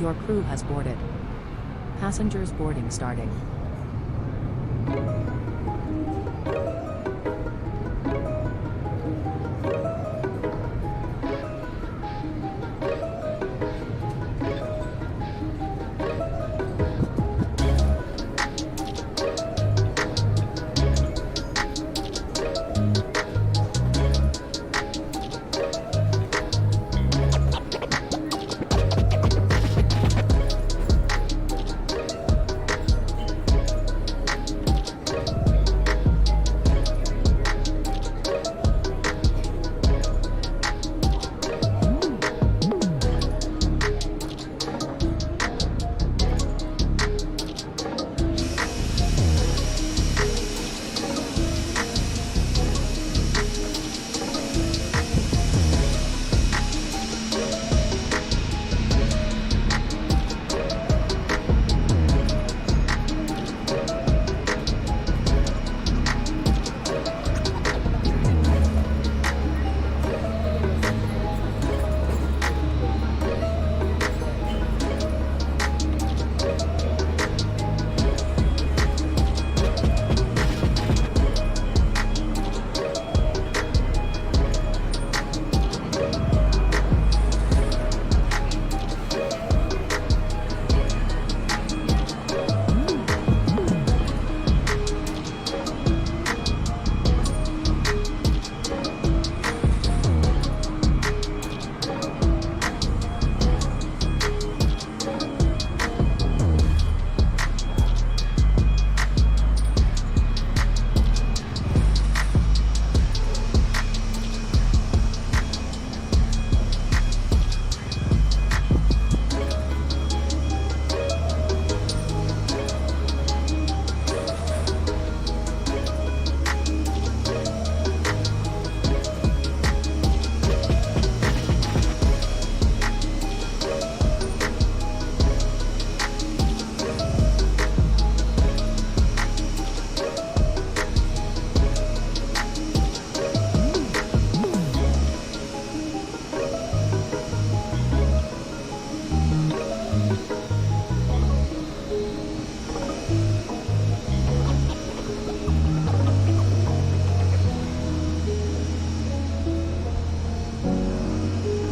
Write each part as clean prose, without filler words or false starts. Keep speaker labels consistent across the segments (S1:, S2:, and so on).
S1: Your crew has boarded. Passengers boarding starting.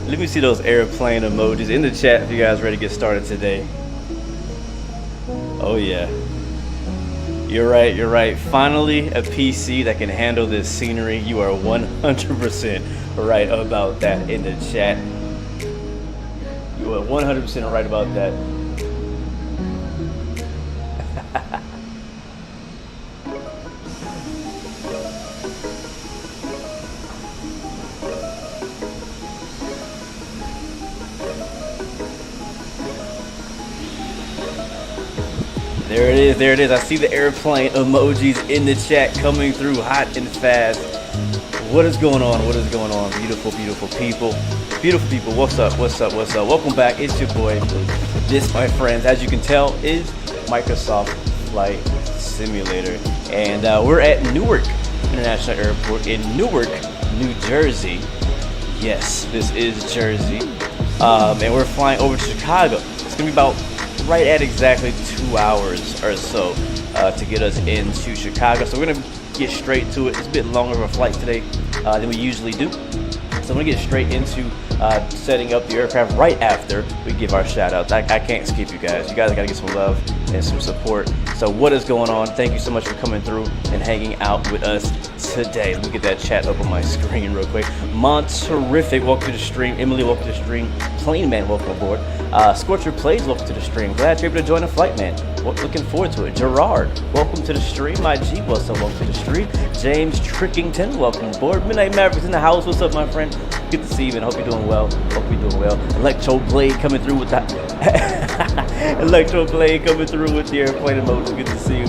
S2: Let me see those airplane emojis in the chat if you guys ready to get started today. Oh yeah. You're right. Finally a PC that can handle this scenery. You are 100% right about that in the chat. You are 100% right about that. There it is. I see the airplane emojis in the chat coming through hot and fast. What is going on? Beautiful people. What's up? Welcome back. It's your boy. This, my friends, as you can tell, is Microsoft Flight Simulator. And we're at Newark International Airport in Newark, New Jersey. Yes, this is Jersey. And we're flying over to Chicago. It's going to be about right at exactly 2 hours or so to get us into Chicago. So we're gonna get straight to it. It's a bit longer of a flight today than we usually do. So I'm gonna get straight into setting up the aircraft right after we give our shout outs. I can't skip you guys. You guys gotta get some love and some support. So what is going on? Thank you so much for coming through and hanging out with us today. Let me get that chat up on my screen real quick. Terrific, welcome to the stream. Emily, welcome to the stream. Plane Man, welcome aboard. Scorcher Plays, welcome to the stream. Glad you're able to join the flight, man. Looking forward to it. Gerard, welcome to the stream. My G, what's up? Welcome to the stream. James Trickington, welcome aboard. Midnight Mavericks in the house. What's up, my friend? Good to see you, man. Hope you're doing well. Electro Blade coming through with that. Electro Blade coming through with the airplane emoji. Good to see you.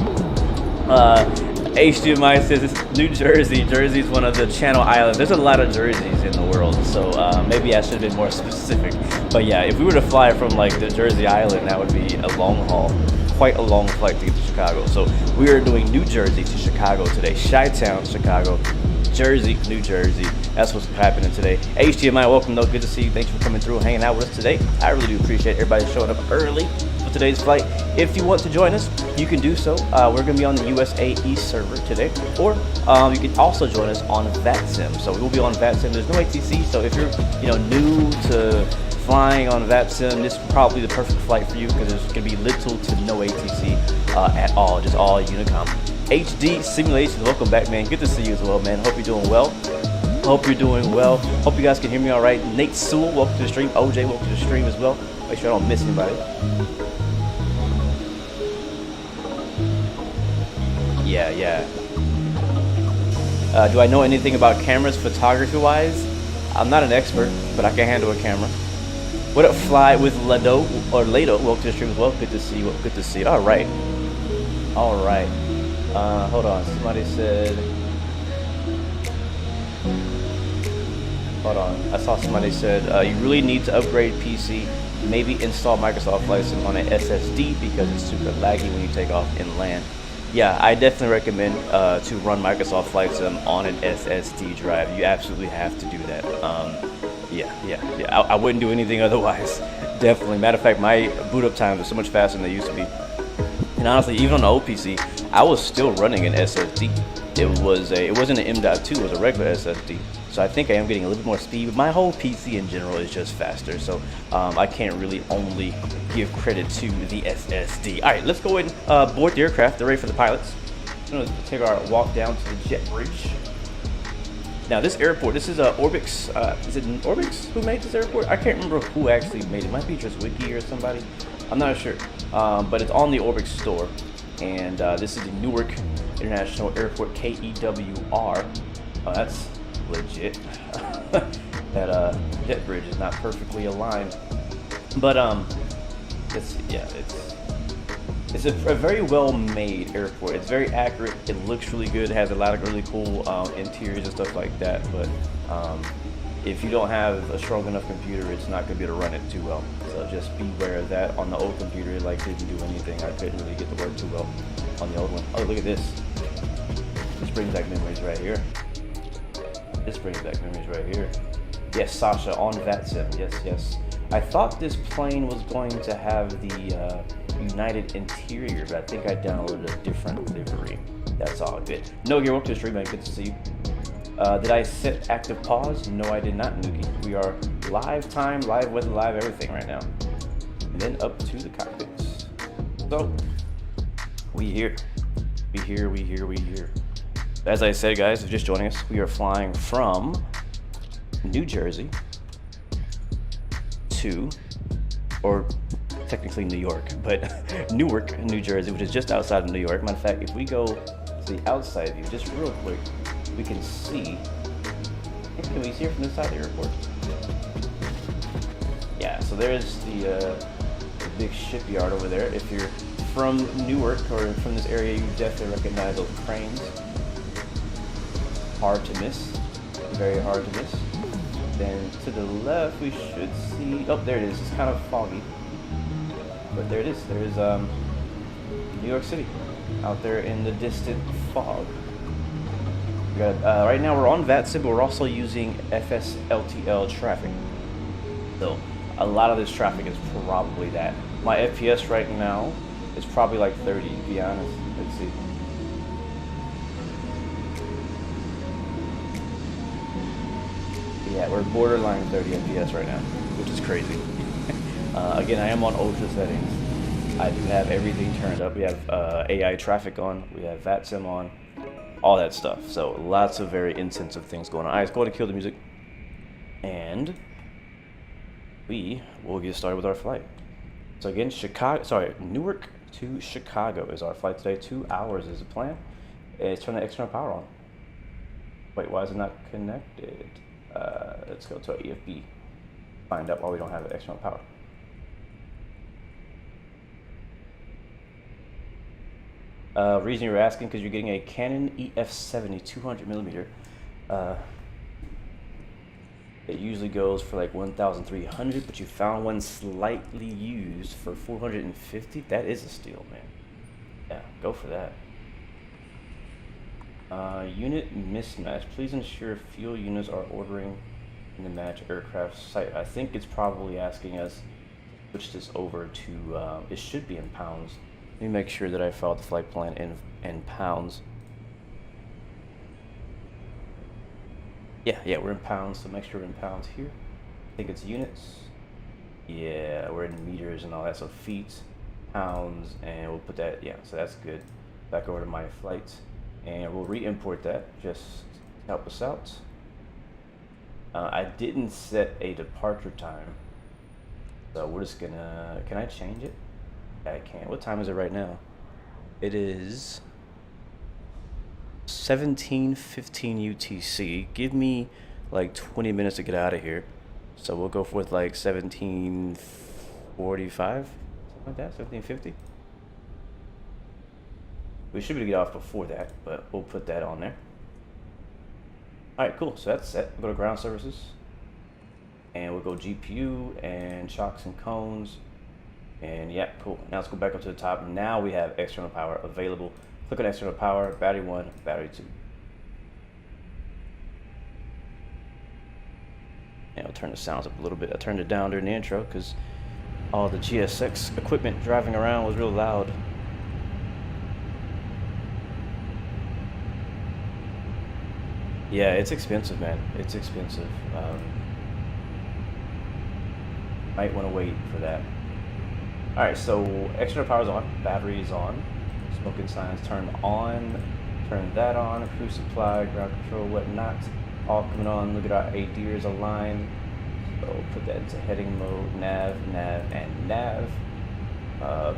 S2: HDMI says it's New Jersey. Jersey is one of the Channel Islands. There's a lot of Jerseys in the world, so maybe I should have been more specific. But yeah, if we were to fly from like the Jersey Island, that would be a long haul quite a long flight to get to Chicago. So we are doing New Jersey to Chicago today. Chi-Town, Chicago, Jersey, New Jersey. That's what's happening today. HDMI, welcome though. Good to see you. Thanks for coming through and hanging out with us today. I really do appreciate everybody showing up early for today's flight. If you want to join us, you can do so. We're going to be on the USAE server today, or you can also join us on Vatsim. So we will be on Vatsim. There's no ATC, so if you're new to flying on Vatsim, this is probably the perfect flight for you because there's going to be little to no ATC at all, just all Unicom. HD Simulations, welcome back, man. Good to see you as well, man. Hope you're doing well. Hope you're doing well. Hope you guys can hear me all right. Nate Sewell, welcome to the stream. OJ, welcome to the stream as well. Make sure I don't miss anybody. Yeah. Do I know anything about cameras photography-wise? I'm not an expert, but I can handle a camera. What up, Fly with Lado or Lado? Welcome to the stream as well. Good to see you. Good to see you. All right. Hold on. Somebody said. Hold on. I saw somebody said you really need to upgrade PC. Maybe install Microsoft Flight Sim on an SSD because it's super laggy when you take off in LAN. Yeah, I definitely recommend to run Microsoft Flight Sim on an SSD drive. You absolutely have to do that. Yeah. I wouldn't do anything otherwise. Definitely. Matter of fact, my boot up times are so much faster than they used to be. And honestly, even on the old PC, I was still running an SSD. It wasn't an M.2, it was a regular SSD. So I think I am getting a little bit more speed, but my whole PC in general is just faster. So I can't really only give credit to the SSD. All right, let's go ahead and board the aircraft. They're ready for the pilots. I'm gonna take our walk down to the jet bridge. Now this airport, this is Orbix. Is it Orbix who made this airport? I can't remember who actually made it. It might be just Wiki or somebody. I'm not sure. But it's on the Orbix store. And this is the Newark International Airport, KEWR. Oh, that's legit. That jet bridge is not perfectly aligned. But it's a very well made airport. It's very accurate. It looks really good. It has a lot of really cool interiors and stuff like that. But if you don't have a strong enough computer, it's not going to be able to run it too well. So just be aware of that. On the old computer, it didn't do anything. I couldn't really get to work too well on the old one. Oh, look at this. This brings back memories right here. Yes, Sasha on Vatsim. Yes. I thought this plane was going to have the United interior, but I think I downloaded a different livery. That's all good. No gear, welcome to the stream, man. Good to see you. Did I set active pause? No, I did not, Nuki. We are live time, live weather, live everything right now. And then up to the cockpits. So, we here. As I said, guys, if you're just joining us, we are flying from New Jersey to, or technically New York, but Newark, New Jersey, which is just outside of New York. Matter of fact, if we go to the outside view, just real quick, we can see. Can we see it from this side of the airport? Yeah, so there's the big shipyard over there. If you're from Newark or from this area, you definitely recognize those cranes. Hard to miss, very hard to miss. Then to the left, we should see. Oh, there it is. It's kind of foggy, but there it is. There's New York City out there in the distant fog. We got, right now we're on Vatsim, but we're also using FSLTL traffic. So a lot of this traffic is probably that. My FPS right now is probably like 30, to be honest. Let's see. Yeah, we're borderline 30 FPS right now, which is crazy. Again, I am on ultra settings. I do have everything turned up. We have AI traffic on, we have Vatsim on, all that stuff. So lots of very intensive things going on. All right, let's go ahead and kill the music. And we will get started with our flight. So again, Newark to Chicago is our flight today. 2 hours is the plan. Let's turn the external power on. Wait, why is it not connected? Let's go to our EFB. Find out why we don't have external power. Reason you're asking, because you're getting a Canon EF70 200mm. It usually goes for like 1,300, but you found one slightly used for 450. That is a steal, man. Yeah, go for that. Unit mismatch. Please ensure fuel units are ordering in the match aircraft site. I think it's probably asking us to switch this over to, it should be in pounds. Let me make sure that I filed the flight plan in pounds. Yeah, we're in pounds, so make sure we're in pounds here. I think it's units. Yeah, we're in meters and all that, so feet, pounds, and we'll put that, yeah, so that's good. Back over to my flights, and we'll re-import that, just to help us out. I didn't set a departure time, so we're just gonna, can I change it? Yeah, I can. What time is it right now? It is 17:15 UTC. Give me like 20 minutes to get out of here. So we'll go with like 17:45, something like that, 17:50. We should be able to get off before that, but we'll put that on there. All right, cool. So that's set. We'll go to ground services, and we'll go GPU and chocks and cones. And yeah, cool. Now let's go back up to the top. Now we have external power available. Click on external power, battery 1, battery 2. And I'll turn the sounds up a little bit. I turned it down during the intro because all the GSX equipment driving around was real loud. Yeah, it's expensive, man. It's expensive. Might want to wait for that. All right, so external power's on, battery's on. Smoking signs turn on, turn that on, cruise supply, ground control, whatnot, all coming on. Look at our ADIRs aligned. So put that into heading mode, nav, and nav.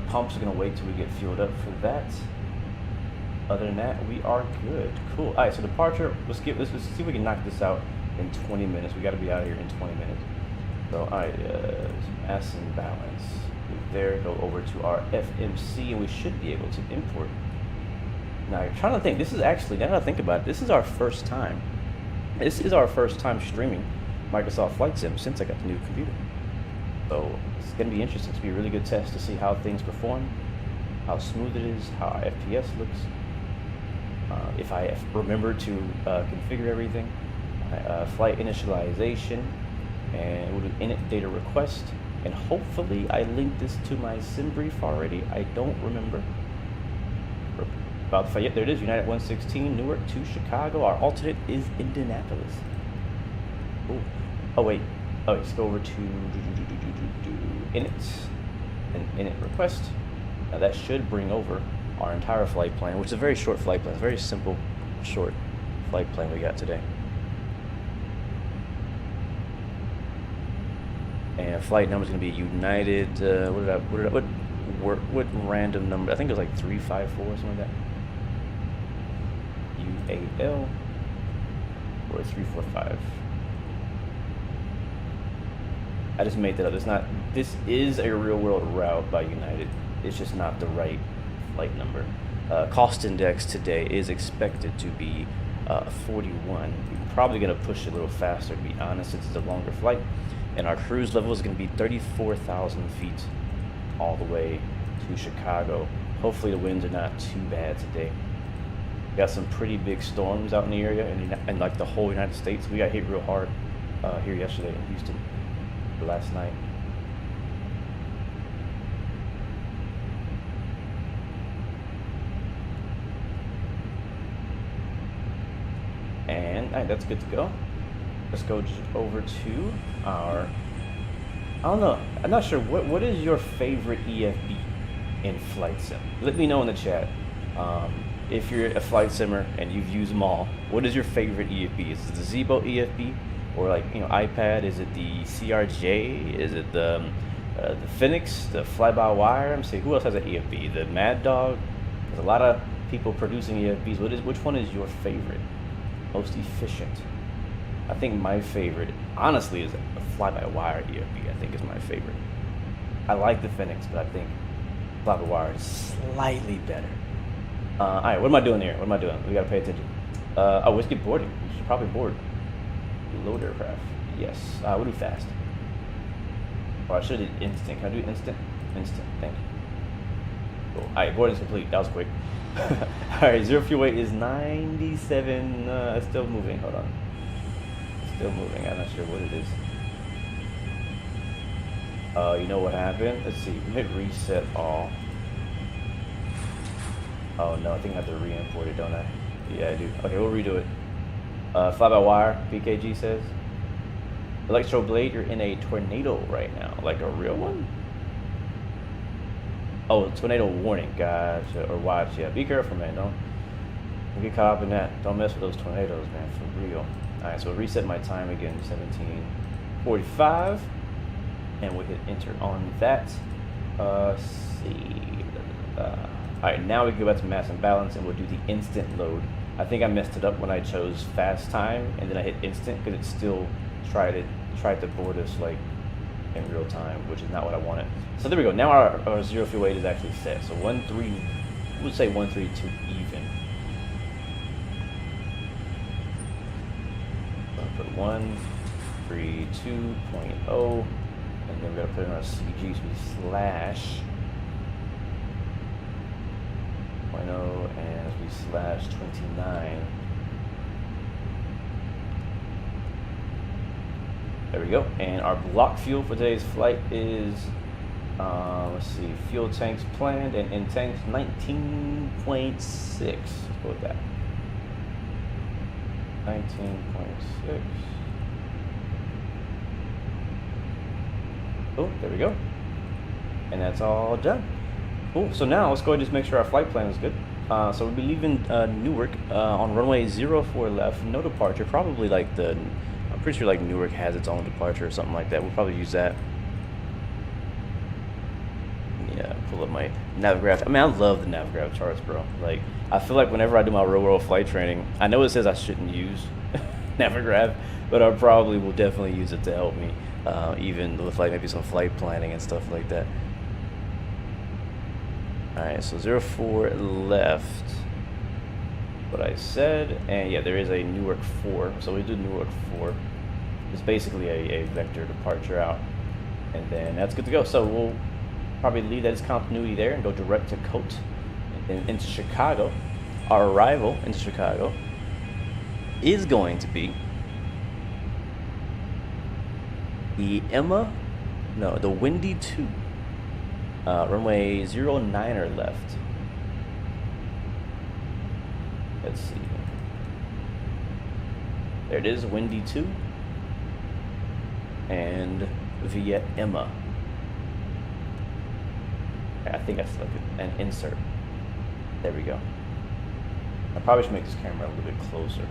S2: Pumps are gonna wait till we get fueled up for that. Other than that, we are good. Cool. All right, so departure, let's see if we can knock this out in 20 minutes. We gotta be out of here in 20 minutes. So, all right, mass and balance. There, go over to our FMC, and we should be able to import. Now you're trying to think, this is actually, now that I think about it, this is our first time. This is our first time streaming Microsoft Flight Sim since I got the new computer. So it's gonna be interesting. It's gonna be a really good test to see how things perform, how smooth it is, how our FPS looks. If I remember to configure everything, flight initialization, and we'll do init data request. And hopefully I linked this to my sim brief already. I don't remember. About the flight. Yep, there it is. United 116, Newark to Chicago. Our alternate is Indianapolis. Ooh. Oh wait. Oh, let's go over to init and init request. Now that should bring over our entire flight plan, which is a very short flight plan. It's a very simple, short flight plan we got today. And flight number is going to be United. What random number? I think it was like 354 or something like that. UAL or 345. I just made that up. It's not. This is a real world route by United. It's just not the right flight number. Cost index today is expected to be 41. We're probably going to push it a little faster, to be honest, since it's a longer flight. And our cruise level is going to be 34,000 feet all the way to Chicago. Hopefully the winds are not too bad today. We got some pretty big storms out in the area and like the whole United States. We got hit real hard here yesterday in Houston, last night. And all right, that's good to go. Let's go over to our, I don't know, I'm not sure, what is your favorite EFB in Flight Sim? Let me know in the chat. If you're a flight simmer and you've used them all, what is your favorite EFB? Is it the Zebo EFB, or like, you know, iPad? Is it the CRJ? Is it the Fenix, the fly-by-wire? I'm saying, who else has an EFB? The Mad Dog? There's a lot of people producing EFBs. Which one is your favorite? Most efficient? I think my favorite, honestly, is a fly-by-wire EFB. I think is my favorite. I like the Fenix, but I think fly-by-wire is slightly better. All right, what am I doing here? What am I doing? We gotta pay attention. Oh, let's get boarding. We should probably board. Load aircraft. Yes. We'll do fast. Or I should have did instant. Can I do instant? Instant. Thank you. Cool. Alright, boarding's complete. That was quick. Alright, zero fuel weight is 97. It's still moving. Hold on. It's still moving. I'm not sure what it is. You know what happened? Let's see. Hit reset all. Oh no, I think I have to re-import it, don't I? Yeah, I do. Okay, we'll redo it. Fly-by-wire, PKG says. Electro Blade, you're in a tornado right now. Like a real one? Oh, tornado warning, gotcha. Or watch, yeah. Be careful, man. Don't get caught up in that. Don't mess with those tornadoes, man, for real. Alright, so reset my time again, 17:45. And we'll hit enter on that. Let's see. Alright, now we can go back to mass and balance and we'll do the instant load. I think I messed it up when I chose fast time and then I hit instant because it still tried to board us like in real time, which is not what I wanted. So there we go. Now our zero fuel weight is actually set. So 1.3, we'll say 132 even. So I'll put 132.0, and then we're gonna put in our CG slash 0.0 and we slash 29. There we go. And our block fuel for today's flight is, let's see, fuel tanks planned and in tanks 19.6. Let's go with that. 19.6. Oh, there we go. And that's all done. Cool. So now let's go ahead and just make sure our flight plan is good. So we'll be leaving Newark on runway 04 left, no departure. Probably like I'm pretty sure like Newark has its own departure or something like that. We'll probably use that. Yeah, pull up my Navigraph. I mean, I love the Navigraph charts, bro. Like, I feel like whenever I do my real world flight training, I know it says I shouldn't use Navigraph, but I probably will definitely use it to help me, even with like maybe some flight planning and stuff like that. Alright, so 04 left. What I said, and yeah, there is a Newark 4, so we do Newark 4. It's basically a vector departure out, and then that's good to go. So we'll probably leave that as continuity there and go direct to Cote into Chicago. Our arrival into Chicago is going to be the the Windy 2, runway 09er left. Let's see. There it is, Windy 2. And via Emma. I think I selected an insert. There we go. I probably should make this camera a little bit closer.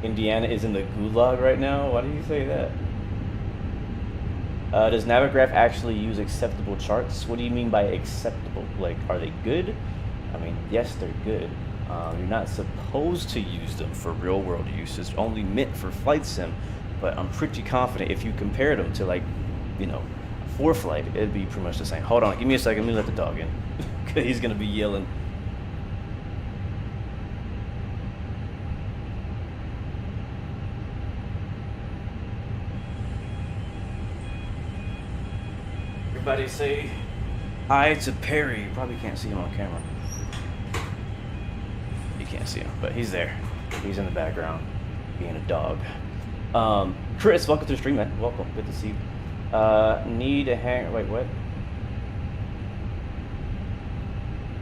S2: Indiana is in the gulag right now? Why do you say that? Does Navigraph actually use acceptable charts? What do you mean by acceptable? Like, are they good? I mean, yes, they're good. You're not supposed to use them for real world use. It's only meant for flight sim. But I'm pretty confident if you compare them to, like, you know, for flight, it'd be pretty much the same. Hold on, give me a second. Let me let the dog in. Because he's going to be yelling. Everybody say hi to Perry. You probably can't see him on camera. You can't see him, but he's there. He's in the background, being a dog. Chris, welcome to the stream, man. Welcome. Good to see you. Need a hang. Wait, what?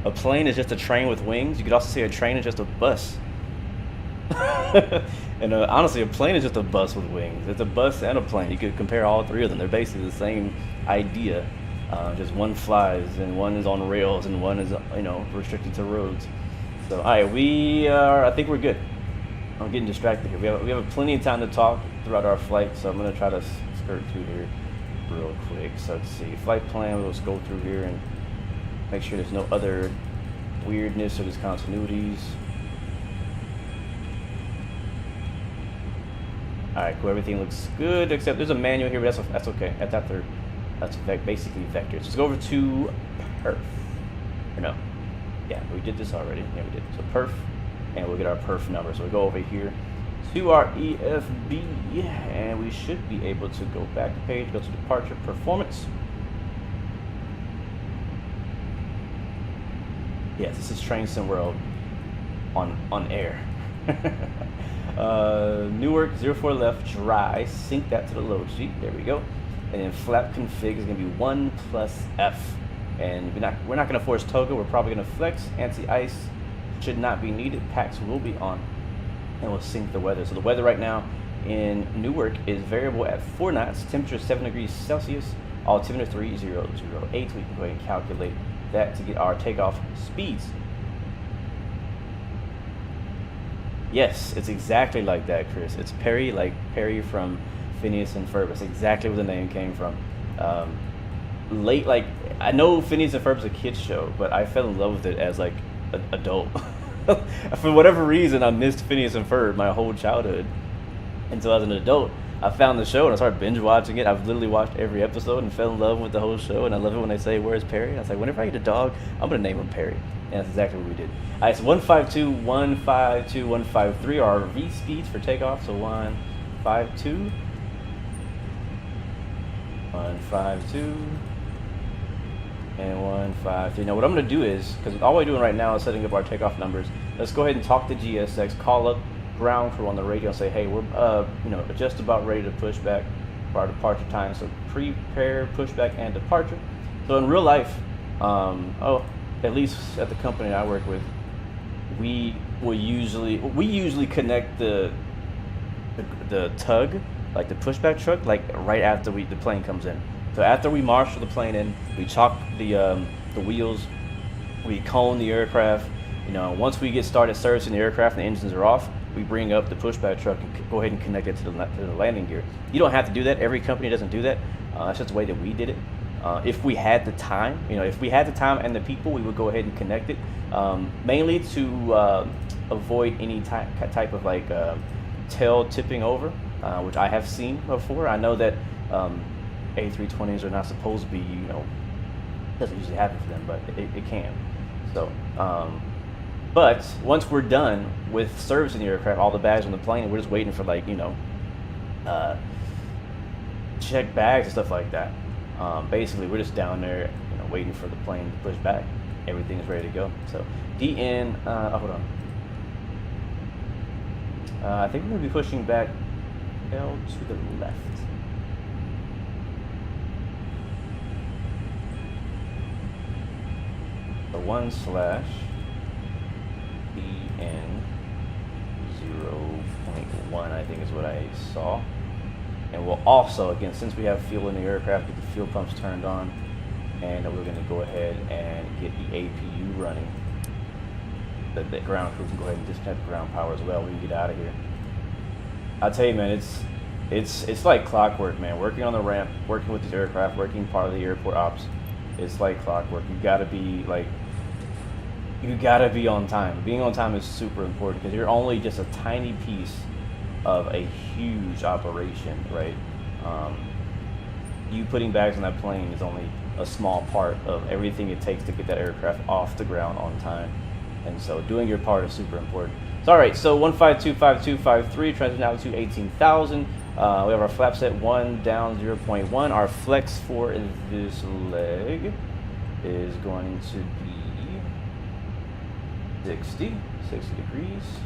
S2: A plane is just a train with wings. You could also say a train is just a bus. And honestly, a plane is just a bus with wings. It's a bus and a plane. You could compare all three of them. They're basically the same idea. Just one flies and one is on rails and one is, you know, restricted to roads. So, all right, I think we're good. I'm getting distracted here. We have plenty of time to talk throughout our flight, so I'm going to try to skirt through here real quick. So let's see. Flight plan, we'll just go through here and make sure there's no other weirdness or discontinuities. Alright, cool. Everything looks good, except there's a manual here, but that's okay. That's basically vectors. Let's go over to perf. Or no. Yeah, we did this already. Yeah, we did. So perf. and we'll get our perf number. So we go over here to our EFB, and we should be able to go back the page, go to departure performance. Yes, this is Train Sim World on air. Newark 04 left dry, sync that to the load sheet. There we go. And then flap config is gonna be 1 plus F. And we're not gonna force Toga. We're probably gonna flex. Anti-ice should not be needed. Packs will be on, and we'll sync the weather. So the weather right now in Newark is variable at 4 knots. Temperature 7 degrees Celsius. Altimeter 3008. We can go ahead and calculate that to get our takeoff speeds. Yes, it's exactly like that, Chris. It's Perry, like Perry from Phineas and Ferb. That's exactly where the name came from. Like, I know Phineas and Ferb is a kid's show, but I fell in love with it as like an adult. For whatever reason, I missed Phineas and Ferb my whole childhood until I was an adult. I found the show and I started binge watching it. I've literally watched every episode and fell in love with the whole show. And I love it when they say, "Where's Perry?" And I was like, whenever I get a dog, I'm gonna name him Perry. And that's exactly what we did. All right, so 152, 152, 153 are our V speeds for takeoff. So 152, 152, and 153. Now what I'm gonna do is, because all we're doing right now is setting up our takeoff numbers. Let's go ahead and talk to GSX, call up ground crew on the radio and say, hey, we're just about ready to push back for our departure time. So prepare pushback and departure. So in real life, at least at the company I work with, we usually connect the tug, like the pushback truck, like right after the plane comes in. So after we marshal the plane in, we chalk the wheels, we cone the aircraft. Once we get started servicing the aircraft and the engines are off, we bring up the pushback truck and go ahead and connect it to the landing gear. You don't have to do that. Every company doesn't do that. That's just the way that we did it. If we had the time, and the people, we would go ahead and connect it, mainly to avoid any type of like tail tipping over, which I have seen before. I know that A320s are not supposed to be, doesn't usually happen for them, but it can. So, but once we're done with servicing the aircraft, all the bags on the plane, we're just waiting for check bags and stuff like that. Basically, we're just down there, waiting for the plane to push back. Everything is ready to go. So DN, hold on. I think we're gonna be pushing back L to the left. So 1/BN 0.1, I think is what I saw. And we'll also, again, since we have fuel in the aircraft, get the fuel pumps turned on, and we're going to go ahead and get the APU running. The ground crew can go ahead and disconnect the ground power as well. We can get out of here. I'll tell you, man, it's like clockwork, man. Working on the ramp, working with these aircraft, working part of the airport ops, it's like clockwork. You gotta be on time. Being on time is super important because you're only just a tiny piece of a huge operation, right? You putting bags on that plane is only a small part of everything it takes to get that aircraft off the ground on time. And so doing your part is super important. So, all right, so 1525253, transition altitude 18,000. We have our flap set 1 down 0.1. Our flex for this leg is going to be 60 degrees.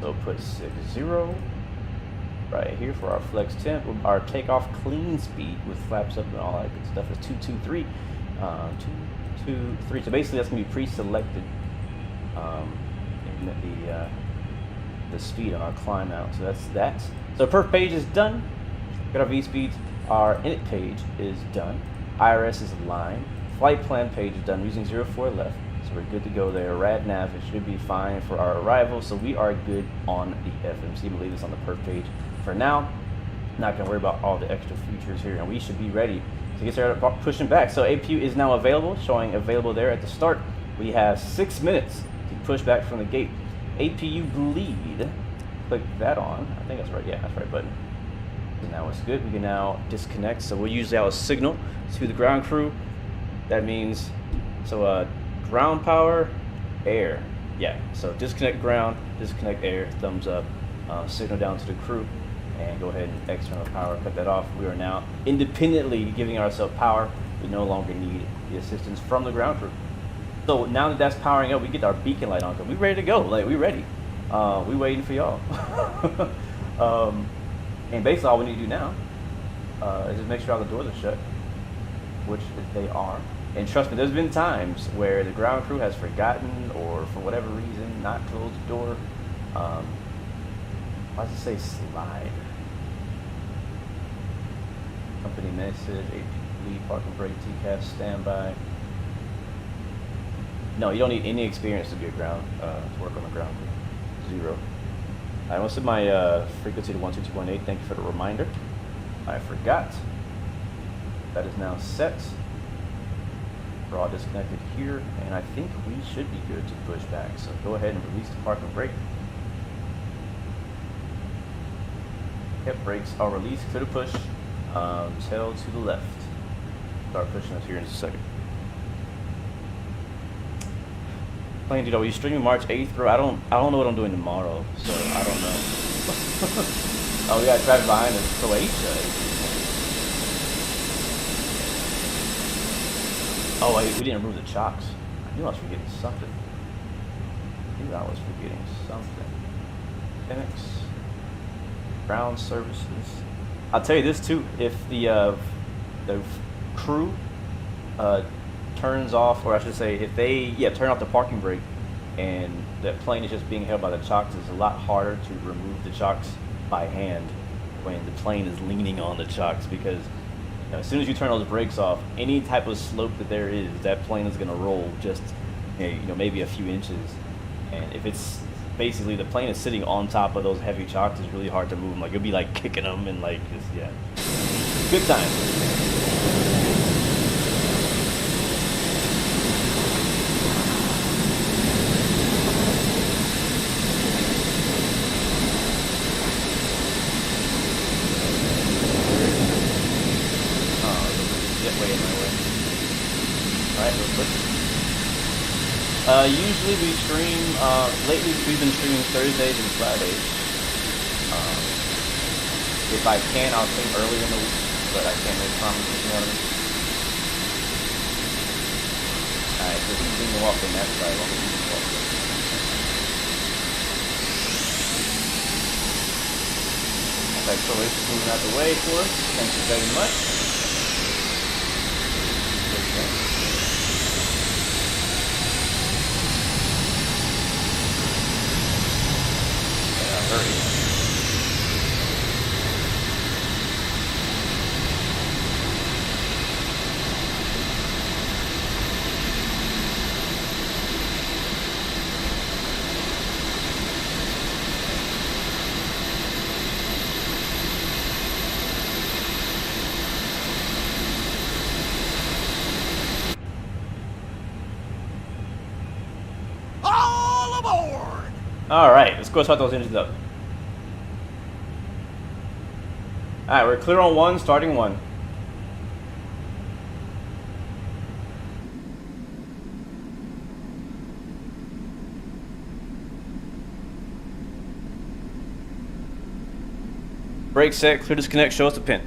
S2: So put 60 right here for our flex temp. Our takeoff clean speed with flaps up and all that good stuff is 223. 223. So basically that's gonna be pre-selected in the speed on our climb out. So that's that. So perf page is done. Got our V speeds. Our init page is done. IRS is line. Flight plan page is done using 04 left. So we're good to go there. Rad nav, it should be fine for our arrival. So we are good on the FMC. I believe it's on the perf page for now. Not gonna worry about all the extra features here, and we should be ready to get started pushing back. So APU is now available, showing available there at the start. We have 6 minutes to push back from the gate. APU bleed, click that on. I think that's right, yeah, that's right button. And now it's good, we can now disconnect. So we'll use our signal to the ground crew. That means, so ground power, air. Yeah, so disconnect ground, disconnect air, thumbs up, signal down to the crew, and go ahead and external power, cut that off. We are now independently giving ourselves power. We no longer need the assistance from the ground crew. So now that that's powering up, we get our beacon light on. We ready to go. Like, we ready. We waiting for y'all. And basically all we need to do now is just make sure all the doors are shut, which they are. And trust me, there's been times where the ground crew has forgotten or for whatever reason not closed the door. Why does it say slide? Company message, lead parking brake, TCAS standby. No, you don't need any experience to be a ground, to work on the ground crew. 0. I want to set my frequency to 122.8. Thank you for the reminder. I forgot. That is now set. We're all disconnected here, and I think we should be good to push back. So go ahead and release the parking brake. Yep, brakes are released. Clear to push. Tail to the left. Start pushing us here in a second. Playing, dude, are we streaming March 8th, bro? I don't know what I'm doing tomorrow, so I don't know. Oh, we got traffic behind us. Croatia. Oh, wait, we didn't remove the chocks. I knew I was forgetting something. Fenix. Ground services. I'll tell you this too. If the crew turns off, or I should say, if they turn off the parking brake, and that plane is just being held by the chocks, it's a lot harder to remove the chocks by hand when the plane is leaning on the chocks, because as soon as you turn those brakes off, any type of slope that there is, that plane is going to roll just maybe a few inches. And if it's basically the plane is sitting on top of those heavy chocks, it's really hard to move them. Like, you'll be like kicking them and like just good time. Usually we stream, lately we've been streaming Thursdays and Fridays. If I can, I'll stream earlier in the week, but I can't make promises, you know what I mean? Alright, so he's doing the walk on that side. Okay, Croatia's moving out the way for us. Thank you very much. Hurry.
S3: All aboard!
S2: All right, let's go start those engines up. All right, we're clear on 1, starting 1. Brake set, clear disconnect, show us the pin.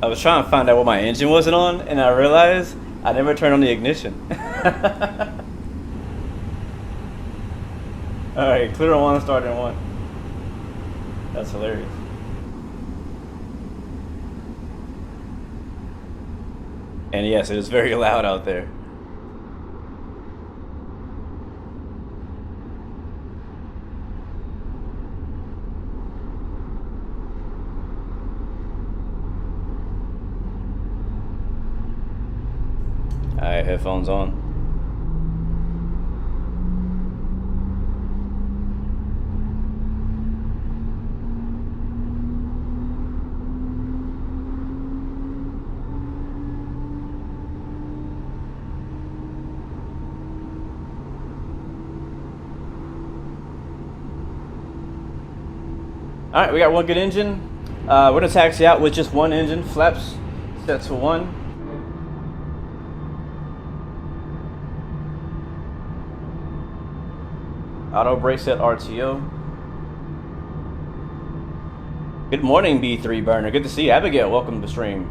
S2: I was trying to find out what my engine wasn't on, and I realized I never turned on the ignition. Alright, clear on one, start in one. That's hilarious. And yes, it is very loud out there. Alright, headphones on. Alright, we got one good engine. We're gonna taxi out with just one engine, flaps set to 1. Auto brake set RTO. Good morning, B3 burner. Good to see you. Abigail, welcome to the stream.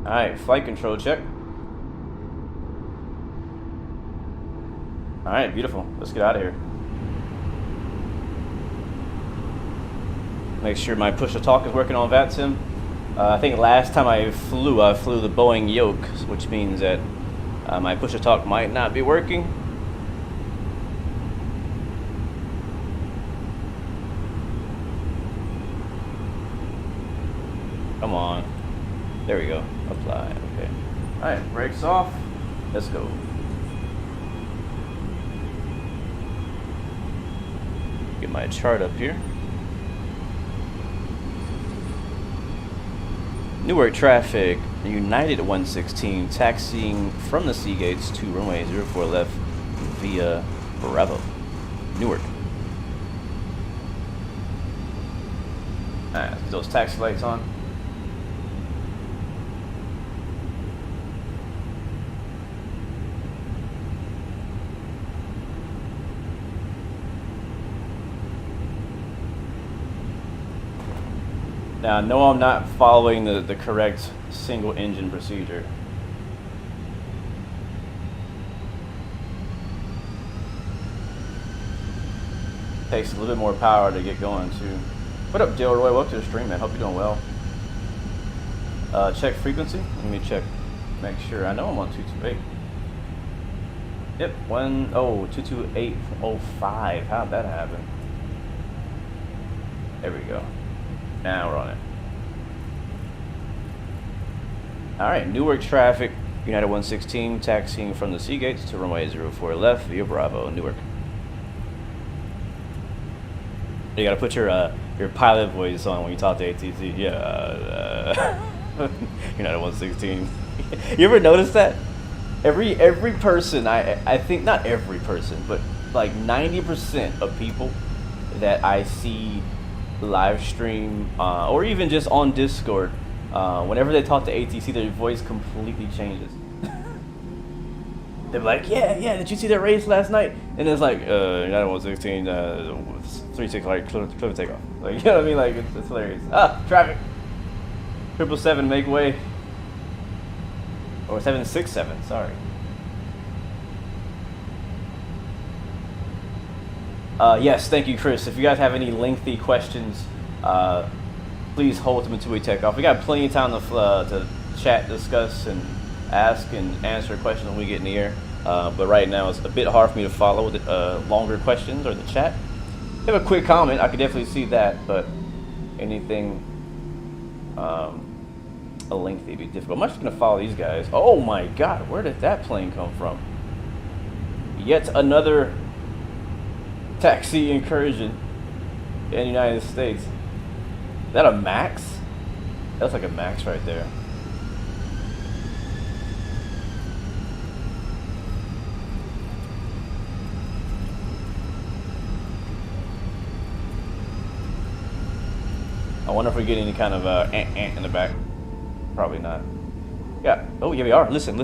S2: Alright, flight control check. Alright, beautiful. Let's get out of here. Make sure my push-to-talk is working on Vatsim. I think last time I flew the Boeing yoke, which means that my push-to-talk might not be working. Come on. There we go. Apply. Okay. Alright, brakes off. Let's go. Get my chart up here. Newark traffic, United 116, taxiing from the sea gates to runway 04 left via Bravo, Newark. Alright, those taxi lights on. Now, no, I'm not following the correct single engine procedure. Takes a little bit more power to get going too. What up, Delroy? Welcome to the stream, man. Hope you're doing well. Check frequency. Let me check. Make sure. I know I'm on 228. Yep. 228.05. How'd that happen? There we go. Now we're on it. Alright, Newark traffic, United 116, taxiing from the sea gates to runway 04 left via Bravo, Newark. You gotta put your pilot voice on when you talk to ATC. Yeah, United 116. You ever notice that? Every person, I think, not every person, but like 90% of people that I see live stream or even just on Discord, whenever they talk to ATC, their voice completely changes. They're like, yeah, did you see that race last night? And it's like, United 116, 36 right, clear takeoff. Like, you know what I mean? Like, it's hilarious. Ah, traffic. 777, make way. Or 767, sorry. Yes, thank you, Chris. If you guys have any lengthy questions, please hold them until we take off. We got plenty of time to chat, discuss, and ask and answer questions when we get in the air. But right now, it's a bit hard for me to follow the longer questions or the chat. If you have a quick comment, I could definitely see that, but anything a lengthy would be difficult. I'm just going to follow these guys. Oh my god, where did that plane come from? Yet another taxi incursion in the United States. Is that a Max? That's like a Max right there. I wonder if we get any kind of ant in the back. Probably not. Yeah. Oh, yeah, we are. Listen.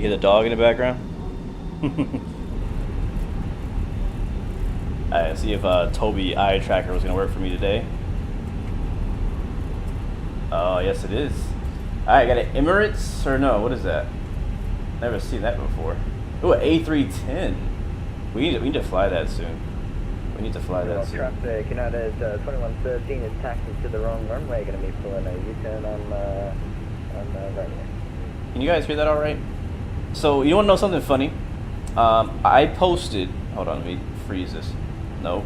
S2: hear the dog in the background? Alright, see if Toby eye tracker was gonna work for me today. Oh, yes it is. Alright, got an Emirates, or no, what is that? Never seen that before. Ooh, an A310. We need to fly that soon. We need to fly that soon.
S4: Traffic, United 2113 is taxiing to the wrong runway, going to be pulling a U-turn on right here.
S2: Can you guys hear that all right? So, you want to know something funny? I posted, hold on, let me freeze this. No.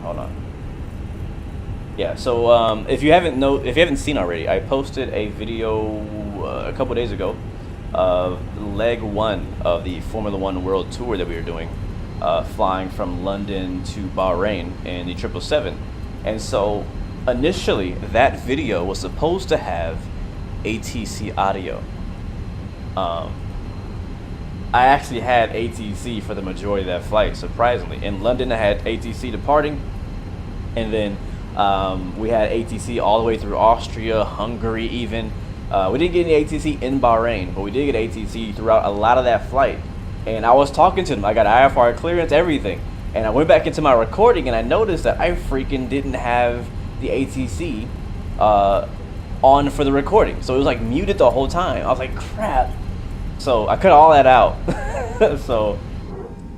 S2: Hold on. Yeah, so if you haven't seen already, I posted a video a couple days ago of leg 1 of the Formula 1 World Tour that we were doing, flying from London to Bahrain in the 777. And so initially that video was supposed to have ATC audio. I actually had ATC for the majority of that flight, surprisingly. In London I had ATC departing, and then we had ATC all the way through Austria, Hungary even. We didn't get any ATC in Bahrain, but we did get ATC throughout a lot of that flight. And I was talking to them. I got IFR clearance, everything. And I went back into my recording and I noticed that I freaking didn't have the ATC on for the recording. So it was like muted the whole time. I was like, crap. So I cut all that out. So,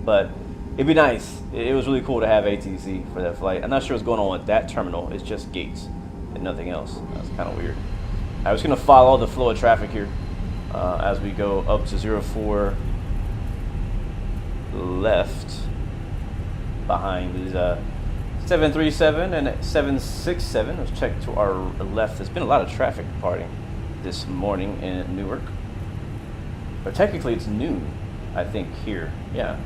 S2: but it'd be nice. It was really cool to have ATC for that flight. I'm not sure what's going on with that terminal. It's just gates and nothing else. That's kind of weird. I was going to follow the flow of traffic here as we go up to 04 left behind these 737 and 767. Let's check to our left. There's been a lot of traffic departing this morning in Newark. But technically it's noon, I think, here. Yeah.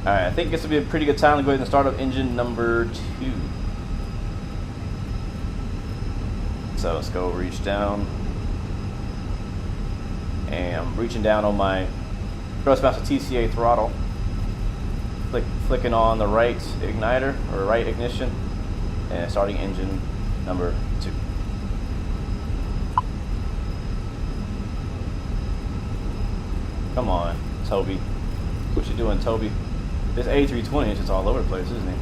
S2: Alright, I think this will be a pretty good time to go ahead and start up engine number 2. So let's go reach down. And I'm reaching down on my Thrustmaster TCA throttle. Flicking on the right igniter, or right ignition, and starting engine number 2. Come on, Toby. What you doing, Toby? This A320 is just all over the place, isn't it?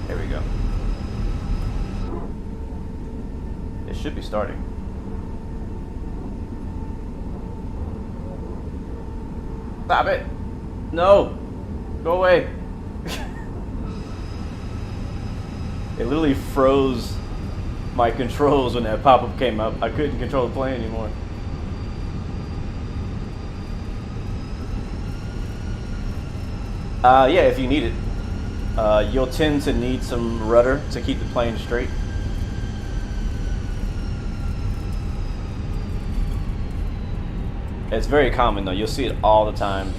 S2: There we go. It should be starting. Stop it! No! Go away! It literally froze my controls when that pop-up came up. I couldn't control the plane anymore. Yeah, if you need it. You'll tend to need some rudder to keep the plane straight. It's very common though. You'll see it all the time.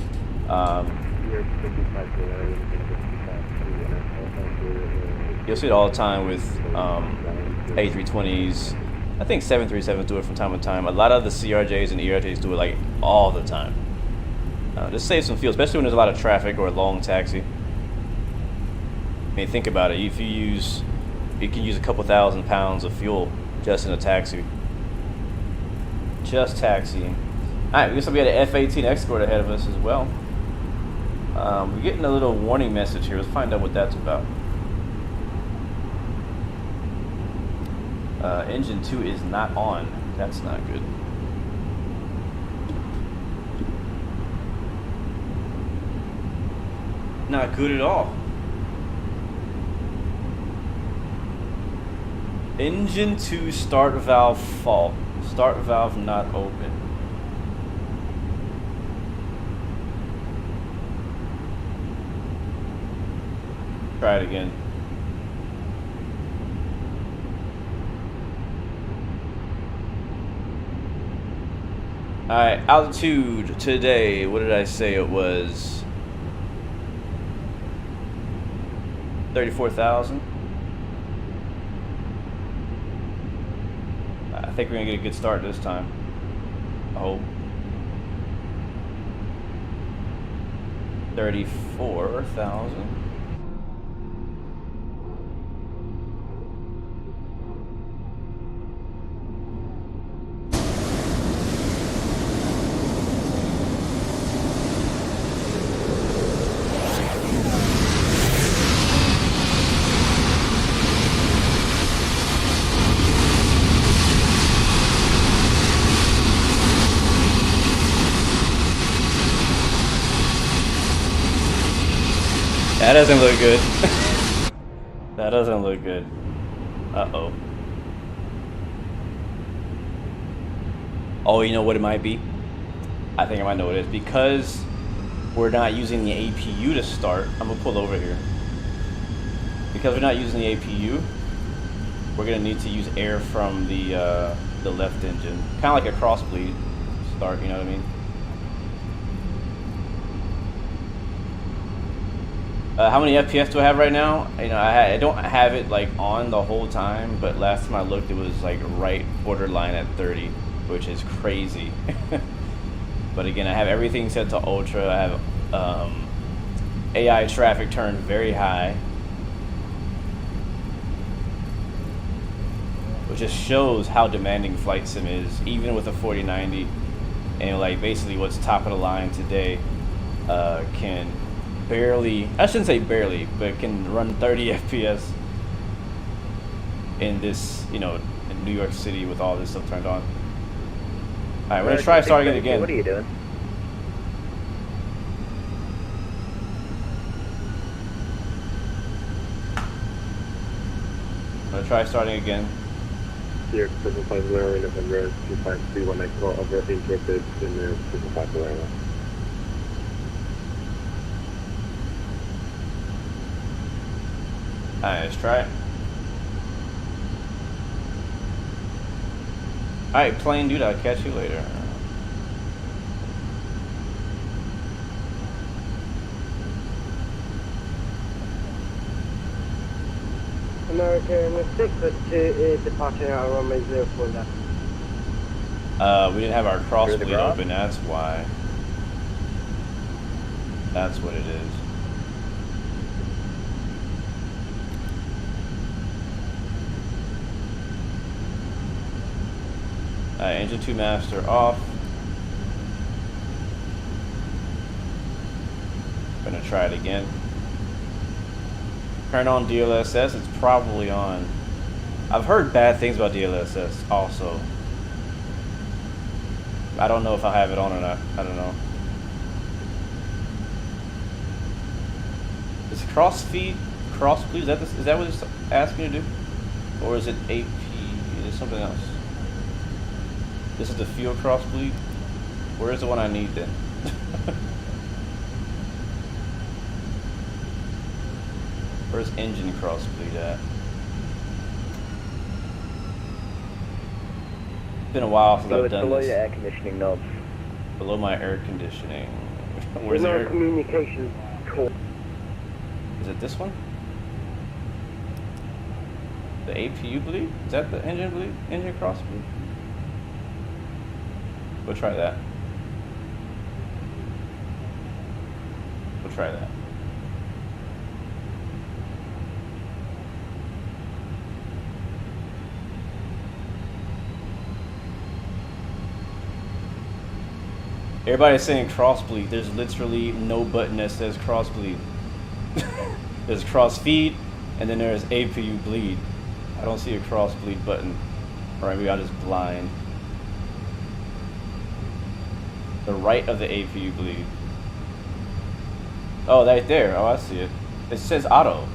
S2: You'll see it all the time with A320s. I think 737s do it from time to time. A lot of the CRJs and E-ATX do it like all the time. Just save some fuel, especially when there's a lot of traffic or a long taxi. I mean, think about it. If you can use a couple $1,000 pounds of fuel just in a taxi. Just taxiing. Alright, we guess we had an F-18 escort ahead of us as well. We're getting a little warning message here. Let's find out what that's about. Engine 2 is not on. That's not good. Not good at all. Engine 2 start valve fault. Start valve not open. Try it again. Alright, altitude today, what did I say it was? 34,000. think we're gonna get a good start this time. I hope. 34,000. That doesn't look good. That doesn't look good. Uh-oh. Oh, you know what it might be? I think I might know what it is. Because we're not using the APU to start, I'm gonna pull over here. Because we're not using the APU, we're gonna need to use air from the left engine. Kind of like a crossbleed start, you know what I mean? How many FPS do I have right now? You know, I don't have it like on the whole time, but last time I looked, it was like right borderline at 30, which is crazy. But again, I have everything set to ultra. I have AI traffic turned very high, which just shows how demanding flight sim is, even with a 4090. And like basically, what's top of the line today can barely, I shouldn't say barely, but can run 30 FPS in this, you know, in New York City with all this stuff turned on. Alright, we're gonna try starting it again.
S4: What are you doing?
S2: I'm gonna try starting again.
S5: Here, 5 Larry, November 2531, I call over interrupted in the 5 Larry.
S2: Alright, let's try it. Alright, plane dude, I'll catch you later.
S6: American 6 departing our runway 04 left.
S2: We didn't have our crossbleed open, that's why. That's what it is. Engine 2 master off. Gonna try it again. Turn on DLSS, it's probably on. I've heard bad things about DLSS also. I don't know if I have it on or not. I don't know. Is crossbleed? Is that what it's asking you to do? Or is it AP? Is it something else? This is the field crossbleed? Where's the one I need then? Where's engine crossbleed at? It's been a while since I've done
S4: below
S2: this.
S4: your air conditioning knobs.
S2: Below my air conditioning. Where's the
S6: No
S2: air?
S6: communications call.
S2: Is it this one? The APU bleed? Is that the engine bleed? Engine crossbleed? We'll try that. We'll try that. Everybody's saying crossbleed. There's literally no button that says crossbleed. There's crossfeed, and then there's APU bleed. I don't see a crossbleed button. Or maybe I'm just blind. The right of the APU bleed. Oh, right there. Oh, I see it. It says auto.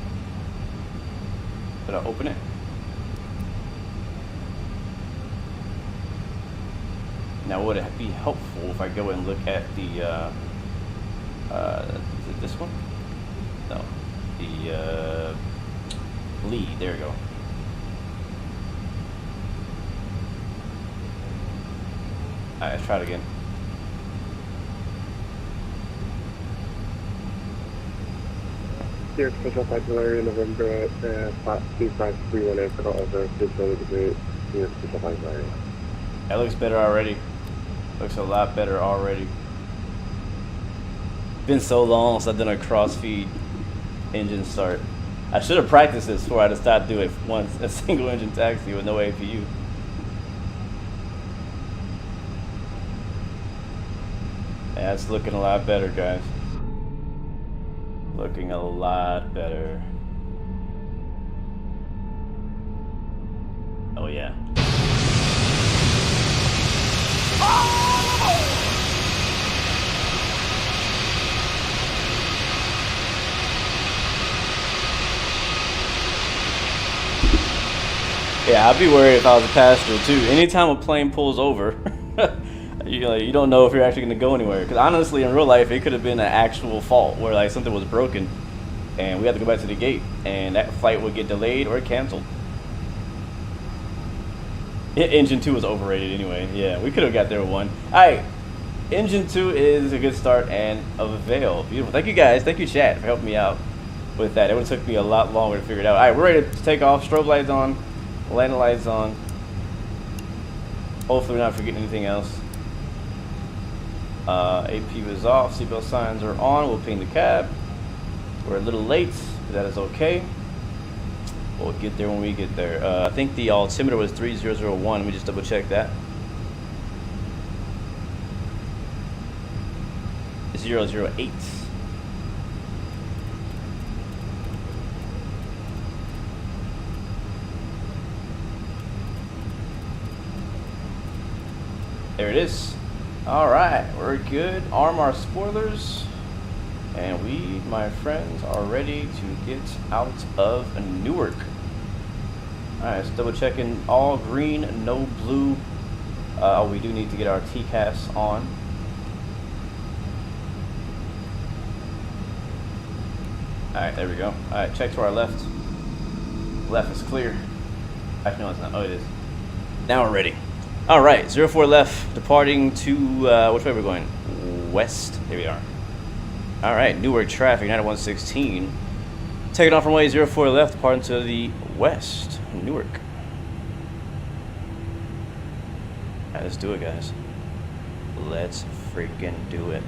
S2: Did I open it? Now, would it be helpful if I go and look at the, is it this one? No. The, lead. There we go. Alright, let's try it again.
S5: Here, special 5 Larry, November 2531, I call over 6 special 5 Larry.
S2: That looks better already. Looks a lot better already. Been so long since I've done a cross-feed engine start. I should have practiced this before I decided to do it once, a single engine taxi with no APU. That's looking a lot better, guys. Looking a lot better. Oh yeah. Yeah, I'd be worried if I was a passenger too. Anytime a plane pulls over, you don't know if you're actually going to go anywhere. Because honestly, in real life, it could have been an actual fault where like something was broken, and we had to go back to the gate, and that flight would get delayed or canceled. Engine 2 was overrated anyway. Yeah, we could have got there with one. All right, Engine 2 is a good start and of avail. Beautiful. Thank you guys. Thank you, chat, for helping me out with that. It would have took me a lot longer to figure it out. All right, we're ready to take off. Strobe lights on. Landing lights on. Hopefully we're not forgetting anything else. AP is off. Seatbelt signs are on. We'll ping the cab. We're a little late, but that is okay. We'll get there when we get there. I think the altimeter was 3001. Let me just double check that. 008. There it is. All right, we're good. Arm our spoilers. And we, my friends, are ready to get out of Newark. All right, so double checking all green, no blue. We do need to get our TCAS on. All right, there we go. All right, check to our left. Left is clear. Actually, no, it's not. Oh, it is. Now we're ready. All right, 04 left, departing to, which way are we going? West. Here we are. All right, Newark traffic, 9116. Taking off runway 04 left, departing to the west, Newark. All right, let's do it, guys. Let's freaking do it.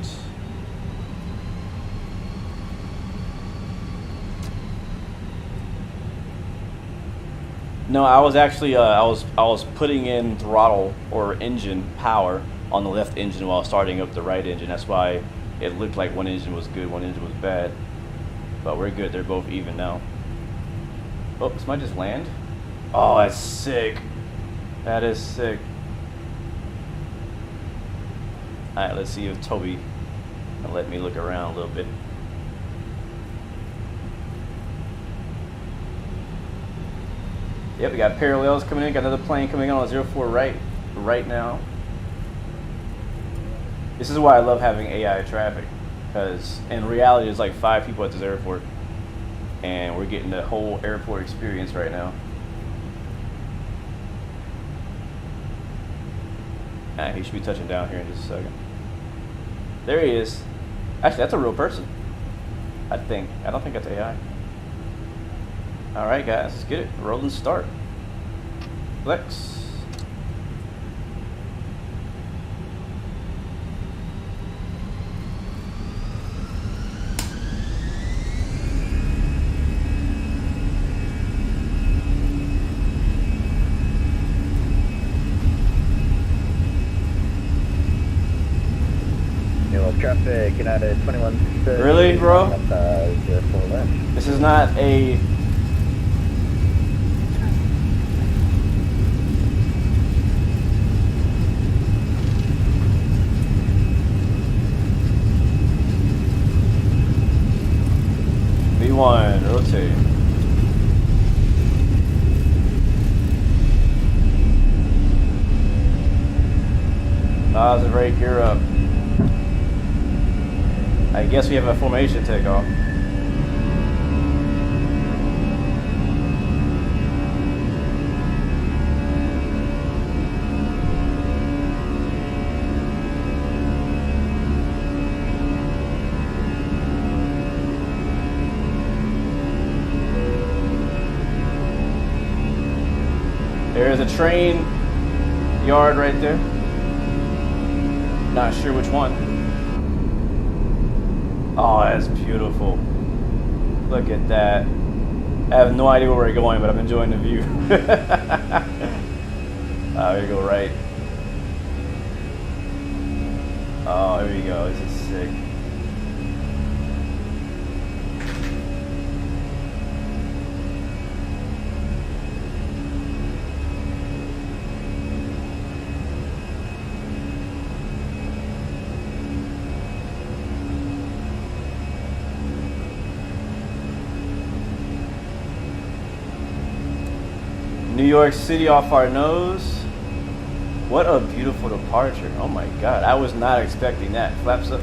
S2: No, I was actually I was putting in throttle or engine power on the left engine while starting up the right engine. That's why it looked like one engine was good, one engine was bad. But we're good. They're both even now. Oh, this might just land. Oh, that's sick. That is sick. All right, let's see if Toby can let me look around a little bit. Yep, we got parallels coming in. Got another plane coming in on 04 right now. This is why I love having AI traffic, because in reality, there's like 5 people at this airport, and we're getting the whole airport experience right now. Alright, he should be touching down here in just a second. There he is. Actually, that's a real person. I think. I don't think that's AI. Alright guys, let's get it. Roll and start. Flex.
S4: Traffic, United 2130.
S2: Really, bro?
S4: 04 left.
S2: This is not a... V1, rotate. Positive rate, gear up. I guess we have a formation takeoff. There is a train yard right there. Not sure which one. Oh, that's beautiful. Look at that. I have no idea where we're going, but I'm enjoying the view. Here we go, right. Oh, here we go. This is sick. New York City off our nose. What a beautiful departure. Oh my God, I was not expecting that. Flaps up.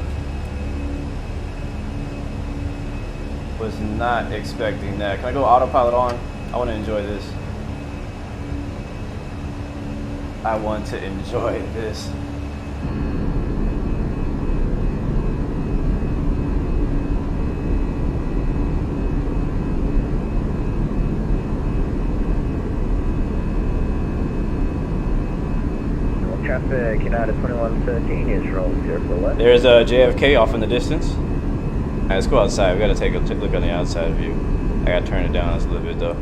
S2: Was not expecting that. Can I go autopilot on? I want to enjoy this. I want to enjoy this.
S4: Traffic United 2113 is rolling 0 for left.
S2: There's a JFK off in the distance. Alright, let's go outside. We gotta take a look on the outside view. I gotta turn it down just a little bit though.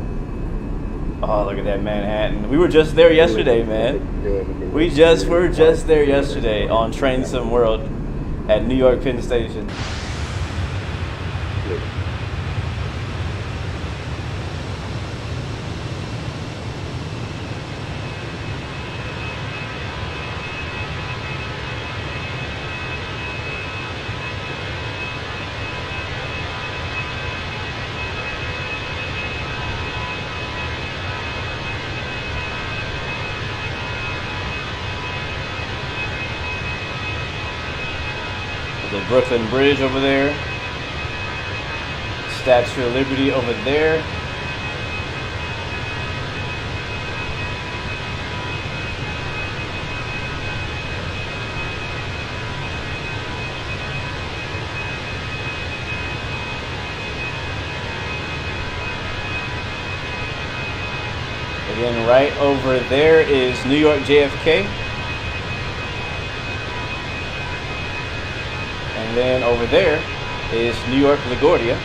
S2: Oh, look at that Manhattan. We were just there yesterday, man. We were just there yesterday on Train Sim World at New York Penn Station. The Brooklyn Bridge over there. Statue of Liberty over there. And then right over there is New York JFK. And then over there is New York LaGuardia.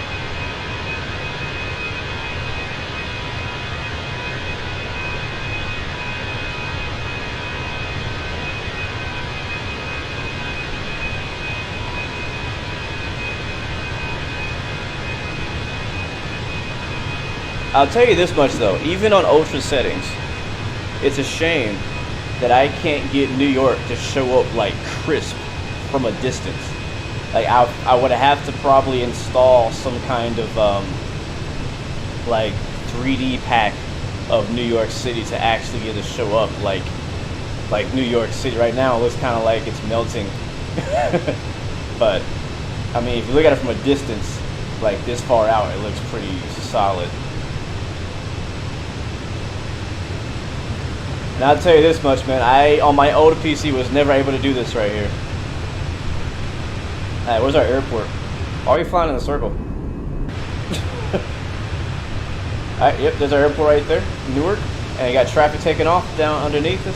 S2: I'll tell you this much though, even on ultra settings, it's a shame that I can't get New York to show up like crisp from a distance. Like I would have to probably install some kind of like 3D pack of New York City to actually get it to show up like New York City. Right now it looks kind of like it's melting. But I mean, if you look at it from a distance, like this far out, it looks pretty solid. And I'll tell you this much, man, I on my old PC was never able to do this right here. Alright, where's our airport? Why are we flying in a circle? Alright, yep, there's our airport right there, Newark. And you got traffic taking off down underneath us.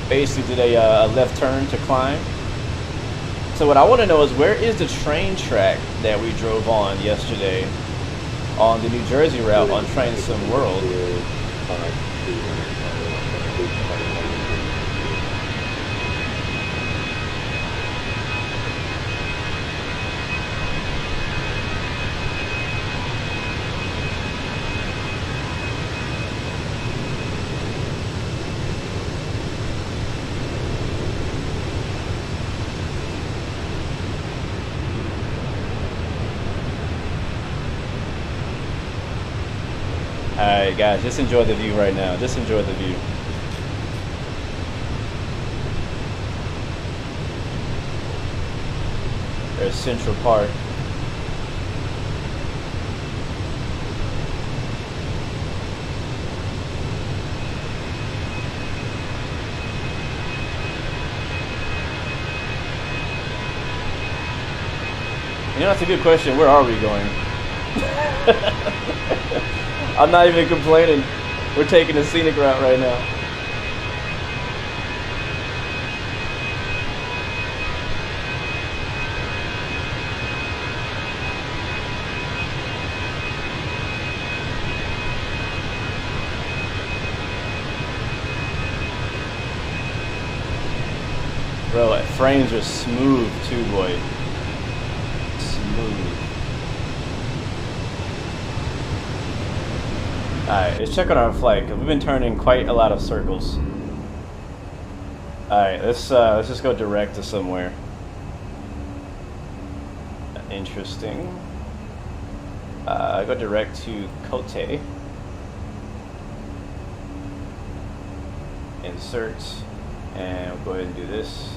S2: Basically did a left turn to climb. So what I want to know is, where is the train track that we drove on yesterday on the New Jersey route on Train Sim World? Alright guys, just enjoy the view right now. Just enjoy the view. There's Central Park. You know, that's a good question. Where are we going? I'm not even complaining. We're taking a scenic route right now. Bro, frames are smooth too, boy. Smooth. Alright, let's check on our flight, because we've been turning quite a lot of circles. Alright, let's just go direct to somewhere. Interesting. Go direct to Kote. Insert. And we'll go ahead and do this.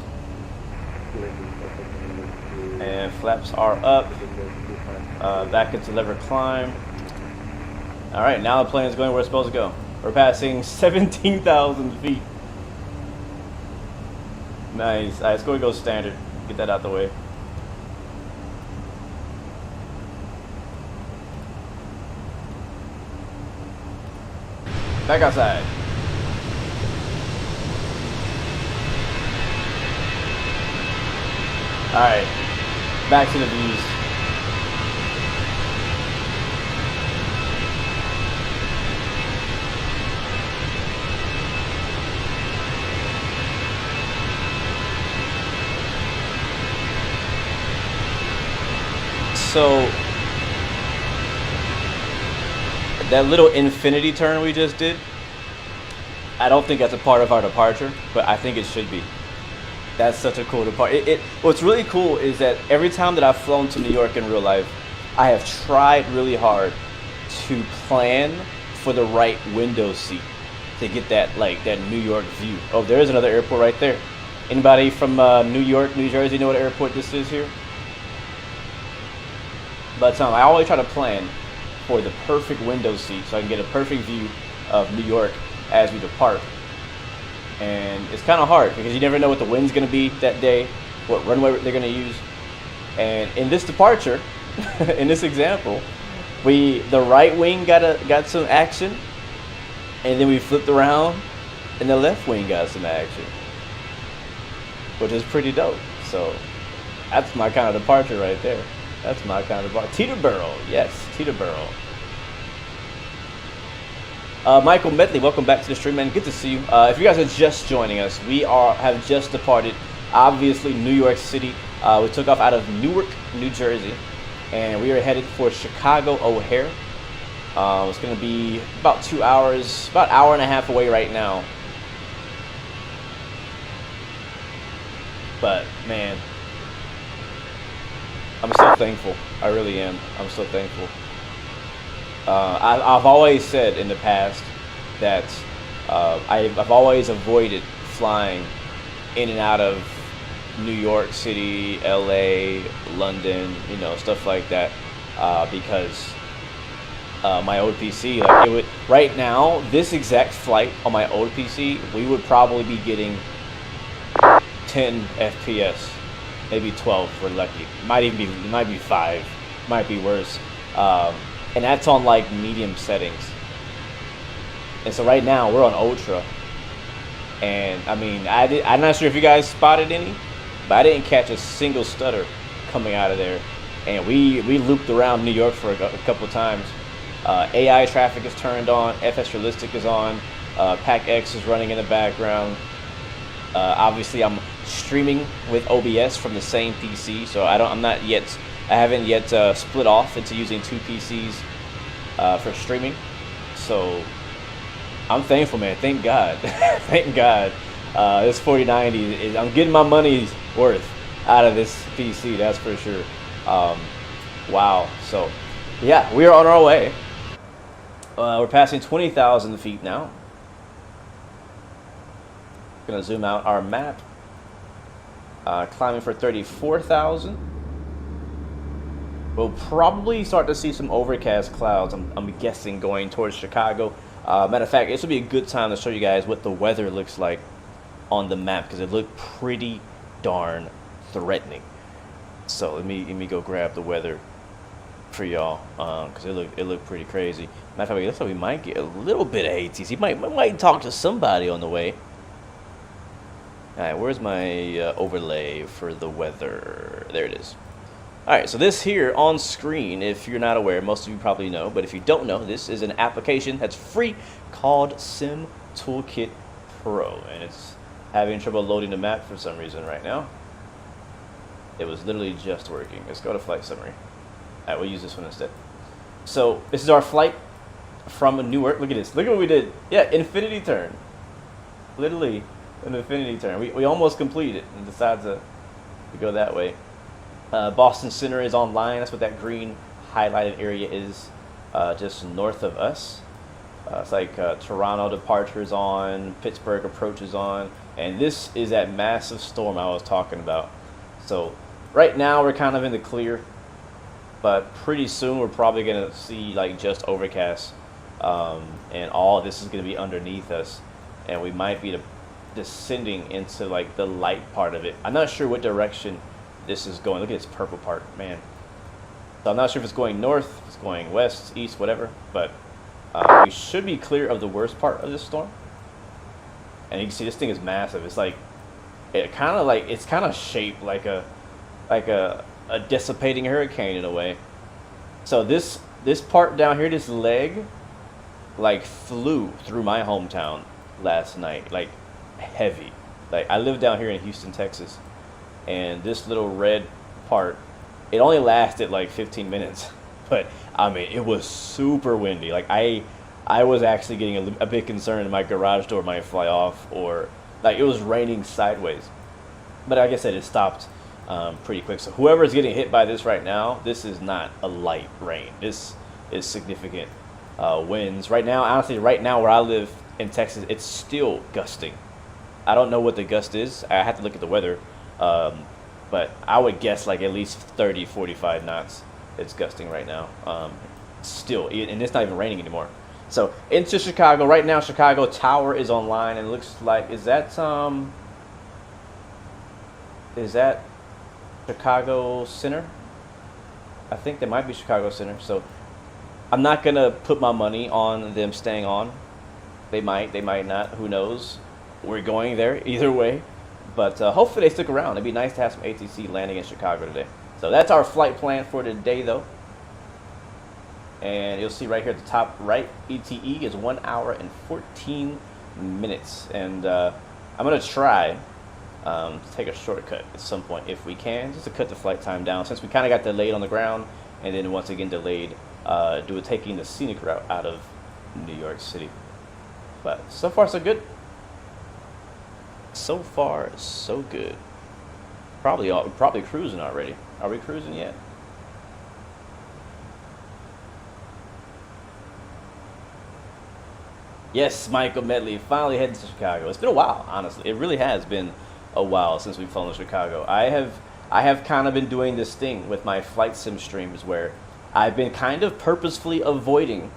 S2: And flaps are up. Back into lever climb. Alright, now the plane is going where it's supposed to go. We're passing 17,000 feet. Nice. Alright, let's go and go standard. Get that out the way. Back outside. Alright, back to the views. So, that little infinity turn we just did, I don't think that's a part of our departure, but I think it should be. That's such a cool departure. What's really cool is that every time that I've flown to New York in real life, I have tried really hard to plan for the right window seat to get that that New York view. Oh, there is another airport right there. Anybody from New York, New Jersey know what airport this is here? But I always try to plan for the perfect window seat so I can get a perfect view of New York as we depart. And it's kind of hard because you never know what the wind's going to be that day, what runway they're going to use. And in this departure, in this example, the right wing got some action, and then we flipped around, and the left wing got some action, which is pretty dope. So that's my kind of departure right there. That's my kind of departure. Teterboro, yes, Teterboro. Michael Medley, welcome back to the stream, man. Good to see you. If you guys are just joining us, we have just departed, obviously, New York City. We took off out of Newark, New Jersey, and we are headed for Chicago O'Hare. It's going to be about 2 hours, about an hour and a half away right now. But, man, I'm so thankful. I really am. I'm so thankful. I've always said in the past that I've always avoided flying in and out of New York City, LA, London, stuff like that, because my old PC, right now, this exact flight on my old PC, we would probably be getting 10 FPS, maybe 12 if we're lucky. It might be 5, might be worse. And that's on medium settings. And so right now we're on ultra. And I mean, I'm not sure if you guys spotted any, but I didn't catch a single stutter coming out of there. And we looped around New York for a couple of times. AI traffic is turned on, FS Realistic is on, PAC-X is running in the background. Obviously I'm streaming with OBS from the same PC, so I haven't yet split off into using 2 PCs for streaming. So I'm thankful, man. Thank God. Thank God. This 4090 I'm getting my money's worth out of this PC, that's for sure. Wow. So yeah, we are on our way. We're passing 20,000 feet now. Gonna zoom out our map. Climbing for 34,000. We'll probably start to see some overcast clouds, I'm guessing, going towards Chicago. Matter of fact, this will be a good time to show you guys what the weather looks like on the map, because it looked pretty darn threatening. So let me go grab the weather for y'all, because it looked pretty crazy. Matter of fact, it looks like we might get a little bit of ATC. Might talk to somebody on the way. All right, where's my overlay for the weather? There it is. All right, so this here on screen, if you're not aware, most of you probably know, but if you don't know, this is an application that's free called Sim Toolkit Pro, and it's having trouble loading the map for some reason right now. It was literally just working. Let's go to flight summary. All right, we'll use this one instead. So this is our flight from Newark. Look at this. Look at what we did. Yeah, infinity turn. Literally an infinity turn. We almost completed it and decided to go that way. Boston Center is online. That's what that green highlighted area is, just north of us. It's like Toronto departure is on, Pittsburgh approach is on, and this is that massive storm I was talking about. So right now we're kind of in the clear, but pretty soon we're probably gonna see like just overcast, and all of this is gonna be underneath us, and we might be descending into like the light part of it. I'm not sure what direction this is going. Look at this purple part, man. So I'm not sure if it's going north, if it's going west, east, whatever, but we should be clear of the worst part of this storm. And you can see this thing is massive. It's like it's kind of shaped like a dissipating hurricane in a way. So this part down here, this leg, like flew through my hometown last night, like heavy. Like I live down here in Houston, Texas, and this little red part, it only lasted like 15 minutes, but I mean it was super windy. Like I was actually getting a bit concerned my garage door might fly off, or like it was raining sideways. But like I said, it stopped pretty quick. So whoever's getting hit by this right now, this is not a light rain. This is significant winds. Right now, honestly, right now where I live in Texas, it's still gusting. I don't know what the gust is. I have to look at the weather. But I would guess like at least 30, 45 knots it's gusting right now. Still, and it's not even raining anymore. So into Chicago right now. Chicago Tower is online, and it looks like is that Chicago Center? I think that might be Chicago Center. So I'm not gonna put my money on them staying on. They might not. Who knows? We're going there either way. But hopefully they stick around. It'd be nice to have some ATC landing in Chicago today. So that's our flight plan for today, though. And you'll see right here at the top right, ETE is 1 hour and 14 minutes. And I'm going to try to take a shortcut at some point if we can, just to cut the flight time down, since we kind of got delayed on the ground, and then once again delayed taking the scenic route out of New York City. But so far so good. So far, so good. Probably cruising already. Are we cruising yet? Yes, Michael Medley finally heading to Chicago. It's been a while, honestly. It really has been a while since we've flown to Chicago. I have kind of been doing this thing with my flight sim streams where I've been kind of purposefully avoiding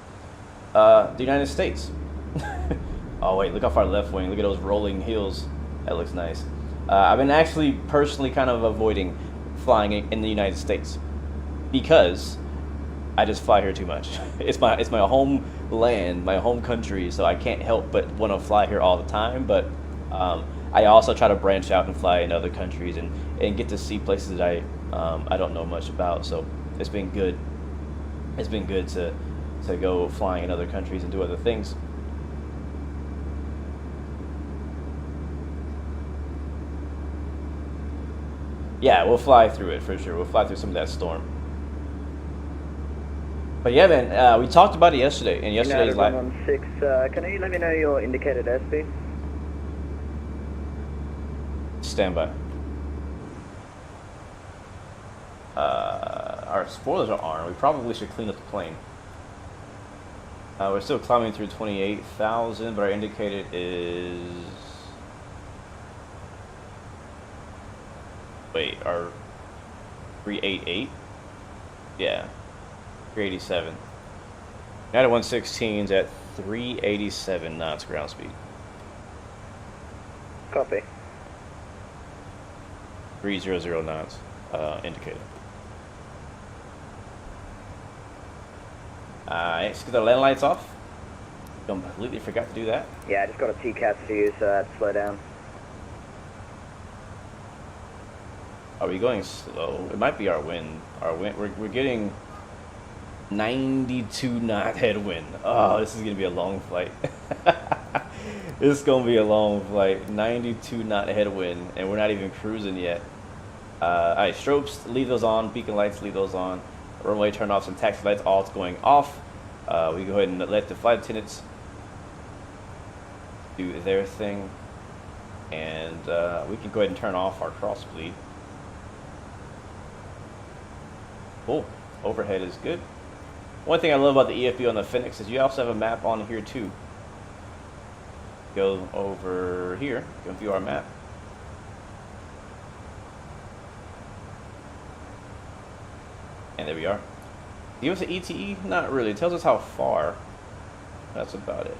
S2: the United States. Oh wait, look how far left wing. Look at those rolling hills. That looks nice. I've been actually personally kind of avoiding flying in the United States because I just fly here too much. It's my home land, my home country, so I can't help but want to fly here all the time. But I also try to branch out and fly in other countries and get to see places that I don't know much about. So it's been good. It's been good to go flying in other countries and do other things. Yeah, we'll fly through it for sure. We'll fly through some of that storm. But yeah, man, we talked about it yesterday, and yesterday's live.
S4: 116, can you let me know your indicated airspeed?
S2: Stand by. Our spoilers are on. We probably should clean up the plane. We're still climbing through 28,000, but our indicated is... Wait, our 388? Yeah, 387. United 116's at 387 knots ground speed.
S4: Copy.
S2: 300 knots indicated. Let's get the land lights off. Completely forgot to do that.
S4: Yeah, I just got a TCAS for you, so that's slow down.
S2: Are we going slow? It might be our wind. We're getting 92 knot headwind. Oh, this is gonna be a long flight. This is gonna be a long flight. 92 knot headwind, and we're not even cruising yet. All right, strobes, leave those on. Beacon lights, leave those on. Runway turn off, some taxi lights, all going off. We go ahead and let the flight attendants do their thing, and we can go ahead and turn off our cross bleed. Cool. Overhead is good. One thing I love about the EFB on the Fenix is you also have a map on here too. Go over here, you can view our map. And there we are. Give us an ETE? Not really. It tells us how far. That's about it.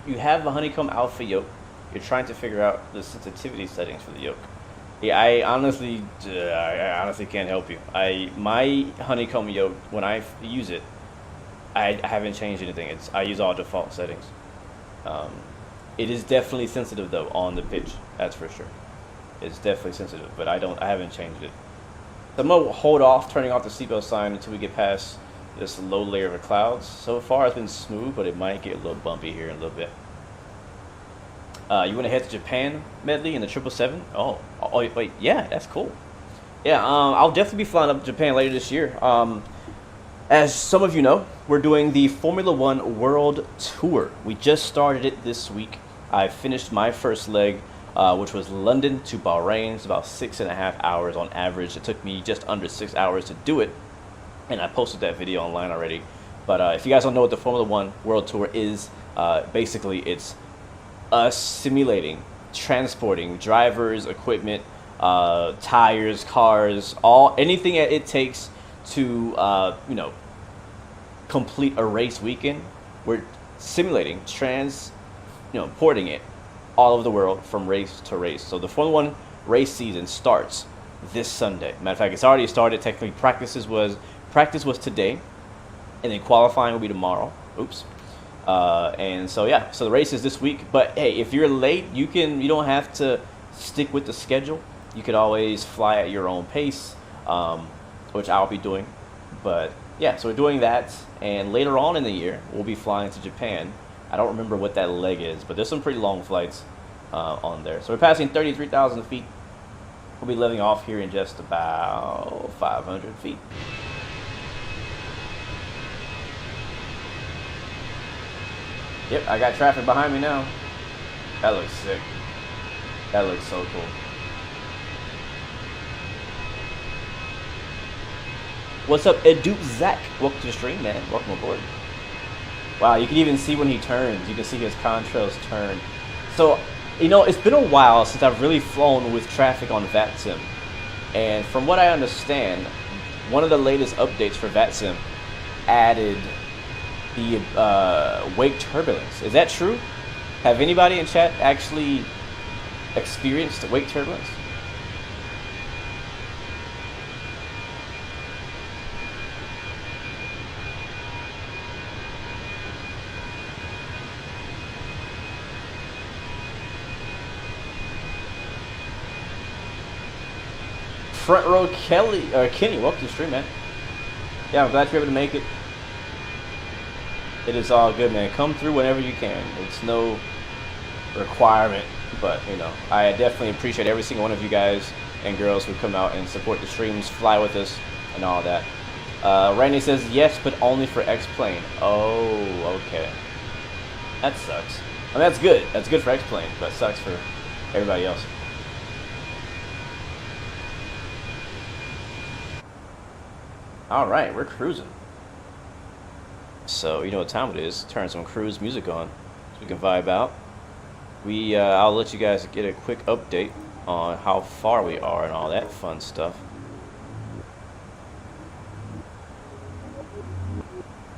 S2: You have a honeycomb alpha yoke. You're trying to figure out the sensitivity settings for the yoke. Yeah, I honestly can't help you. My honeycomb yoke, when I use it, I haven't changed anything. I use all default settings. It is definitely sensitive though on the pitch. That's for sure. It's definitely sensitive, but I haven't changed it. So I'm gonna hold off turning off the seatbelt sign until we get past this low layer of clouds. So far it's been smooth, but it might get a little bumpy here in a little bit. You want to head to Japan, Medley, in the 777? Oh, wait, yeah, that's cool. Yeah, I'll definitely be flying up to Japan later this year. As some of you know, we're doing the Formula One World Tour. We just started it this week. I finished my first leg, which was London to Bahrain. It's about 6.5 hours on average. It took me just under 6 hours to do it, and I posted that video online already. But if you guys don't know what the Formula One World Tour is, basically it's us simulating, transporting drivers, equipment, tires, cars, anything that it takes to complete a race weekend. We're simulating, porting it all over the world from race to race. So the Formula One race season starts this Sunday. Matter of fact, it's already started. Technically, practice was today, and then qualifying will be tomorrow. Oops. And so yeah, so the race is this week. But hey, if you're late, you don't have to stick with the schedule. You could always fly at your own pace, which I'll be doing. But yeah, so we're doing that, and later on in the year we'll be flying to Japan. I don't remember what that leg is, but there's some pretty long flights on there. So we're passing 33,000 feet. We'll be leveling off here in just about 500 feet. Yep, I got traffic behind me now. That looks sick. That looks so cool. What's up, Edu Zach? Welcome to the stream, man. Welcome aboard. Wow, you can even see when he turns. You can see his contrails turn. So, it's been a while since I've really flown with traffic on Vatsim. And from what I understand, one of the latest updates for Vatsim added the wake turbulence. Is that true? Have anybody in chat actually experienced wake turbulence? Front row Kenny, welcome to the stream, man. Yeah, I'm glad you're able to make it. It is all good, man. Come through whenever you can. It's no requirement, but I definitely appreciate every single one of you guys and girls who come out and support the streams, fly with us, and all that. Randy says yes, but only for X-Plane. Oh, okay. That sucks. I mean, that's good. That's good for X-Plane, but sucks for everybody else. All right, we're cruising. So you know what time it is. Turn some cruise music on so we can vibe out. I'll let you guys get a quick update on how far we are and all that fun stuff.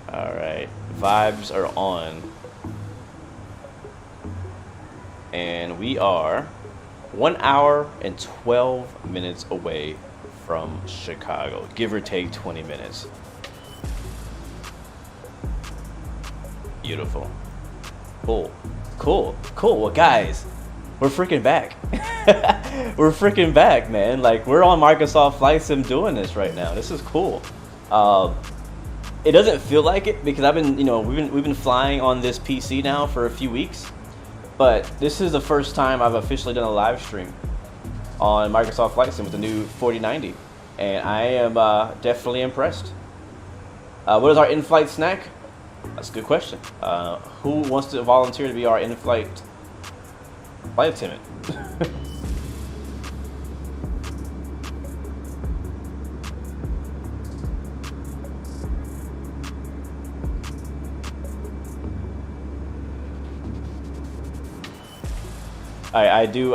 S2: All right, vibes are on, and we are 1 hour and 12 minutes away from Chicago, give or take 20 minutes. Beautiful. Cool. Cool. Cool. Well, guys, we're freaking back. We're freaking back, man. Like, we're on Microsoft Flight Sim doing this right now. This is cool. It doesn't feel like it because I've been, you know, we've been flying on this PC now for a few weeks, but this is the first time I've officially done a live stream on Microsoft Flight Sim with the new 4090, and I am definitely impressed. What is our in-flight snack? That's a good question. Who wants to volunteer to be our in-flight flight attendant? I do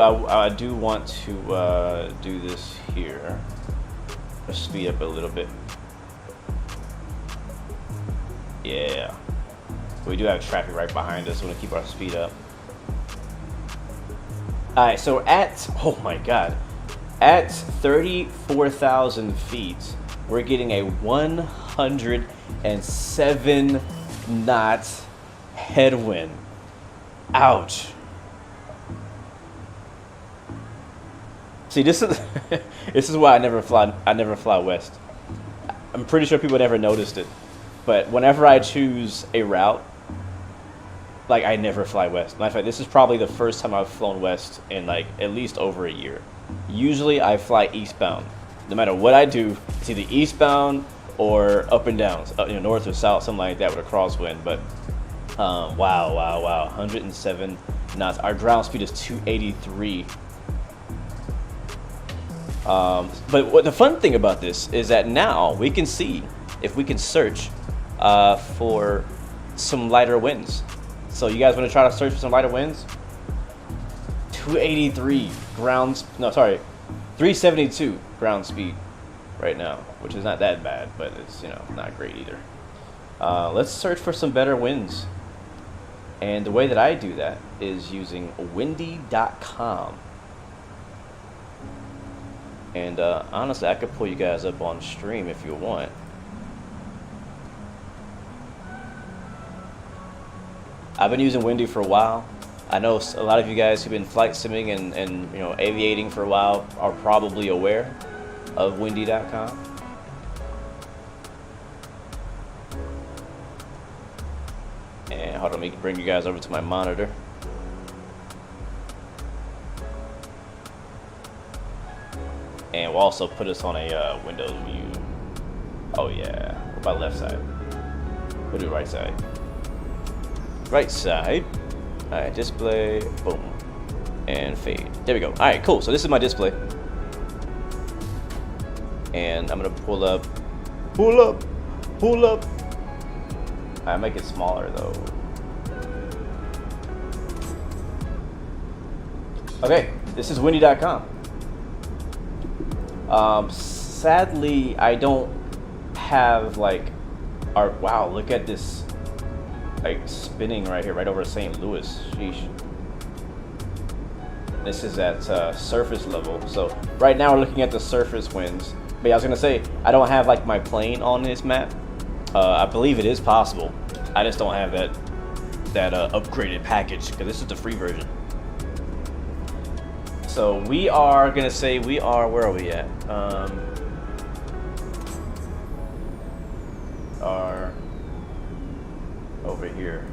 S2: want to do this here. Let's speed up a little bit. Yeah, we do have traffic right behind us. We want to keep our speed up. All right, so oh my God, at 34,000 feet, we're getting a 107 knot headwind. Ouch. See, this is why I never fly west. I'm pretty sure people never noticed it, but whenever I choose a route, like, I never fly west. Matter of fact, this is probably the first time I've flown west in like at least over a year. Usually I fly eastbound. No matter what I do, it's either eastbound or up and down, you know, north or south, something like that with a crosswind. But wow, 107 knots. Our ground speed is 283. But what the fun thing about this is that now we can see if we can search for some lighter winds. So you guys want to try to search for some lighter winds? 283 372 ground speed right now, which is not that bad, but it's, you know, not great either. Let's search for some better winds. And the way that I do that is using windy.com. And honestly, I could pull you guys up on stream if you want. I've been using Windy for a while. I know a lot of you guys who've been flight simming and you know, aviating for a while are probably aware of windy.com. And hold on, let me bring you guys over to my monitor. And we'll also put us on a Windows view. Oh yeah, what about left side? We'll do right side. Right side. All right, display, boom, and fade. There we go. All right, cool. So this is my display, and I'm gonna pull up. I make it smaller though. Okay, this is windy.com. Sadly, I don't have like our, wow, look at this, like, spinning right here, right over St. Louis. Sheesh. This is at surface level. So right now we're looking at the surface winds. But yeah, I was gonna say, I don't have like my plane on this map. I believe it is possible. I just don't have that upgraded package because this is the free version. So we are gonna say we are, where are we at? Are over here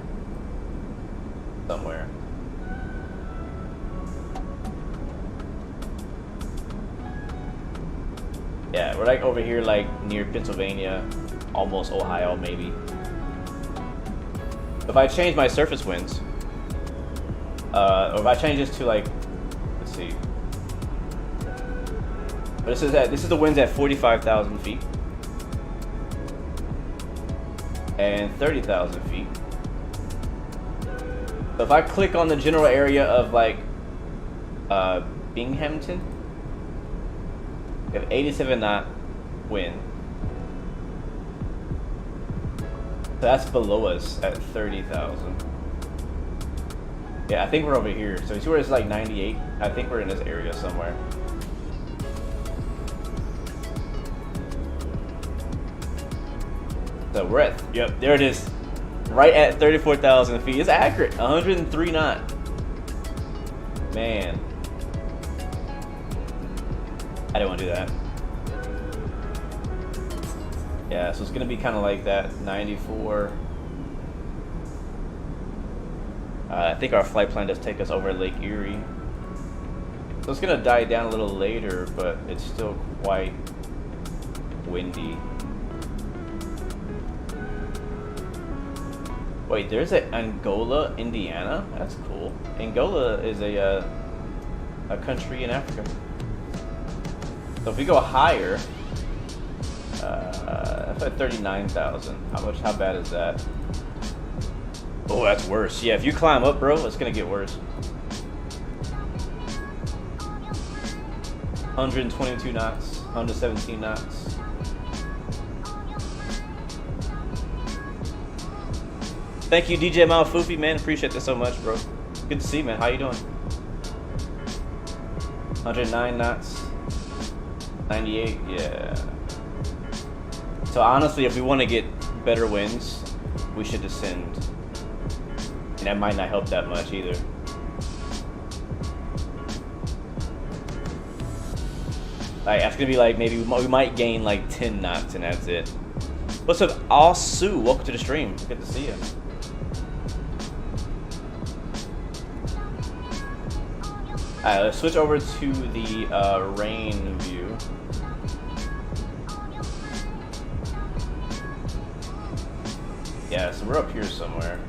S2: somewhere. Yeah, we're like over here, like near Pennsylvania, almost Ohio maybe. If I change my surface winds, or if I change this to like, let's see. But this is the winds at 45,000 feet and 30,000 feet. So if I click on the general area of like Binghamton, we have 87 knot wind. So that's below us at 30,000. Yeah, I think we're over here. So you see where it's like 98? I think we're in this area somewhere. So we're at, yep, there it is. right at 34,000 feet. It's accurate. 103 knots. Man. I didn't want to do that. Yeah, so it's going to be kind of like that. 94. I think our flight plan does take us over Lake Erie. So it's going to die down a little later, but it's still quite windy. Wait, there's an Angola, Indiana? That's cool. Angola is a country in Africa. So if we go higher, that's at 39,000. How bad is that? Oh, that's worse. Yeah, if you climb up, bro, it's gonna get worse. 122 knots, 117 knots. Thank you, DJ Malfufi, man. Appreciate this so much, bro. Good to see you, man. How you doing? 109 knots. 98, yeah. So honestly, if we want to get better winds, we should descend. And that might not help that much either. Like, that's gonna be like, maybe we might gain like 10 knots and that's it. What's up, Asu? Welcome to the stream. Good to see you. Alright, let's switch over to the rain view. Yeah, so we're up here somewhere.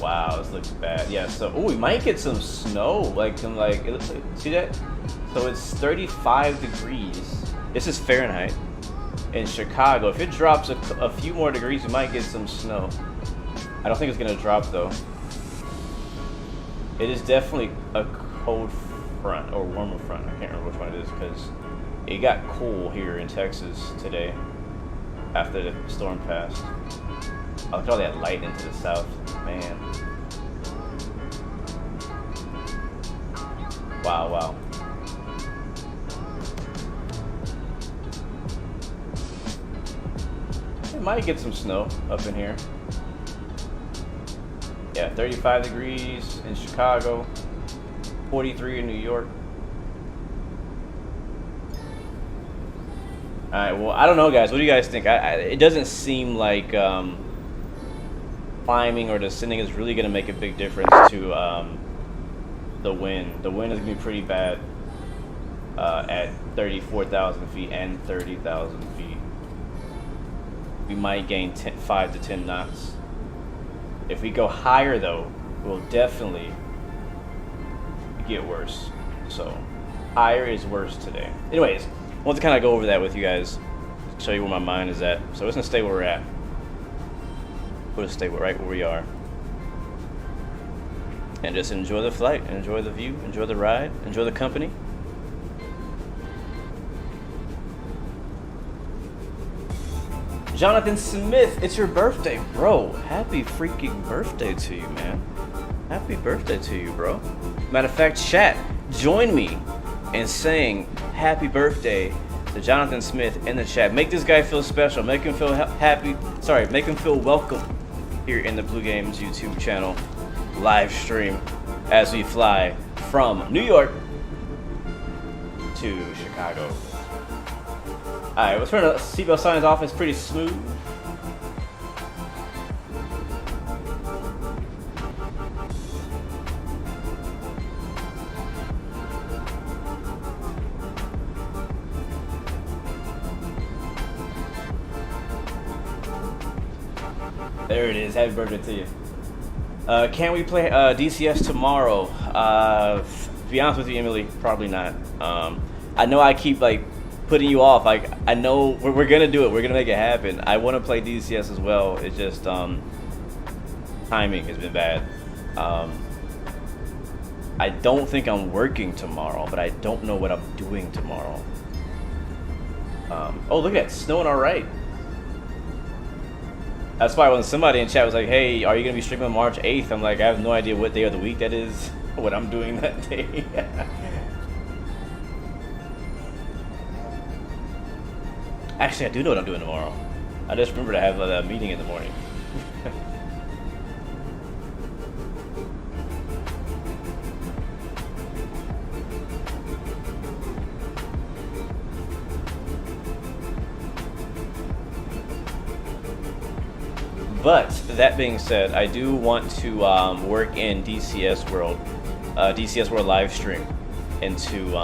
S2: Wow, this looks bad. Yeah, so we might get some snow. Like see that? So it's 35 degrees. This is Fahrenheit in Chicago. If it drops a few more degrees, we might get some snow. I don't think it's gonna drop though. It is definitely a cold front or warmer front. I can't remember which one it is because it got cool here in Texas today after the storm passed. Oh, look at all that light into the south, man. Wow, wow. We might get some snow up in here. Yeah, 35 degrees in Chicago, 43 in New York. All right, well, I don't know, guys. What do you guys think? It doesn't seem like climbing or descending is really going to make a big difference to the wind. The wind is going to be pretty bad at 34,000 feet and 30,000 feet. We might gain 5 to 10 knots. If we go higher, though, we'll definitely get worse. So, higher is worse today. Anyways, I want to kind of go over that with you guys, show you where my mind is at. So, let's gonna stay where we're at. We'll just stay right where we are. And just enjoy the flight, enjoy the view, enjoy the ride, enjoy the company. Jonathan Smith, it's your birthday, bro. Happy freaking birthday to you, man. Happy birthday to you, bro. Matter of fact, chat, join me in saying happy birthday to Jonathan Smith in the chat. Make this guy feel special. Make him feel happy. Sorry, make him feel welcome here in the Blue Games YouTube channel live stream as we fly from New York to Chicago. Alright, let's turn the seatbelt signs off. It's pretty smooth. There it is. Happy birthday to you. Can we play DCS tomorrow? To be honest with you, Emily, probably not. I know I keep like putting you off. Like, I know we're gonna do it. We're gonna make it happen. I want to play DCS as well. It's just timing has been bad. I don't think I'm working tomorrow, but I don't know what I'm doing tomorrow. Oh, look at that, snowing all right. That's why when somebody in chat was like, hey, are you gonna be streaming on March 8th? I'm like, I have no idea what day of the week that is, what I'm doing that day. Actually, I do know what I'm doing tomorrow. I just remembered I have a meeting in the morning. But that being said, I do want to work in DCS World live stream into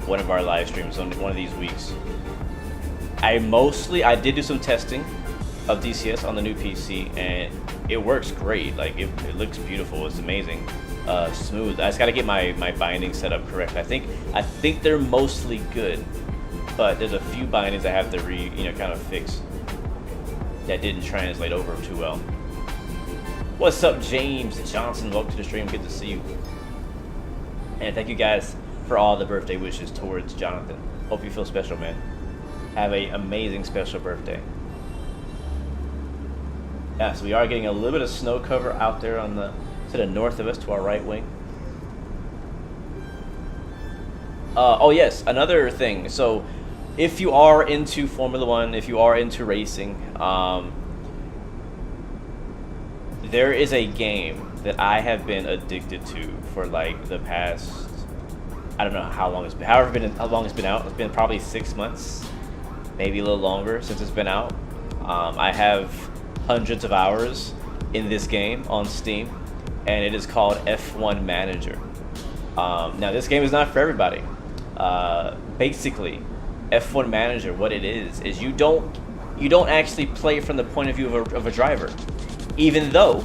S2: one of our live streams on one of these weeks. I did do some testing of DCS on the new PC, and it works great. Like it looks beautiful. It's amazing, smooth. I just got to get my bindings set up correct. I think they're mostly good, but there's a few bindings I have to kind of fix that didn't translate over too well. What's up, James Johnson? Welcome to the stream. Good to see you. And thank you guys for all the birthday wishes towards Jonathan. Hope you feel special, man. Have an amazing special birthday. Yeah, so we are getting a little bit of snow cover out there to the north of us, to our right wing. Oh yes, another thing. So if you are into Formula One, if you are into racing, there is a game that I have been addicted to for like the past, I don't know how long it's been, how long it's been out. It's been probably 6 months, maybe a little longer since it's been out. I have hundreds of hours in this game on Steam, and it is called F1 Manager. Now this game is not for everybody. Basically, F1 Manager, what it is you don't actually play from the point of view of a driver, even though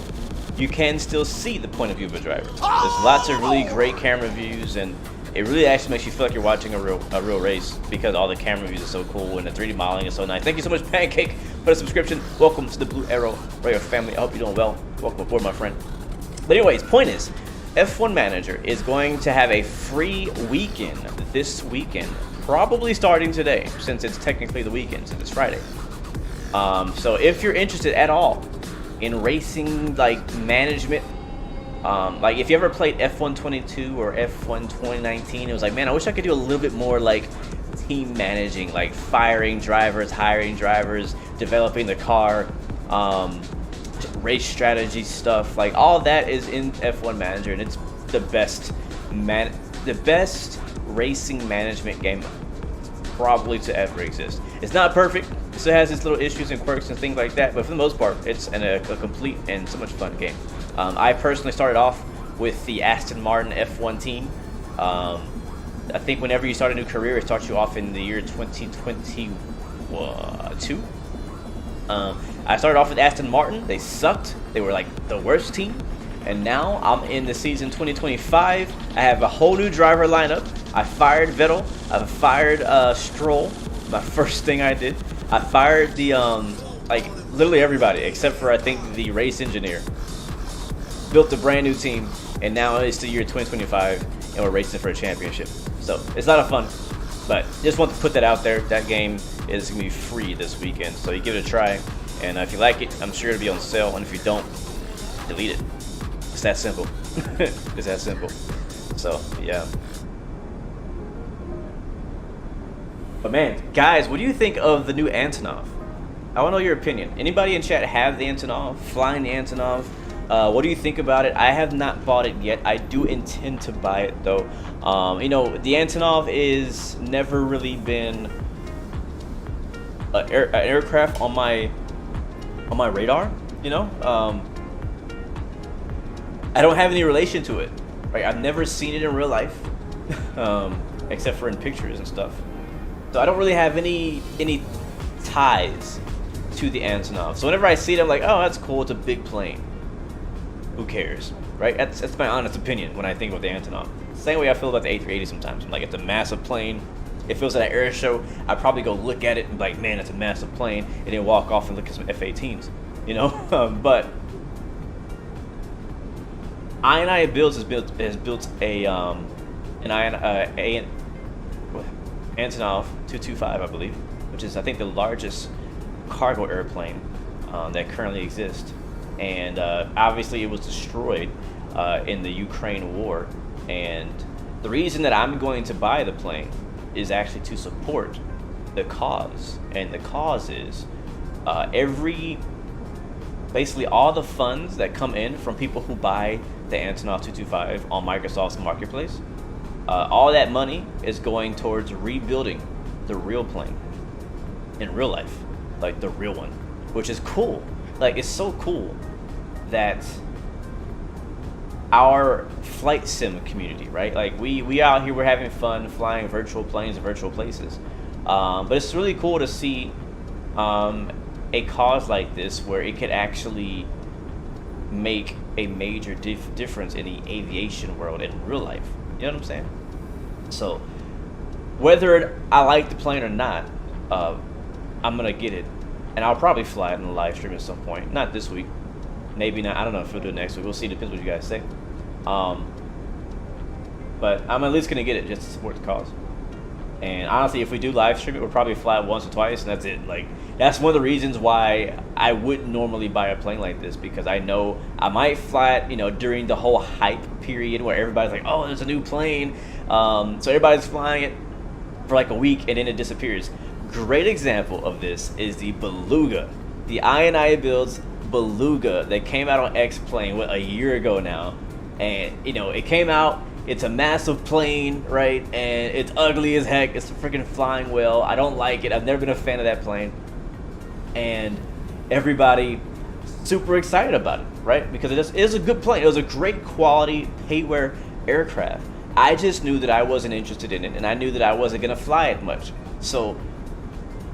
S2: you can still see the point of view of a driver. There's lots of really great camera views, and it really actually makes you feel like you're watching a real race, because all the camera views are so cool and the 3D modeling is so nice. Thank you so much, Pancake, for the subscription. Welcome to the Blue Arrow Radio family. I hope you're doing well. Welcome aboard, my friend. But anyways, point is, F1 Manager is going to have a free weekend this weekend, probably starting today, since it's technically the weekend, since it's Friday. So if you're interested at all in racing, like management, like if you ever played F1 22 or F1 2019, it was like, man, I wish I could do a little bit more like team managing, like firing drivers, hiring drivers, developing the car, race strategy stuff. Like all that is in F1 Manager, and it's the best racing management game probably to ever exist. It's not perfect. It still has its little issues and quirks and things like that, but for the most part, it's a complete and so much fun game. I personally started off with the Aston Martin F1 team. I think whenever you start a new career, it starts you off in the year 2022. I started off with Aston Martin. They sucked. They were like the worst team. And now I'm in the season 2025. I have a whole new driver lineup. I fired Vettel. I fired Stroll. My first thing I did. I fired the like literally everybody except for I think the race engineer. Built a brand new team, and now it's the year 2025, and we're racing for a championship. So it's a lot of fun, but just want to put that out there. That game is gonna be free this weekend, so you give it a try. And if you like it, I'm sure it'll be on sale. And if you don't, delete it. It's that simple. It's that simple. So yeah. But man, guys, what do you think of the new Antonov? I want to know your opinion. Anybody in chat have the Antonov? Flying the Antonov? What do you think about it? I have not bought it yet. I do intend to buy it though. You know, the Antonov is never really been an aircraft on my radar. You know, I don't have any relation to it. Right? I've never seen it in real life, except for in pictures and stuff. So I don't really have any ties to the Antonov. So whenever I see it, I'm like, oh, that's cool. It's a big plane. Who cares, right? That's my honest opinion when I think about the Antonov. Same way I feel about the A380 sometimes. I'm like, it's a massive plane. If it was at an air show, I'd probably go look at it and be like, man, it's a massive plane, and then walk off and look at some F-18s, you know? But INI Builds has built a Antonov 225, I believe, which is I think the largest cargo airplane that currently exists. And obviously it was destroyed in the Ukraine war. And the reason that I'm going to buy the plane is actually to support the cause, and the cause is basically all the funds that come in from people who buy the Antonov 225 on Microsoft's marketplace, all that money is going towards rebuilding the real plane in real life, like the real one, which is cool. Like, it's so cool that our flight sim community, right? Like, we out here, we're having fun flying virtual planes and virtual places. But it's really cool to see a cause like this where it could actually make a major difference in the aviation world in real life. You know what I'm saying? So whether I like the plane or not, I'm gonna get it, and I'll probably fly it in a live stream at some point. Not this week, maybe not. I don't know if we'll do it next week. We'll see. Depends what you guys say. But I'm at least gonna get it just to support the cause. And honestly, if we do live stream it, we'll probably fly it once or twice, and that's it. Like, that's one of the reasons why I wouldn't normally buy a plane like this, because I know I might fly it, you know, during the whole hype period where everybody's like, oh, there's a new plane. So everybody's flying it for like a week, and then it disappears. Great example of this is the Beluga, the INI builds Beluga that came out on X-Plane a year ago now. And, you know, it came out. It's a massive plane, right? And it's ugly as heck. It's freaking flying well. I don't like it. I've never been a fan of that plane. And everybody super excited about it, right? Because it is a good plane. It was a great quality pay-wear aircraft. I just knew that I wasn't interested in it, and I knew that I wasn't going to fly it much. So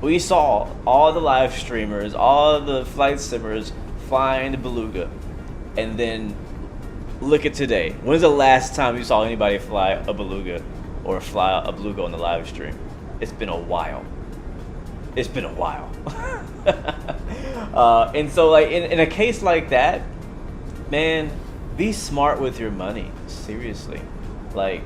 S2: we saw all the live streamers, all the flight simmers flying the Beluga, and then look at today. When's the last time you saw anybody fly a Beluga or fly a Beluga on the live stream? It's been a while. It's been a while. And so, like, in a case like that, man, be smart with your money. Seriously. Like,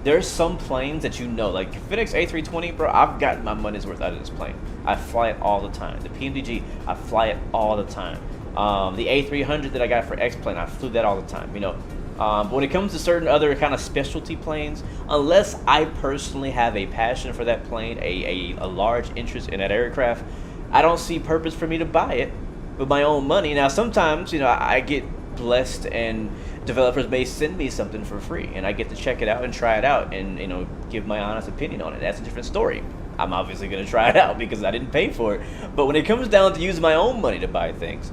S2: there's some planes that you know, like Fenix A320, bro, I've gotten my money's worth out of this plane. I fly it all the time. The PMDG, I fly it all the time. The A300 that I got for X-Plane, I flew that all the time, you know. But when it comes to certain other kind of specialty planes, unless I personally have a passion for that plane, a large interest in that aircraft, I don't see purpose for me to buy it with my own money. Now, sometimes, you know, I get blessed and developers may send me something for free, and I get to check it out and try it out and, you know, give my honest opinion on it. That's a different story. I'm obviously going to try it out because I didn't pay for it. But when it comes down to using my own money to buy things,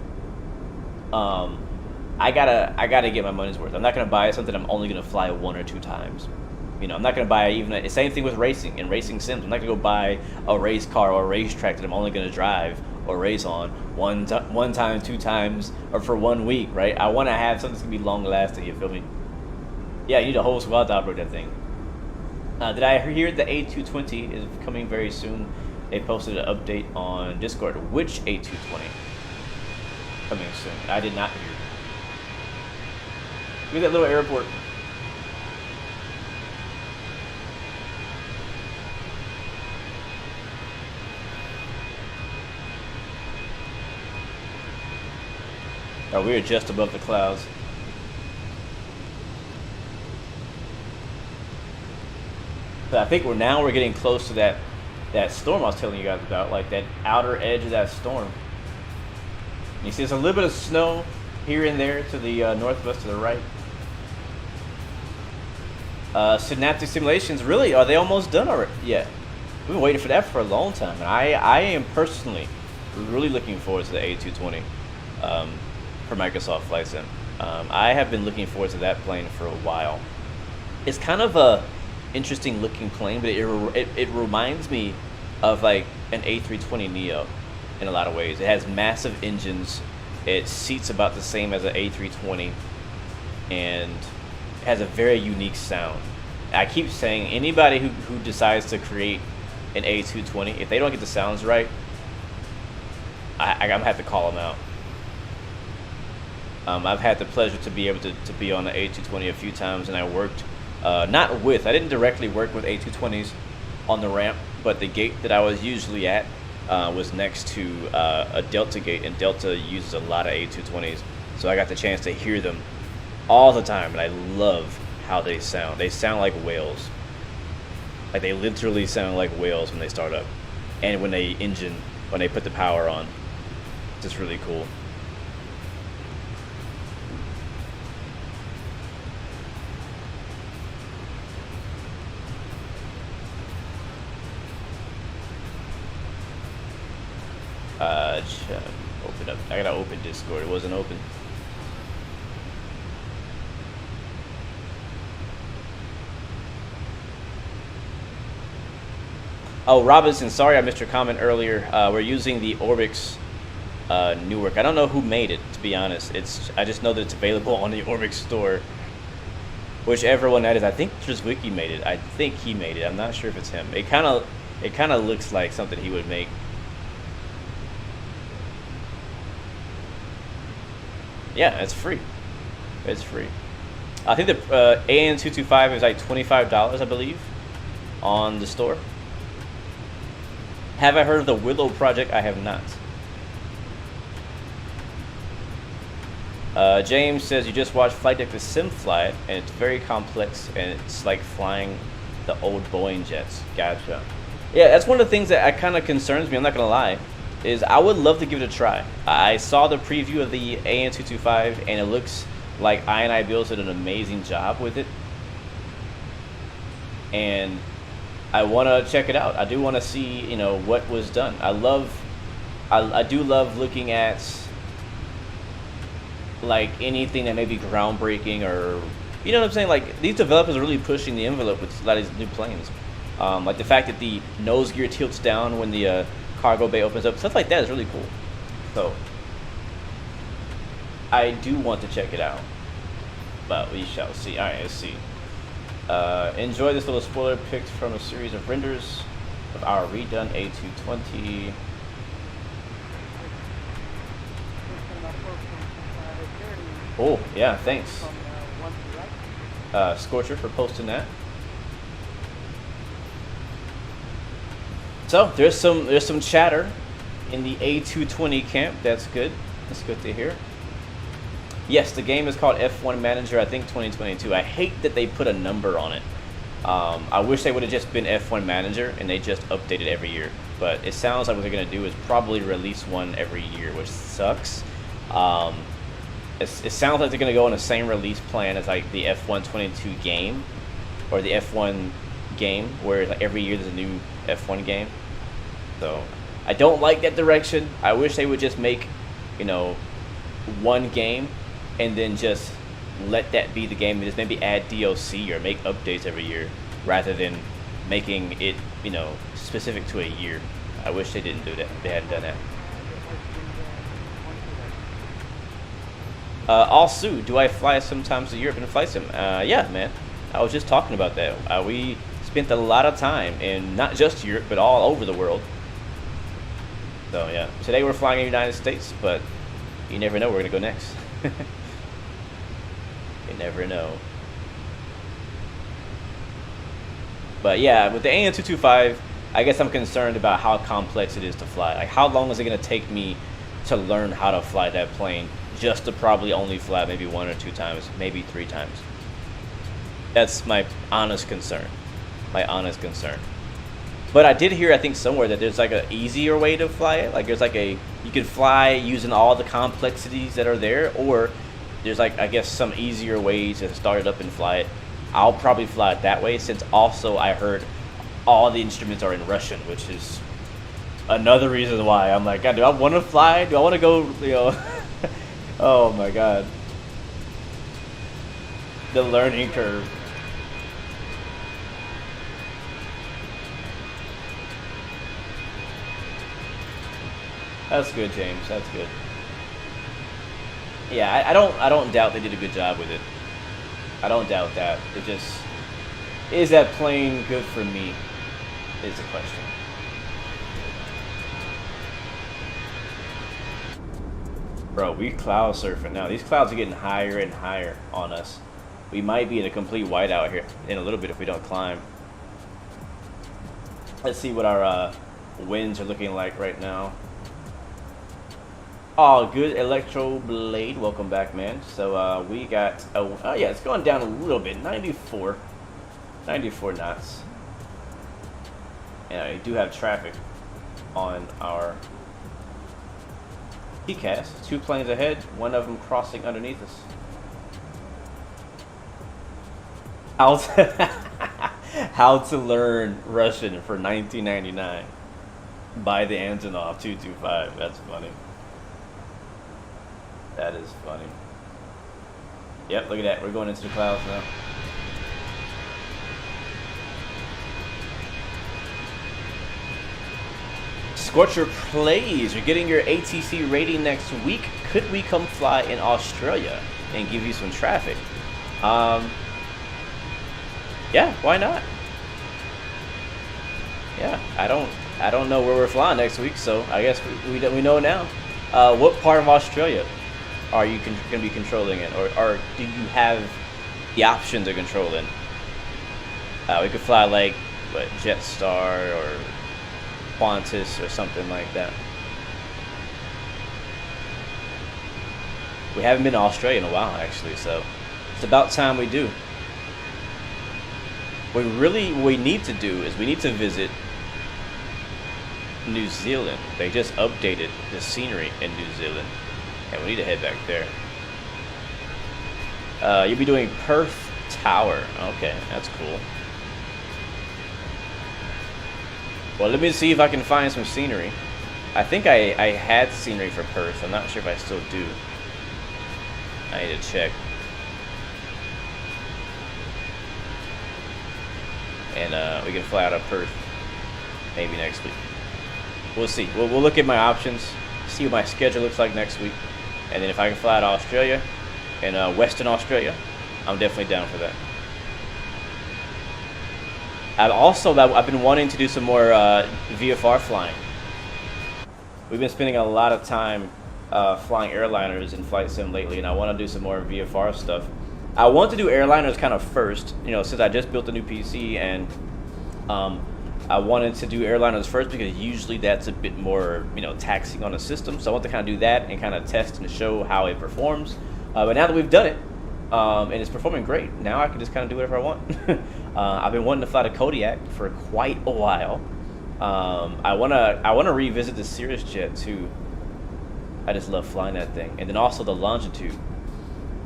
S2: I gotta get my money's worth. I'm not gonna buy something I'm only gonna fly 1 or 2 times. You know, I'm not gonna buy even the same thing with racing and racing sims. I'm not gonna go buy a race car or a racetrack that I'm only gonna drive or race on one time, 2 times, or for 1 week, right? I want to have something that's gonna be long lasting. You feel me? Yeah, you need a whole squad to operate that thing. Did I hear the A220 is coming very soon? They posted an update on Discord. Which A220? Coming soon. I did not hear. Look at that little airport. Oh, we are just above the clouds. But I think we're getting close to that storm I was telling you guys about, like that outer edge of that storm. You see, there's a little bit of snow here and there to the northwest to the right. Synaptic simulations, really, are they almost done already? Yeah, we've been waiting for that for a long time. And I am personally really looking forward to the A220 for Microsoft Flight Sim. I have been looking forward to that plane for a while. It's kind of a interesting looking plane, but it reminds me of like an A320 Neo in a lot of ways. It has massive engines. It seats about the same as an A320, and it has a very unique sound. I keep saying anybody who decides to create an A220, if they don't get the sounds right, I'm gonna have to call them out. I've had the pleasure to be able to be on the A220 a few times, and I worked I didn't directly work with A220s on the ramp, but the gate that I was usually at was next to a Delta gate, and Delta uses a lot of A220s, so I got the chance to hear them all the time, and I love how they sound. They sound like whales. Like they literally sound like whales when they start up, and when they put the power on. It's just really cool. Open up. I gotta open Discord. It wasn't open. Oh, Robinson, sorry I missed your comment earlier. We're using the Orbix Newark. I don't know who made it, to be honest. I just know that it's available on the Orbix store. Whichever one that is. I think Trizwicki made it. I think he made it. I'm not sure if it's him. It kind of looks like something he would make. Yeah, it's free. It's free. I think the AN225 is like $25, I believe, on the store. Have I heard of the Willow project? I have not. James says you just watched Flight Deck the Sim fly it, and it's very complex, and it's like flying the old Boeing jets. Gotcha. Yeah, that's one of the things that kind of concerns me, I'm not going to lie, is I would love to give it a try. I saw the preview of the AN225, and it looks like I Builds did an amazing job with it. And I want to check it out. I do want to see, you know, what was done. I do love looking at like anything that may be groundbreaking, or you know what I'm saying. Like these developers are really pushing the envelope with a lot of these new planes. Like the fact that the nose gear tilts down when the cargo bay opens up, stuff like that is really cool. So I do want to check it out, but we shall see. All right, let's see. Enjoy this little spoiler picked from a series of renders of our redone A320. Oh yeah, thanks, Scorcher, for posting that. So there's some chatter in the A220 camp. That's good. That's good to hear. Yes, the game is called F1 Manager, I think 2022. I hate that they put a number on it. I wish they would have just been F1 Manager and they just updated every year. But it sounds like what they're going to do is probably release one every year, which sucks. It sounds like they're going to go on the same release plan as like the F1 22 game, or the F1 game, where like every year there's a new F1 game. So I don't like that direction. I wish they would just make, you know, one game and then just let that be the game, and just maybe add DLC or make updates every year rather than making it, you know, specific to a year. I wish they didn't do that. They hadn't done that. Also, do I fly sometimes to Europe and fly sim? Yeah, man. I was just talking about that. We spent a lot of time in not just Europe, but all over the world. So yeah, today we're flying in the United States, but you never know where we're gonna go next. You never know. But yeah, with the AN225, I guess I'm concerned about how complex it is to fly. Like, how long is it gonna take me to learn how to fly that plane, just to probably only fly maybe 1 or 2 times, maybe 3 times. That's my honest concern. My honest concern. But I did hear, I think somewhere, that there's like an easier way to fly it. Like there's like you can fly using all the complexities that are there, or there's like, I guess, some easier ways to start it up and fly it. I'll probably fly it that way, since also I heard all the instruments are in Russian, which is another reason why I'm like, God, do I want to fly? Do I want to go, you know? Oh my God. The learning curve. That's good, James. That's good. Yeah, I don't doubt they did a good job with it. I don't doubt that. It just, is that plane good for me? Is the question. Bro, we cloud surfing now. These clouds are getting higher and higher on us. We might be in a complete whiteout here in a little bit if we don't climb. Let's see what our winds are looking like right now. Oh, good, Electro Blade. Welcome back, man. So we got, oh yeah, it's going down a little bit. 94 knots. Yeah, we do have traffic on our TCAS. 2 planes ahead, one of them crossing underneath us. How to learn Russian for 1999 by the Antonov 225. That's funny. That is funny. Yep, look at that. We're going into the clouds now. Scorcher plays. You're getting your ATC rating next week. Could we come fly in Australia and give you some traffic? Yeah, why not? Yeah, I don't know where we're flying next week, so I guess we know now. What part of Australia are you going to be controlling in, or do you have the option to control in? We could fly like what, Jetstar or Qantas or something like that. We haven't been to Australia in a while, actually, so it's about time we do. What we need to do is we need to visit New Zealand. They just updated the scenery in New Zealand, and we need to head back there. You'll be doing Perth Tower. Okay, that's cool. Well, let me see if I can find some scenery. I think I had scenery for Perth. I'm not sure if I still do. I need to check. And we can fly out of Perth maybe next week. We'll see. We'll look at my options, see what my schedule looks like next week, and then if I can fly out of Australia and Western Australia, I'm definitely down for that. I've been wanting to do some more VFR flying. We've been spending a lot of time flying airliners in flight sim lately, and I want to do some more VFR stuff. I want to do airliners kind of first, you know, since I just built a new PC, and I wanted to do airliners first because usually that's a bit more, you know, taxing on the system. So I want to kind of do that and kind of test and show how it performs. But now that we've done it, and it's performing great, now I can just kind of do whatever I want. I've been wanting to fly the Kodiak for quite a while. I wanna revisit the Cirrus Jet too. I just love flying that thing, and then also the Longitude,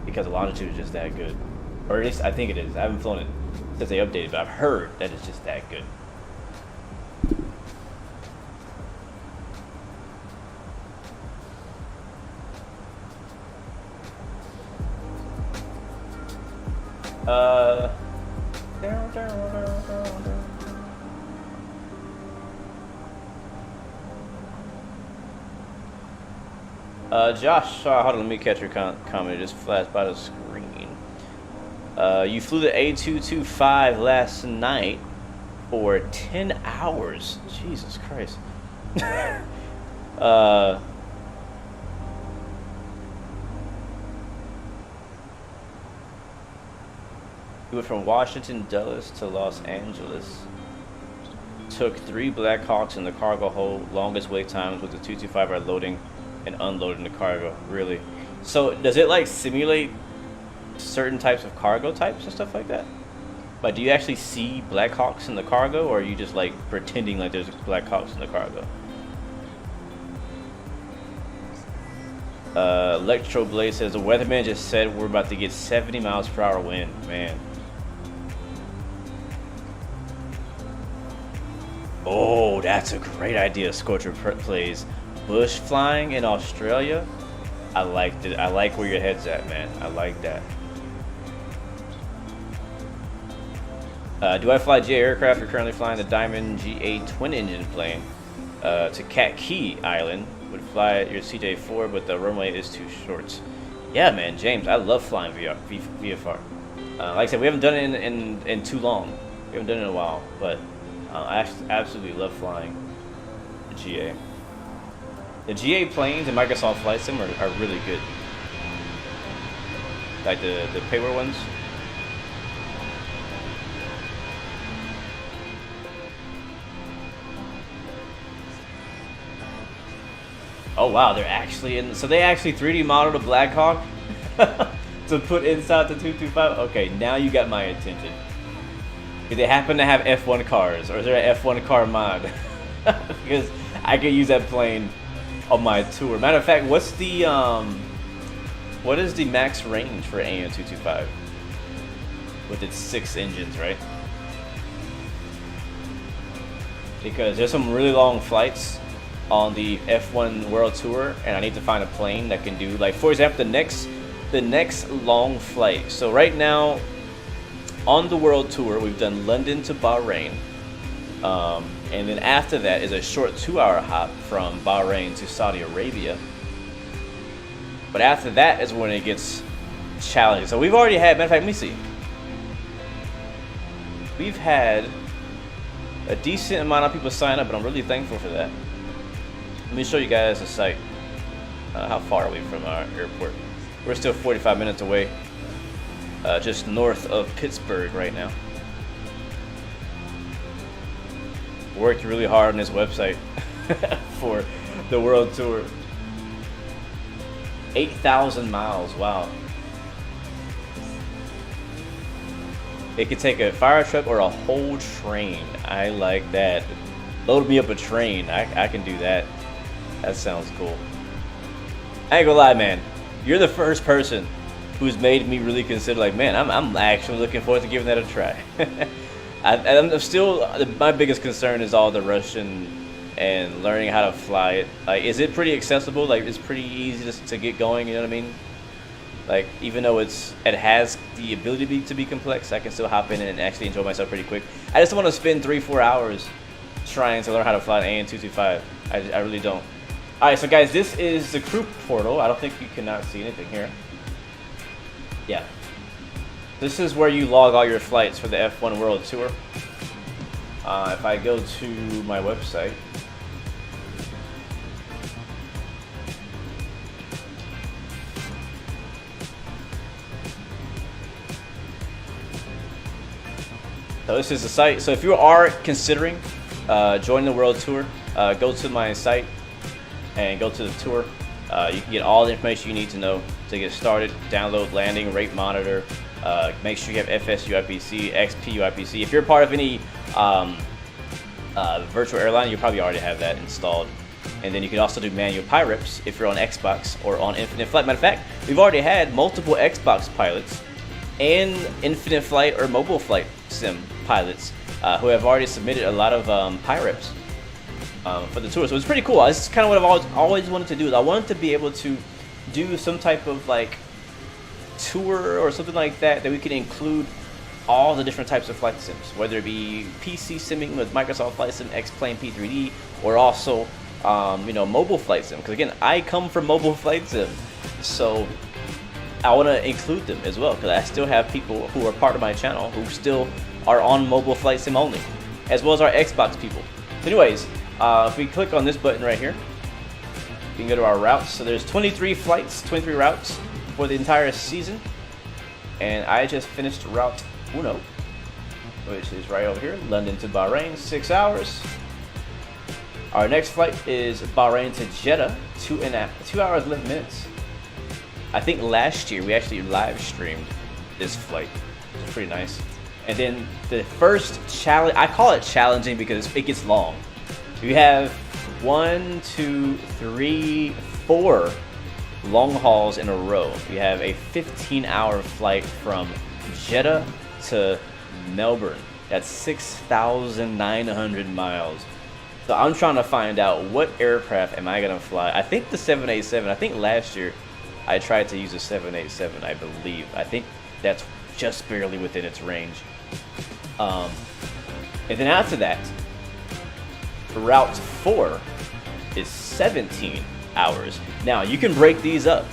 S2: because the Longitude is just that good, or at least I think it is. I haven't flown it since they updated, but I've heard that it's just that good. Josh, hold on, let me catch your comment. It just flashed by the screen. You flew the A225 last night for 10 hours. Jesus Christ. You went from Washington Dulles to Los Angeles. Took 3 Black Hawks in the cargo hold. Longest wait times with the 225 are loading and unloading the cargo. Really? So does it like simulate certain types of cargo types and stuff like that? But do you actually see Black Hawks in the cargo, or are you just like pretending like there's Black Hawks in the cargo? Electro Blade says the weatherman just said we're about to get 70 miles per hour wind. Man. Oh, that's a great idea. Scorcher plays bush flying in Australia. I liked it. I like where your head's at, man. I like that. Do I fly GA aircraft? You're currently flying the Diamond GA twin engine plane to Cat Key Island. Would fly your CJ4, but the runway is too short. Yeah, man, James, I love flying VFR. Like I said, we haven't done it in too long. We haven't done it in a while, but I absolutely love flying the GA. The GA planes in Microsoft Flight Sim are really good. Like the payware ones. Oh wow, they're actually in. So they actually 3D modeled a Black Hawk to put inside the 225. Okay, now you got my attention. Do they happen to have F1 cars, or is there an F1 car mod? Because I could use that plane on my tour. Matter of fact, what is the max range for AN225? With its 6 engines, right? Because there's some really long flights on the F1 World Tour, and I need to find a plane that can do, like, for example, the next long flight. So right now, on the World Tour, we've done London to Bahrain, and then after that is a short 2-hour hop from Bahrain to Saudi Arabia. But after that is when it gets challenging. So we've already had, matter of fact, let me see. We've had a decent amount of people sign up, and I'm really thankful for that. Let me show you guys the site. How far are we from our airport? We're still 45 minutes away. Just north of Pittsburgh right now. Worked really hard on this website for the World Tour. 8,000 miles, wow. It could take a fire truck or a whole train. I like that. Load me up a train. I can do that. That sounds cool. I ain't gonna lie, man. You're the first person who's made me really consider, like, man, I'm actually looking forward to giving that a try. I'm still, my biggest concern is all the Russian and learning how to fly it. Like, is it pretty accessible? Like, it's pretty easy to get going, you know what I mean? Like, even though it has the ability to be complex, I can still hop in and actually enjoy myself pretty quick. I just don't want to spend 3-4 hours trying to learn how to fly an AN225. I really don't. Alright, so guys, this is the crew portal. I don't think you cannot see anything here. Yeah. This is where you log all your flights for the F1 World Tour. If I go to my website, so this is the site. So if you are considering joining the World Tour, go to my site and go to the tour. You can get all the information you need to know to get started. Download landing rate monitor. Make sure you have FSUIPC, XPUIPC. If you're part of any virtual airline, you probably already have that installed. And then you can also do manual PIREPs if you're on Xbox or on Infinite Flight. Matter of fact, we've already had multiple Xbox pilots and Infinite Flight or Mobile Flight Sim pilots who have already submitted a lot of PIREPs for the tour. So it's pretty cool. This is kind of what I've always wanted to do. Is I wanted to be able to do some type of like tour or something like that we can include all the different types of flight sims, whether it be PC simming with Microsoft Flight Sim, X-Plane P3D, or also you know, mobile flight sim. Because again, I come from mobile flight sim, so I want to include them as well, because I still have people who are part of my channel who still are on mobile flight sim only, as well as our Xbox people. So anyways, if we click on this button right here, we can go to our routes. So there's 23 flights, 23 routes for the entire season, and I just finished route 1, which is right over here, London to Bahrain, 6 hours. Our next flight is Bahrain to Jeddah, 2 hours 11 minutes. I think last year we actually live streamed this flight. It's pretty nice. And then the first challenge, I call it challenging because it gets long. You have 1, 2, 3, 4 long hauls in a row. You have a 15-hour flight from Jeddah to Melbourne. That's 6,900 miles. So I'm trying to find out what aircraft am I gonna fly. I think the 787. I think last year I tried to use a 787. I believe. I think that's just barely within its range. And then after that, route 4 is 17 hours. Now you can break these up.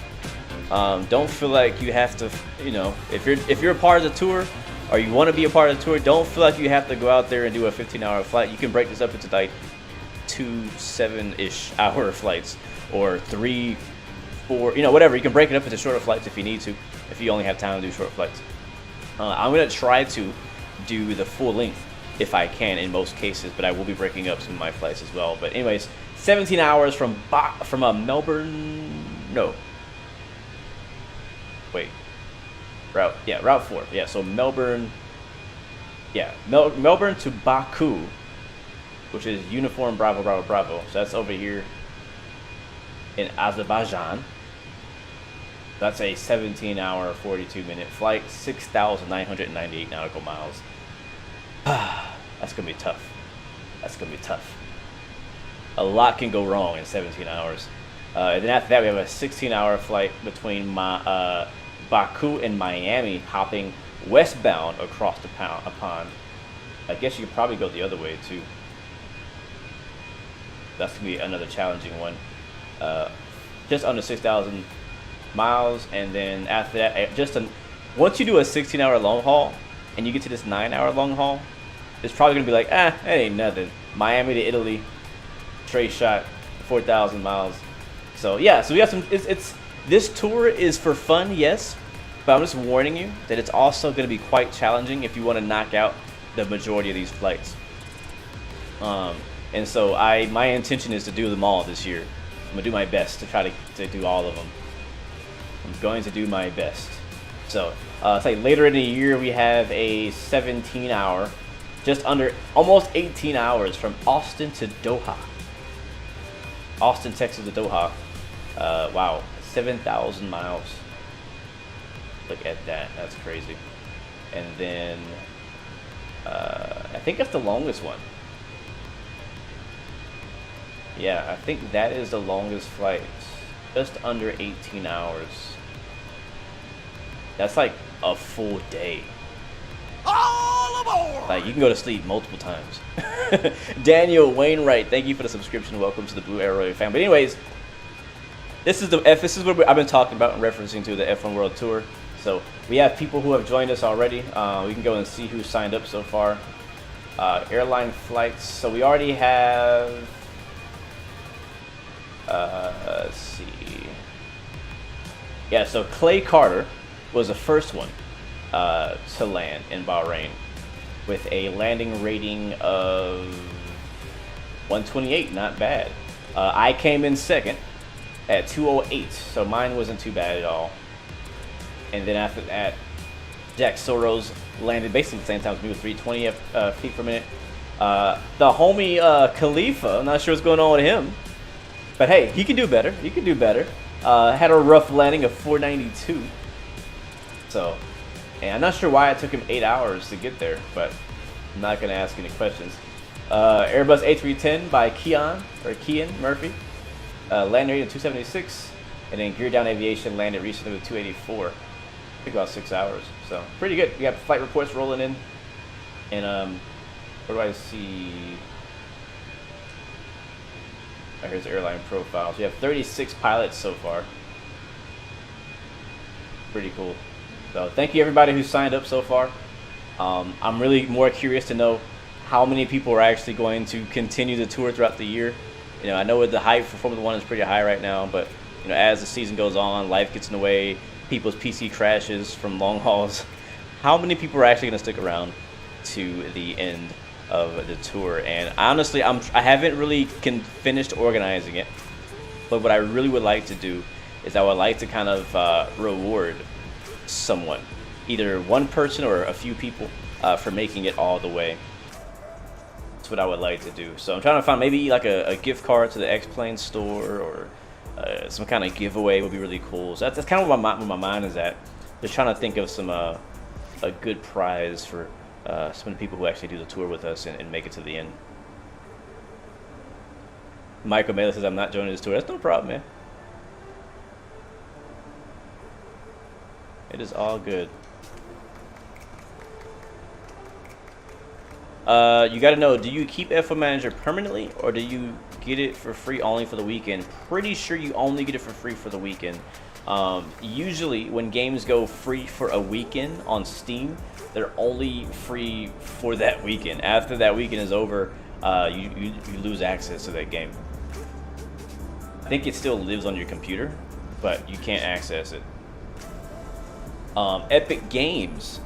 S2: Don't feel like you have to, you know, if you're a part of the tour or you want to be a part of the tour, don't feel like you have to go out there and do a 15-hour flight. You can break this up into like 2 7-ish hour flights, or 3, 4, you know, whatever. You can break it up into shorter flights if you need to, if you only have time to do short flights. I'm gonna try to do the full length if I can in most cases, but I will be breaking up some of my flights as well. But anyways, 17 hours from Melbourne. No. Wait. Route 4. Yeah, so Melbourne Yeah, Melbourne to Baku, which is Uniform Bravo Bravo Bravo. So that's over here in Azerbaijan. That's a 17-hour, 42-minute flight, 6,998 nautical miles. That's gonna be tough. That's gonna be tough. A lot can go wrong in 17 hours. And then after that, we have a 16-hour flight between Baku and Miami, hopping westbound across the pond. I guess you could probably go the other way too. That's gonna be another challenging one. Just under 6,000 miles, and then after that, once you do a 16-hour long haul and you get to this 9-hour long haul, it's probably gonna be like, it ain't nothing. Miami to Italy, straight shot, 4,000 miles. So yeah, so we have some. This tour is for fun, yes, but I'm just warning you that it's also gonna be quite challenging if you want to knock out the majority of these flights. And so my intention is to do them all this year. I'm gonna do my best to try to do all of them. I'm going to do my best. So, say later in the year we have a 17-hour, just under, almost 18 hours from Austin to Doha. Austin, Texas to Doha. Wow, 7,000 miles. Look at that, that's crazy. And then, I think that's the longest one. Yeah, I think that is the longest flight. Just under 18 hours. That's like a full day.
S3: All aboard!
S2: Like, you can go to sleep multiple times. Daniel Wainwright, thank you for the subscription. Welcome to the Blue Arrow fan. But anyways, this is what I've been talking about and referencing to the F1 World Tour. So we have people who have joined us already. We can go and see who signed up so far. Airline flights. So we already have. Let's see. Yeah, so Clay Carter was the first one to land in Bahrain with a landing rating of 128, not bad. I came in second at 208, so mine wasn't too bad at all. And then after that, Jack Soros landed basically the same time as me with 320 feet per minute. The homie Khalifa, I'm not sure what's going on with him. But hey, he can do better. He can do better. Had a rough landing of 492. So, and I'm not sure why it took him 8 hours to get there, but I'm not going to ask any questions. Airbus A310 by Kian Murphy. Landing rate of 276. And then Gear Down Aviation landed recently with 284. I think about 6 hours. So, pretty good. We got flight reports rolling in. And, what do I see? Oh, here's the airline profiles. We have 36 pilots so far. Pretty cool. So thank you everybody who signed up so far. I'm really more curious to know how many people are actually going to continue the tour throughout the year. You know, I know the hype for Formula 1 is pretty high right now, but you know, as the season goes on, life gets in the way, people's PC crashes from long hauls. How many people are actually going to stick around to the end of the tour? And honestly, I haven't really finished organizing it, but what I really would like to do is I would like to kind of reward someone, either one person or a few people, for making it all the way. That's what I would like to do. So I'm trying to find maybe like a gift card to the X-Plane store, or some kind of giveaway would be really cool. So that's kind of where my mind is at. Just trying to think of some a good prize for some of the people who actually do the tour with us and make it to the end. Michael Mela says, I'm not joining this tour. That's no problem, man. It is all good. You got to know, do you keep F1 Manager permanently, or do you get it for free only for the weekend? Pretty sure you only get it for free for the weekend. Usually when games go free for a weekend on Steam, they're only free for that weekend. After that weekend is over, you lose access to that game. I think it still lives on your computer, but you can't access it. Epic Games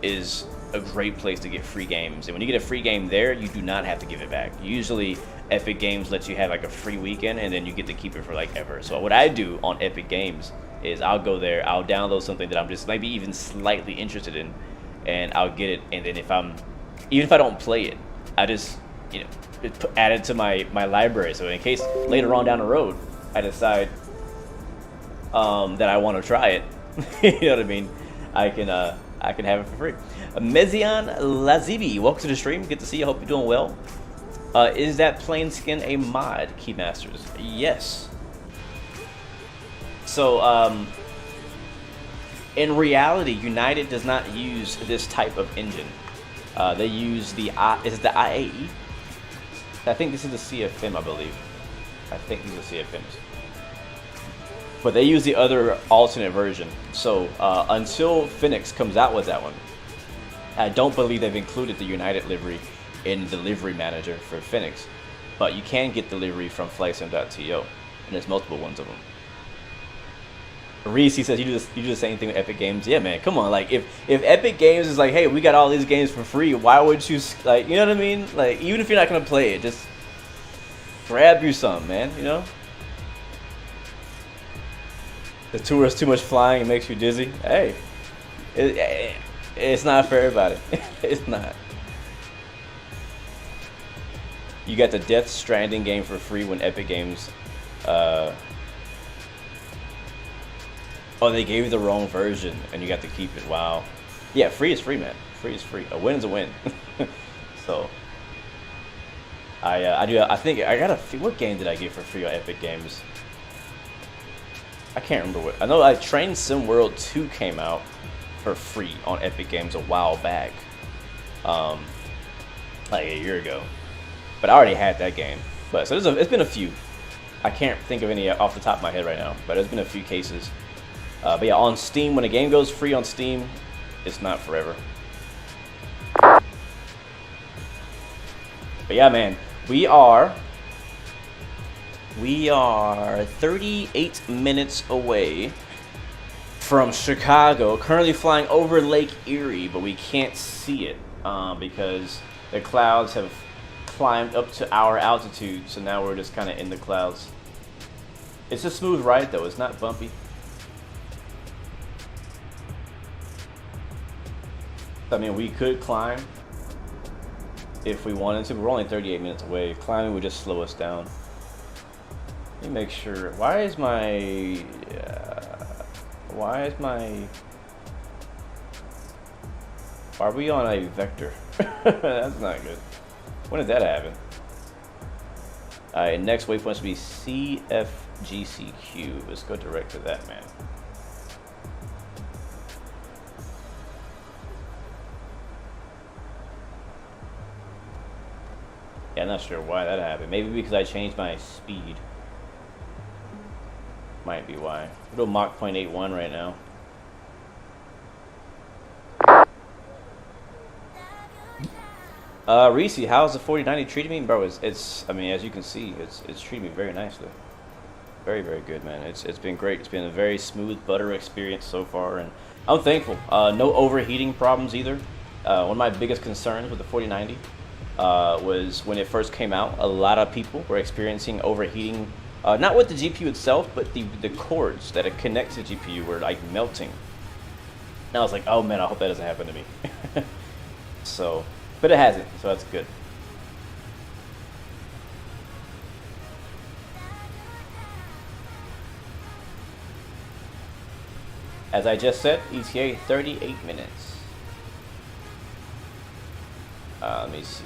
S2: is a great place to get free games, and when you get a free game there, you do not have to give it back. Usually Epic Games lets you have like a free weekend, and then you get to keep it for like ever. So what I do on Epic Games is I'll go there, I'll download something that I'm just maybe even slightly interested in, and I'll get it. And then even if I don't play it, I just, you know, add it to my library. So in case later on down the road I decide that I want to try it, you know what I mean, I can have it for free. Mezion Lazibi, welcome to the stream. Good to see you. Hope you're doing well. Is that plain skin a mod, Keymasters? Yes. So in reality, United does not use this type of engine. They use the IAE? I think this is the CFM, I believe. I think these are CFMs. But they use the other alternate version. So until Fenix comes out with that one, I don't believe they've included the United livery in the livery manager for Fenix. But you can get the livery from flightsim.to, and there's multiple ones of them. Reese, he says, you do the same thing with Epic Games. Yeah, man, come on. Like, if Epic Games is like, hey, we got all these games for free, why would you, like, you know what I mean? Like, even if you're not gonna play it, just grab you some, man. You know. The tour is too much flying; it makes you dizzy. Hey, it's not for everybody. It's not. You got the Death Stranding game for free when Epic Games. Oh, they gave you the wrong version, and you got to keep it. Wow. Yeah, free is free, man. Free is free. A win is a win. So, I think I got what game did I get for free on Epic Games? I can't remember what. I know Train Sim World 2 came out for free on Epic Games a while back, like a year ago. But I already had that game. But so it's been a few. I can't think of any off the top of my head right now, but there's been a few cases. But yeah, on Steam, when a game goes free on Steam, it's not forever. But yeah, man, we are 38 minutes away from Chicago. Currently flying over Lake Erie, but we can't see it because the clouds have climbed up to our altitude. So now we're just kind of in the clouds. It's a smooth ride though. It's not bumpy. I mean, we could climb if we wanted to, but we're only 38 minutes away. Climbing would just slow us down. Let me make sure. Why is my... Are we on a vector? That's not good. When did that happen? Alright, next waypoint should be CFGCQ. Let's go direct to that, man. Yeah, I'm not sure why that happened. Maybe because I changed my speed. Might be why. We're doing Mach 0.81 right now. Reese, how's the 4090 treating me? Bro, it's I mean, as you can see, it's treating me very nicely. Very, very good, man. It's been great. It's been a very smooth butter experience so far, and I'm thankful. No overheating problems either. One of my biggest concerns with the 4090 was when it first came out, a lot of people were experiencing overheating, not with the GPU itself, but the cords that connect to the GPU were like melting. And I was like, oh man, I hope that doesn't happen to me. So, but it hasn't, so that's good. As I just said, ETA 38 minutes. Let me see.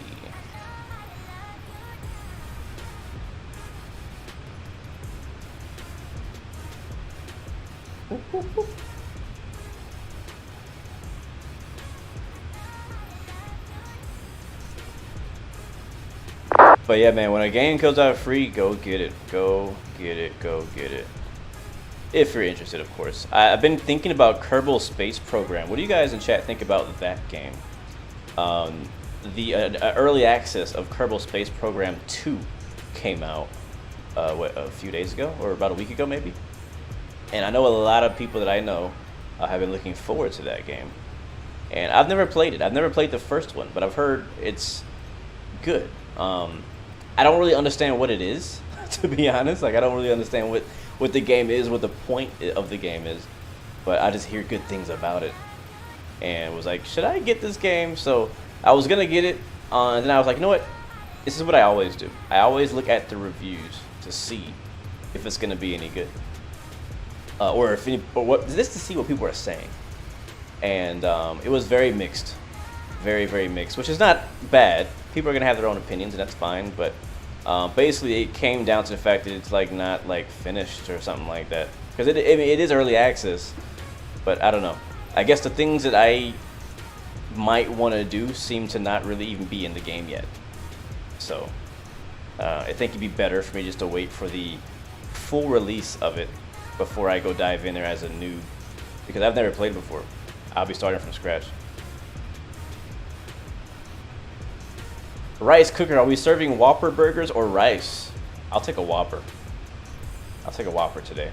S2: But yeah, man, when a game comes out free, go get it. Go get it. Go get it. If you're interested, of course. I've been thinking about Kerbal Space Program. What do you guys in chat think about that game? The early access of Kerbal Space Program 2 came out what, a few days ago, or about a week ago maybe. And I know a lot of people that I know have been looking forward to that game. And I've never played it. I've never played the first one, but I've heard it's good. I don't really understand what it is, to be honest. Like, I don't really understand what the game is, what the point of the game is. But I just hear good things about it. and was like, should I get this game? So I was gonna get it, and then I was like, you know what? This is what I always do. I always look at the reviews to see if it's gonna be any good, or if any, or what, just to see what people are saying. And it was very mixed, very mixed, which is not bad. People are gonna have their own opinions, and that's fine. But basically, it came down to the fact that it's like not like finished or something like that, because it is early access. But I don't know. I guess the things that I might want to do seem to not really even be in the game yet. So I think it'd be better for me just to wait for the full release of it before I go dive in there as a noob, because I've never played before. I'll be starting from scratch. Rice cooker, are we serving Whopper burgers or rice? I'll take a Whopper. I'll take a Whopper today.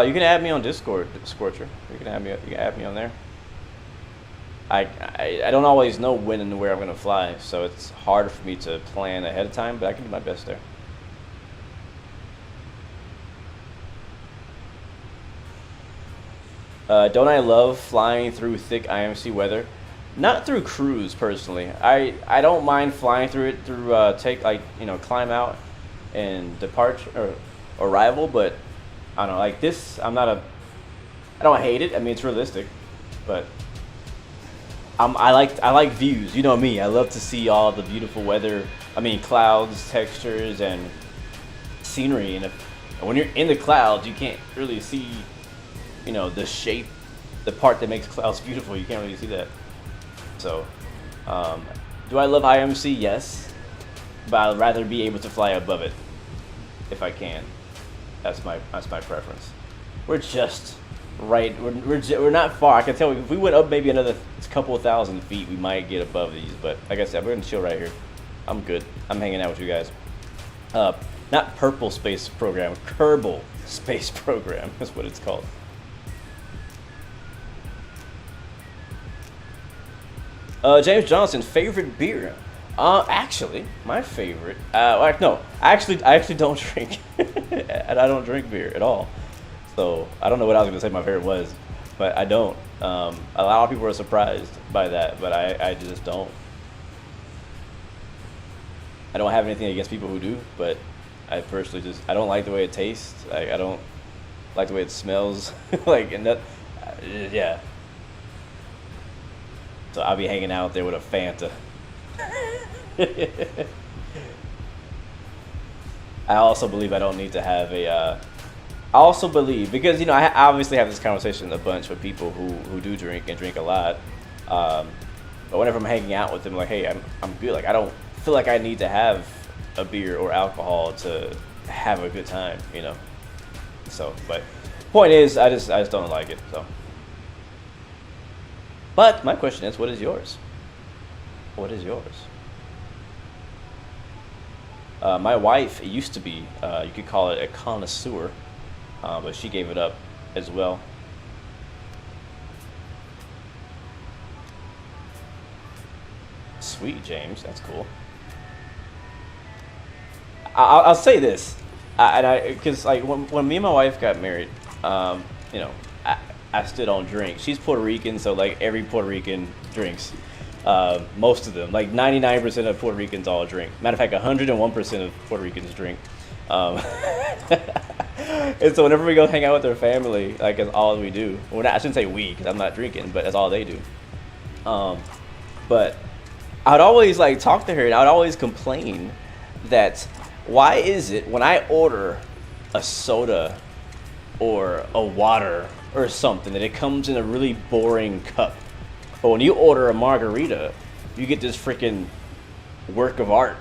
S2: You can add me on Discord, Scorcher. You can add me on there. I don't always know when and where I'm gonna fly, so it's hard for me to plan ahead of time, but I can do my best there. Don't I love flying through thick IMC weather? Not through cruise personally. I don't mind flying through it through climb out and departure or arrival, but I don't know, like this, I don't hate it. I mean, it's realistic, but I like views. You know me. I love to see all the beautiful weather. I mean, clouds, textures, and scenery. And when you're in the clouds, you can't really see, you know, the shape, the part that makes clouds beautiful. You can't really see that. So, do I love IMC? Yes, but I'd rather be able to fly above it if I can. That's my preference. We're just right. We're not far. I can tell if we went up maybe another couple of 1,000 feet, we might get above these. But like I said, we're gonna chill right here. I'm good. I'm hanging out with you guys. Not Purple Space Program, Kerbal Space Program is what it's called. James Johnson, favorite beer? Actually, my favorite. No, I actually don't drink, and I don't drink beer at all. So I don't know what I was gonna say my favorite was, but I don't. A lot of people are surprised by that, but I just don't. I don't have anything against people who do, but I personally I don't like the way it tastes. I don't like the way it smells. Yeah. So I'll be hanging out there with a Fanta. I also believe I don't need to have a. I also believe, because you know I obviously have this conversation a bunch with people who do drink and drink a lot. But whenever I'm hanging out with them, like, hey, I'm good. Like I don't feel like I need to have a beer or alcohol to have a good time, you know. So, but point is, I just don't like it. So, but my question is, what is yours? What is yours? My wife used to be, you could call it a connoisseur, but she gave it up as well. Sweet, James, that's cool. I'll say this, because like when me and my wife got married, you know, I still don't drink. She's Puerto Rican, so like every Puerto Rican drinks. Most of them, like 99% of Puerto Ricans all drink. Matter of fact, 101% of Puerto Ricans drink. And so whenever we go hang out with their family, like that's all we do. Well, I shouldn't say we, because I'm not drinking, but that's all they do. But I'd always like talk to her, and I'd always complain that why is it when I order a soda or a water or something that it comes in a really boring cup, but when you order a margarita, you get this freaking work of art.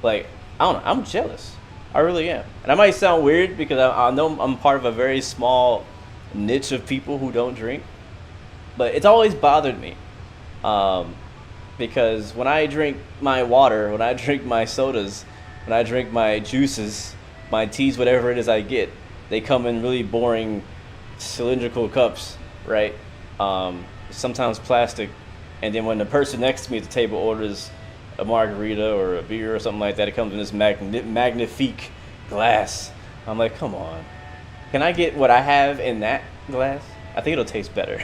S2: Like, I don't know, I'm jealous. I really am. And I might sound weird because I know I'm part of a very small niche of people who don't drink, but it's always bothered me. Because when I drink my water, when I drink my sodas, when I drink my juices, my teas, whatever it is I get, they come in really boring cylindrical cups, right? Sometimes plastic. And then when the person next to me at the table orders a margarita or a beer or something like that. It comes in this magnifique glass. I'm like, come on. Can I get what I have in that glass? I think it'll taste better.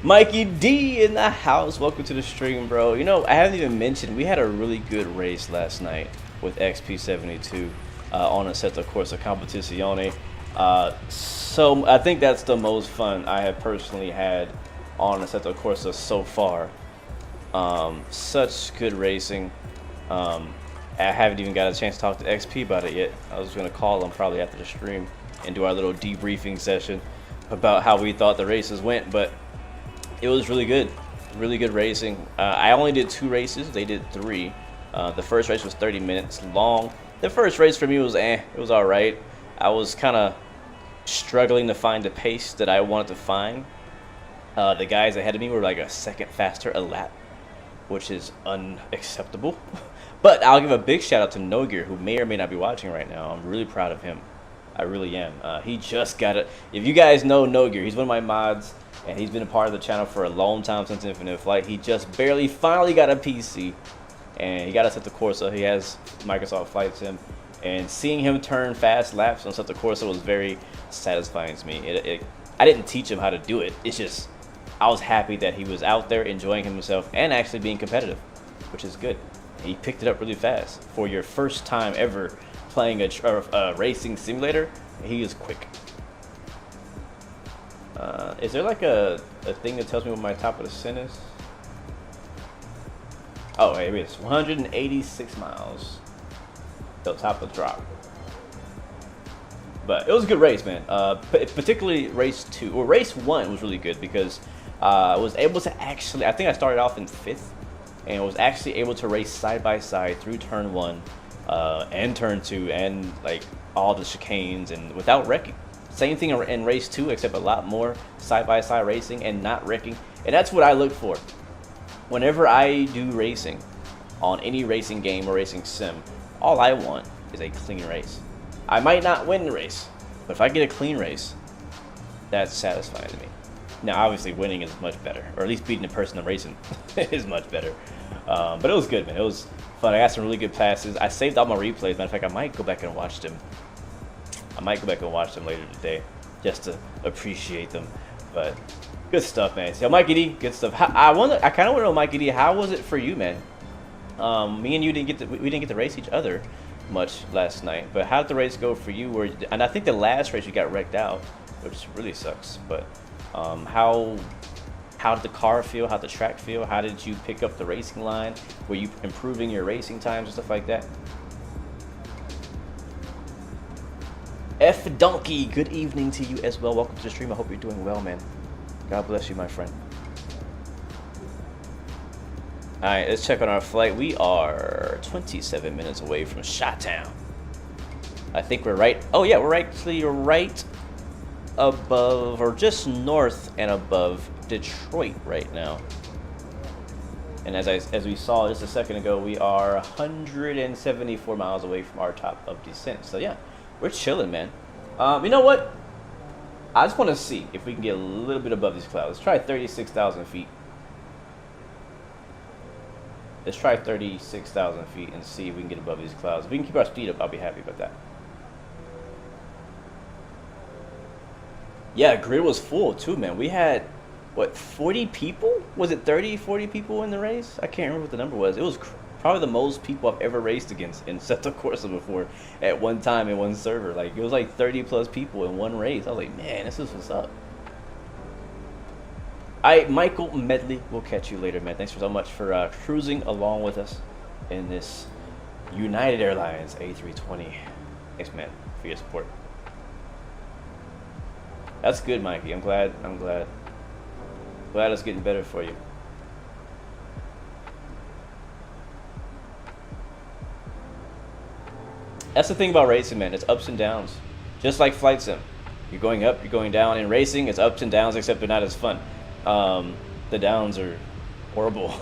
S2: Mikey D in the house. Welcome to the stream, bro. You know, I haven't even mentioned, we had a really good race last night with XP72 on Assetto Corsa Competizione. So I think that's the most fun I have personally had on Assetto Corsa so far. Such good racing. I haven't even got a chance to talk to XP about it yet. I was going to call him probably after the stream and do our little debriefing session about how we thought the races went, but it was really good racing. I only did 2 races. They did 3. The first race was 30 minutes long. The first race for me was it was all right. I was kind of struggling to find the pace that I wanted to find. The guys ahead of me were like a second faster a lap, which is unacceptable. But I'll give a big shout out to No Gear, who may or may not be watching right now. I'm really proud of him. I really am. He just got it. If you guys know No Gear, he's one of my mods, and he's been a part of the channel for a long time since Infinite Flight. He just finally got a PC, and he got us at the Corsa. He has Microsoft Flight Sim, and seeing him turn fast laps on the Corsa was very satisfying to me. I didn't teach him how to do it. It's just I was happy that he was out there enjoying himself and actually being competitive, which is good. He picked it up really fast. For your first time ever playing a racing simulator, he is quick. Is there like a thing that tells me what my top of the sin is? Oh, here it is. 186 miles. The top of the drop. But it was a good race, man. Particularly race 2. Well, race 1 was really good because I was able to actually, I think I started off in 5th. And was actually able to race side by side through turn 1 and turn 2 and like all the chicanes and without wrecking. Same thing in race 2, except a lot more side by side racing and not wrecking. And that's what I look for whenever I do racing on any racing game or racing sim. All I want is a clean race. I might not win the race, but if I get a clean race, that's satisfying to me. Now, obviously, winning is much better, or at least beating the person I'm racing is much better. But it was good, man. It was fun. I got some really good passes. I saved all my replays. Matter of fact, I might go back and watch them. Later today, just to appreciate them. But good stuff, man. So, Mikey D, good stuff. I kind of want to know, Mikey D, how was it for you, man? Me and you didn't get to race each other much last night. But how did the race go for you? And I think the last race you got wrecked out, which really sucks. But how did the car feel? How did the track feel? How did you pick up the racing line? Were you improving your racing times and stuff like that? F Donkey, good evening to you as well. Welcome to the stream. I hope you're doing well, man. God bless you, my friend. All right, let's check on our flight. We are 27 minutes away from Chi-Town. I think we're right. Oh yeah, we're actually right above, or just north and above Detroit right now. And as we saw just a second ago, we are 174 miles away from our top of descent. So yeah, we're chilling, man. You know what? I just want to see if we can get a little bit above these clouds. Let's try 36,000 feet. Let's try 36,000 feet and see if we can get above these clouds. If we can keep our speed up, I'll be happy about that. Yeah, grid was full too, man. We had, what, 40 people? Was it 30, 40 people in the race? I can't remember what the number was. It was probably the most people I've ever raced against in Assetto Corsa before at one time in one server. Like, it was like 30 plus people in one race. I was like, man, this is what's up. Michael Medley, we'll catch you later, man. Thanks so much for cruising along with us in this United Airlines A320. Thanks, man, for your support. That's good, Mikey. I'm glad it's getting better for you. That's the thing about racing, man. It's ups and downs. Just like Flight Sim. You're going up, you're going down. In racing, it's ups and downs, except they're not as fun. The downs are horrible.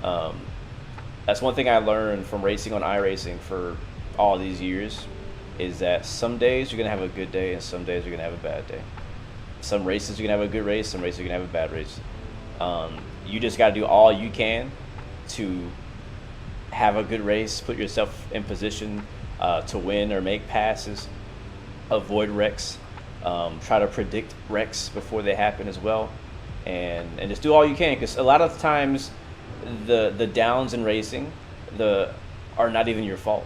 S2: That's one thing I learned from racing on iRacing for all these years, is that some days you're going to have a good day and some days you're going to have a bad day. Some races you're going to have a good race, some races you're going to have a bad race. You just got to do all you can to have a good race, put yourself in position to win or make passes, avoid wrecks, try to predict wrecks before they happen as well, and just do all you can, because a lot of times the downs in racing are not even your fault.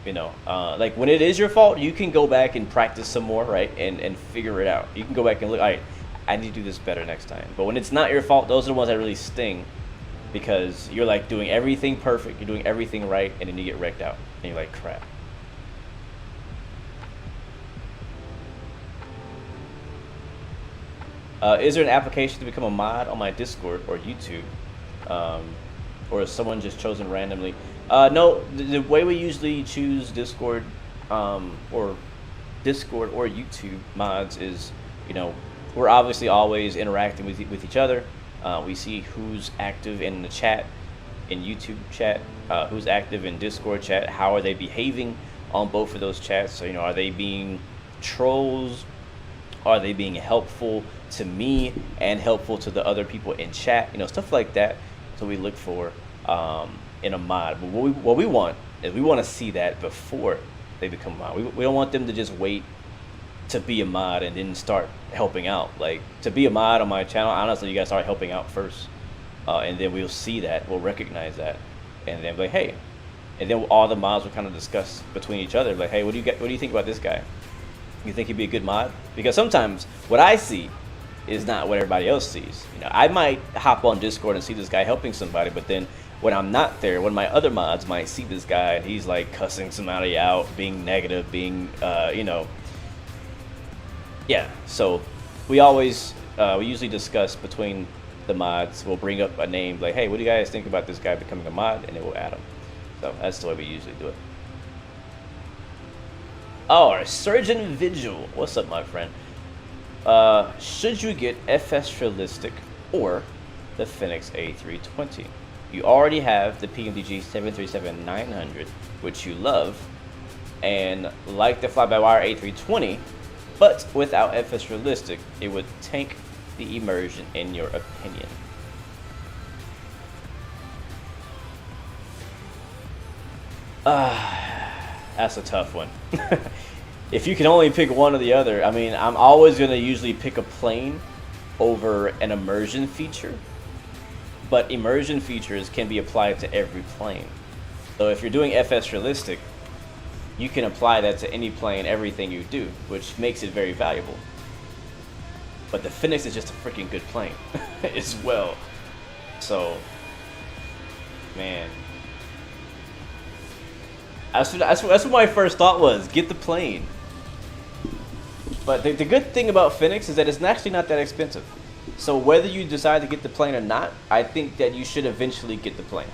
S2: You know, like when it is your fault, you can go back and practice some more, right, and figure it out. You can go back and look, all right, I need to do this better next time. But when it's not your fault, those are the ones that really sting, because you're like doing everything perfect, you're doing everything right, and then you get wrecked out, and you're like, crap. Is there an application to become a mod on my Discord or YouTube, or is someone just chosen randomly? No, the way we usually choose Discord or YouTube mods is, you know, we're obviously always interacting with each other. We see who's active in the chat, in YouTube chat, who's active in Discord chat, how are they behaving on both of those chats. So, you know, are they being trolls? Are they being helpful to me and helpful to the other people in chat? You know, stuff like that. So we look for in a mod. But what we want is we want to see that before they become a mod. We don't want them to just wait to be a mod and then start helping out. Like, to be a mod on my channel, honestly, you guys start helping out first, and then we'll see that, we'll recognize that, and then be like, hey, and then all the mods will kind of discuss between each other, like, hey, what do you think about this guy? You think he'd be a good mod? Because sometimes what I see is not what everybody else sees. You know, I might hop on Discord and see this guy helping somebody, but then when I'm not there, one of my other mods might see this guy and he's like cussing somebody out, being negative, being you know. Yeah, so we always, we usually discuss between the mods. We'll bring up a name, like, hey, what do you guys think about this guy becoming a mod? And then we'll add him. So that's the way we usually do it. Oh, our Surgeon Vigil. What's up, my friend? Should you get FS Realistic or the Fenix A320? You already have the PMDG 737-900, which you love, and like the fly-by-wire A320, but without FS Realistic, it would tank the immersion, in your opinion. That's a tough one. If you can only pick one or the other, I mean, I'm always going to usually pick a plane over an immersion feature, but immersion features can be applied to every plane. So if you're doing FS Realistic, you can apply that to any plane, everything you do, which makes it very valuable. But the Fenix is just a freaking good plane as well. So, man. That's what my first thought was, get the plane. But the good thing about Fenix is that it's actually not that expensive. So whether you decide to get the plane or not, I think that you should eventually get the plane.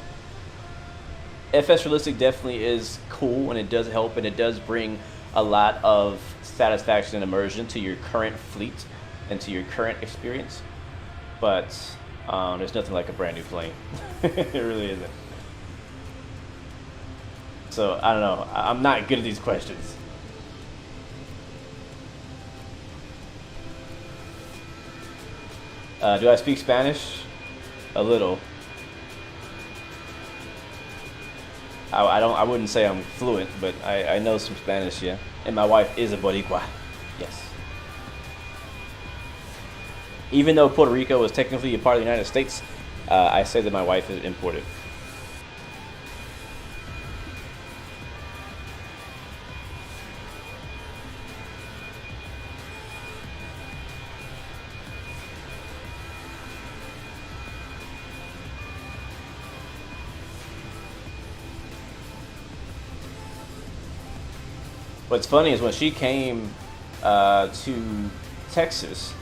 S2: FS Realistic definitely is cool, and it does help, and it does bring a lot of satisfaction and immersion to your current fleet and to your current experience. But there's nothing like a brand new plane. It really isn't. So I don't know. I'm not good at these questions. Do I speak Spanish? A little. I wouldn't say I'm fluent, but I know some Spanish, yeah. And my wife is a Boricua. Yes. Even though Puerto Rico was technically a part of the United States, I say that my wife is imported. What's funny is when she came to Texas,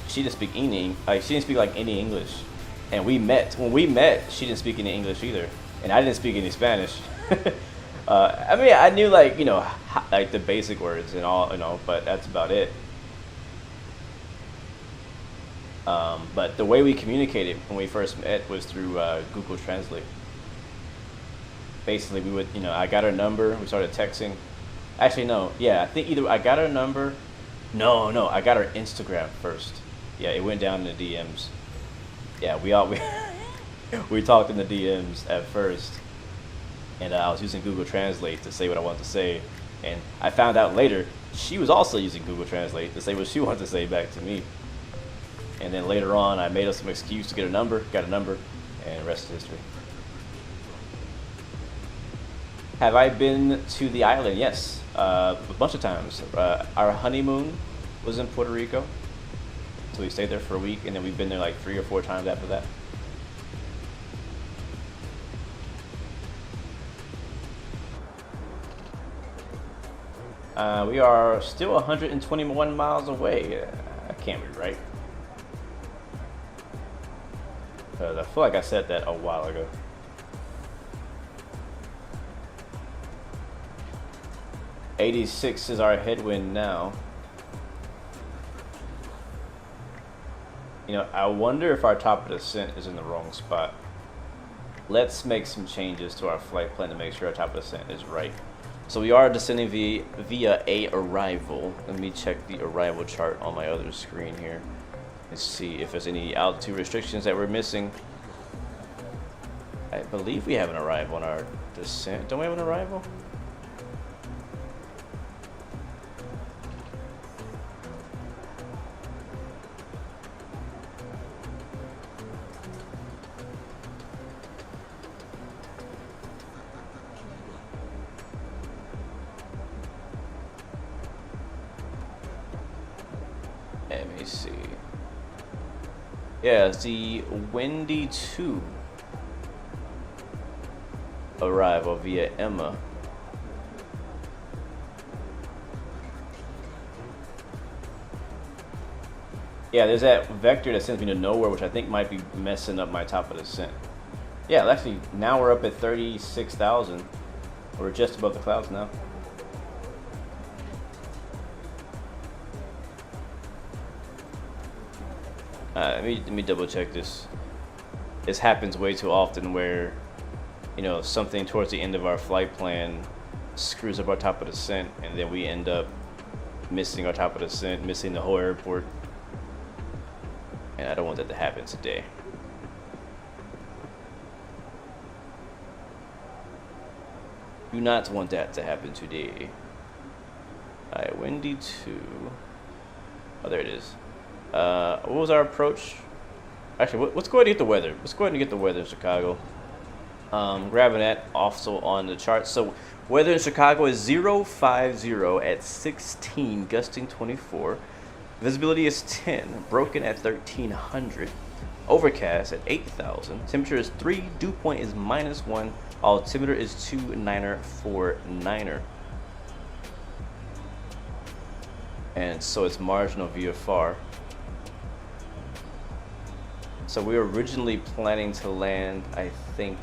S2: she didn't speak any, she didn't speak like any English, and we met. When we met, she didn't speak any English either, and I didn't speak any Spanish. I mean, I knew, like, you know, like the basic words and all, you know, but that's about it. But the way we communicated when we first met was through Google Translate. Basically, we would, you know, I got her number, we started texting. Actually, no. Yeah, I think either I got her number. No, I got her Instagram first. Yeah, it went down in the DMs. Yeah, we talked in the DMs at first, and I was using Google Translate to say what I wanted to say, and I found out later she was also using Google Translate to say what she wanted to say back to me. And then later on, I made up some excuse to get a number, got a number, and rest is history. Have I been to the island? Yes, a bunch of times. Our honeymoon was in Puerto Rico, so we stayed there for a week, and then we've been there like 3 or 4 times after that. We are still 121 miles away. I can't be right. I feel like I said that a while ago. '86 is our headwind now. You know, I wonder if our top of descent is in the wrong spot. Let's make some changes to our flight plan to make sure our top of descent is right. So we are descending via a arrival. Let me check the arrival chart on my other screen here. Let's see if there's any altitude restrictions that we're missing. I believe we have an arrival on our descent. Don't we have an arrival? Let me see. Yeah, it's the Windy 2 arrival via Emma. Yeah, there's that vector that sends me to nowhere, which I think might be messing up my top of descent. Yeah, actually, now we're up at 36,000. We're just above the clouds now. Let me double check this. This happens way too often where, you know, something towards the end of our flight plan screws up our top of descent, and then we end up missing our top of descent, missing the whole airport. And I don't want that to happen today. Do not want that to happen today. Alright, Windy 2. Oh, there it is. What was our approach? Actually, let's go ahead and get the weather. Let's go ahead and get the weather in Chicago. Grabbing that also on the chart. So weather in Chicago is 050 at 16, gusting 24. Visibility is 10, broken at 1300. Overcast at 8,000. Temperature is 3, dew point is -1. Altimeter is 2949. And so it's marginal VFR. So we were originally planning to land, I think,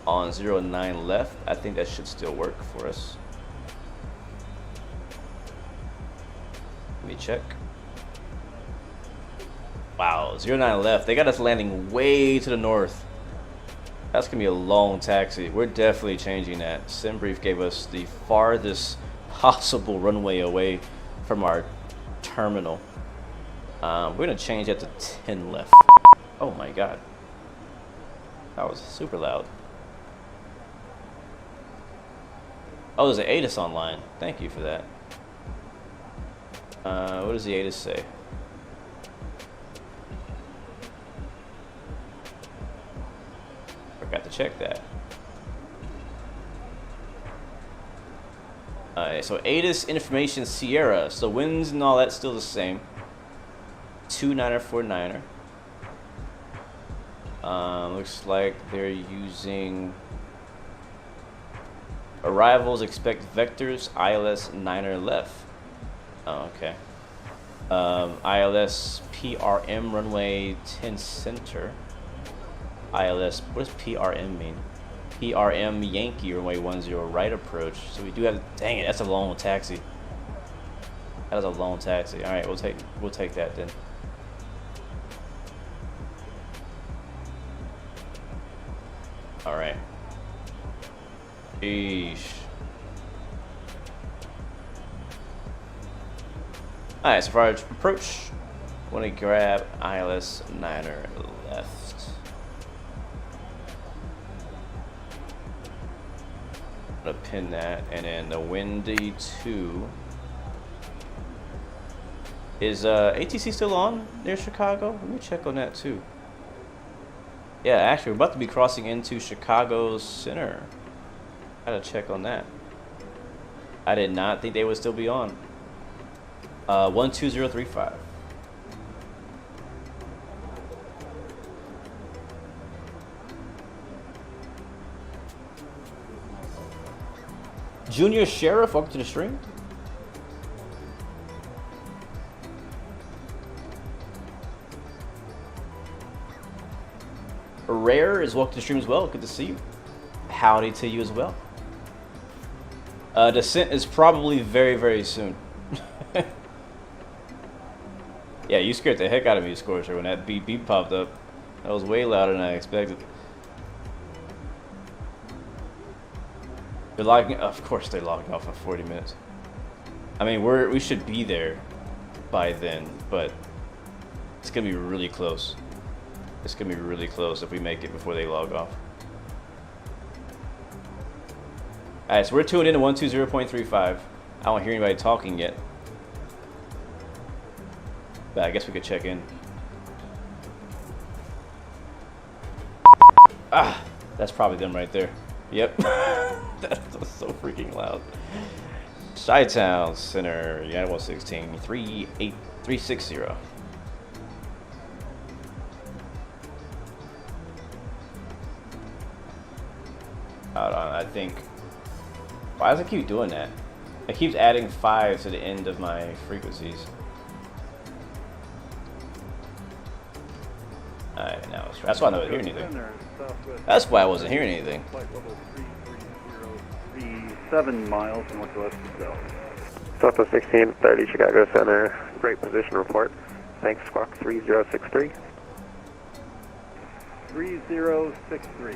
S2: on 09 left. I think that should still work for us. Let me check. Wow, 09 left. They got us landing way to the north. That's gonna be a long taxi. We're definitely changing that. SimBrief gave us the farthest possible runway away from our terminal. We're gonna change that to 10 left. Oh my god. That was super loud. Oh, there's an ATIS online. Thank you for that. What does the ATIS say? Forgot to check that. Alright, so ATIS information Sierra. So winds and all that's still the same. 2949er. Looks like they're using arrivals, expect vectors, ILS 9er left. Oh, okay. ILS PRM runway 10 center. ILS, what does PRM mean? PRM Yankee runway 10 right approach. So we do have, dang it, that's a long taxi. That is a long taxi. All right, we'll take that then. All right. Eesh. All right, so for our approach, Want to grab ILS 9er left. I'm gonna pin that, and then the windy 2. Is ATC still on near Chicago? Let me check on that too. Yeah, actually, we're about to be crossing into Chicago Center. Gotta check on that. I did not think they would still be on. 12035. Junior Sheriff, welcome to the stream. Rare is welcome to the stream as well. Good to see you. Howdy to you as well. Descent is probably very, very soon. Yeah, you scared the heck out of me, Scorcher, when that beep beep popped up. That was way louder than I expected. They're logging. Of course, they're logging off in 40 minutes. I mean, we should be there by then, but it's gonna be really close. It's gonna be really close if we make it before they log off. Alright, so we're tuned in to 120.35. I don't hear anybody talking yet. But I guess we could check in. Ah, that's probably them right there. Yep. That's so freaking loud. Chi-Town Center, United 116, 38360. Hold on, I think. Why does it keep doing that? It keeps adding 5 to the end of my frequencies. Alright, now that's why I wasn't hearing anything. That's why I wasn't hearing anything.
S7: Flight level 330, 7 miles northwest of Bell.
S5: Southwest 1630 Chicago Center. Great position report. Thanks, Squawk 3063.
S7: 3063.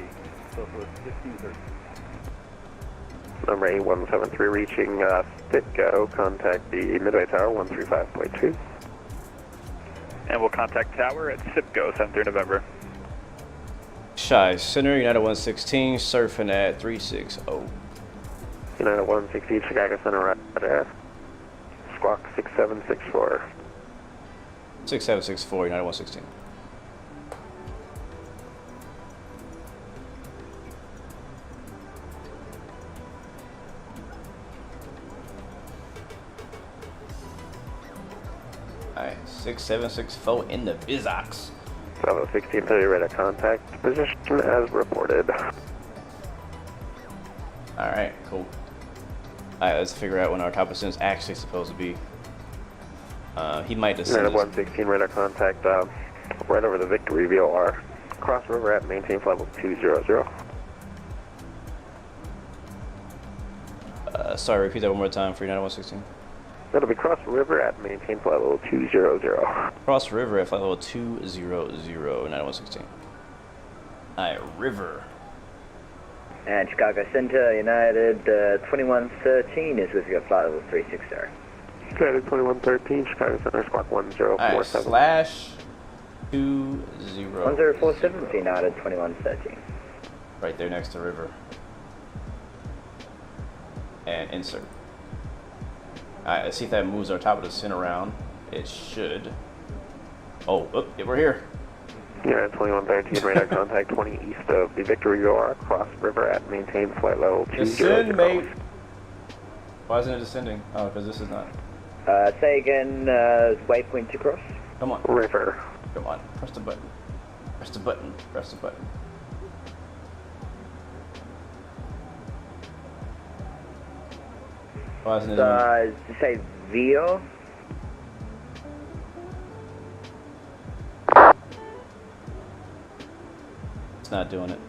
S7: Southwest 1630.
S5: Number 8173 reaching Fitgo. Contact the Midway Tower 135.2.
S8: And we'll contact Tower at SIPGO, 73 November.
S2: Chi Center, United 116, surfing at 360.
S5: United 116 Chicago Center, Roger. Squawk 6764.
S2: 6764, United 116. Alright, 6764 in the Bizox.
S5: Bravo 1630 radar contact. Position as reported.
S2: Alright, cool. Alright, let's figure out when our top ascent is actually supposed to be. He might descend.
S5: United 116 radar contact right over the Victory VOR. Cross river at maintain flight level 200.
S2: Sorry, repeat that one more time for United 116.
S5: That'll be cross river at maintain flight level 200.
S2: Cross river at flight level 200, United 116. Alright, river.
S4: And Chicago Center, United 2113 is with your flight level 360.
S5: United 2113, Chicago Center, Squawk 1047.
S2: Alright, slash 20.
S4: 1047 for United 2113.
S2: Right there next to river. And insert. Alright, let's see if that moves our top of the center around. It should. Oh, yeah, we're here.
S5: United 2113, radar contact 20 east of the Victory VOR. Cross river at maintain flight level 200.
S2: Descend, mate. Why isn't it descending? Oh, because this is not.
S4: Say again, waypoint to cross.
S2: Come on.
S5: River.
S2: Come on. Press the button. Press the button. Press the button. Why isn't it
S4: say VO.
S2: It's not doing it.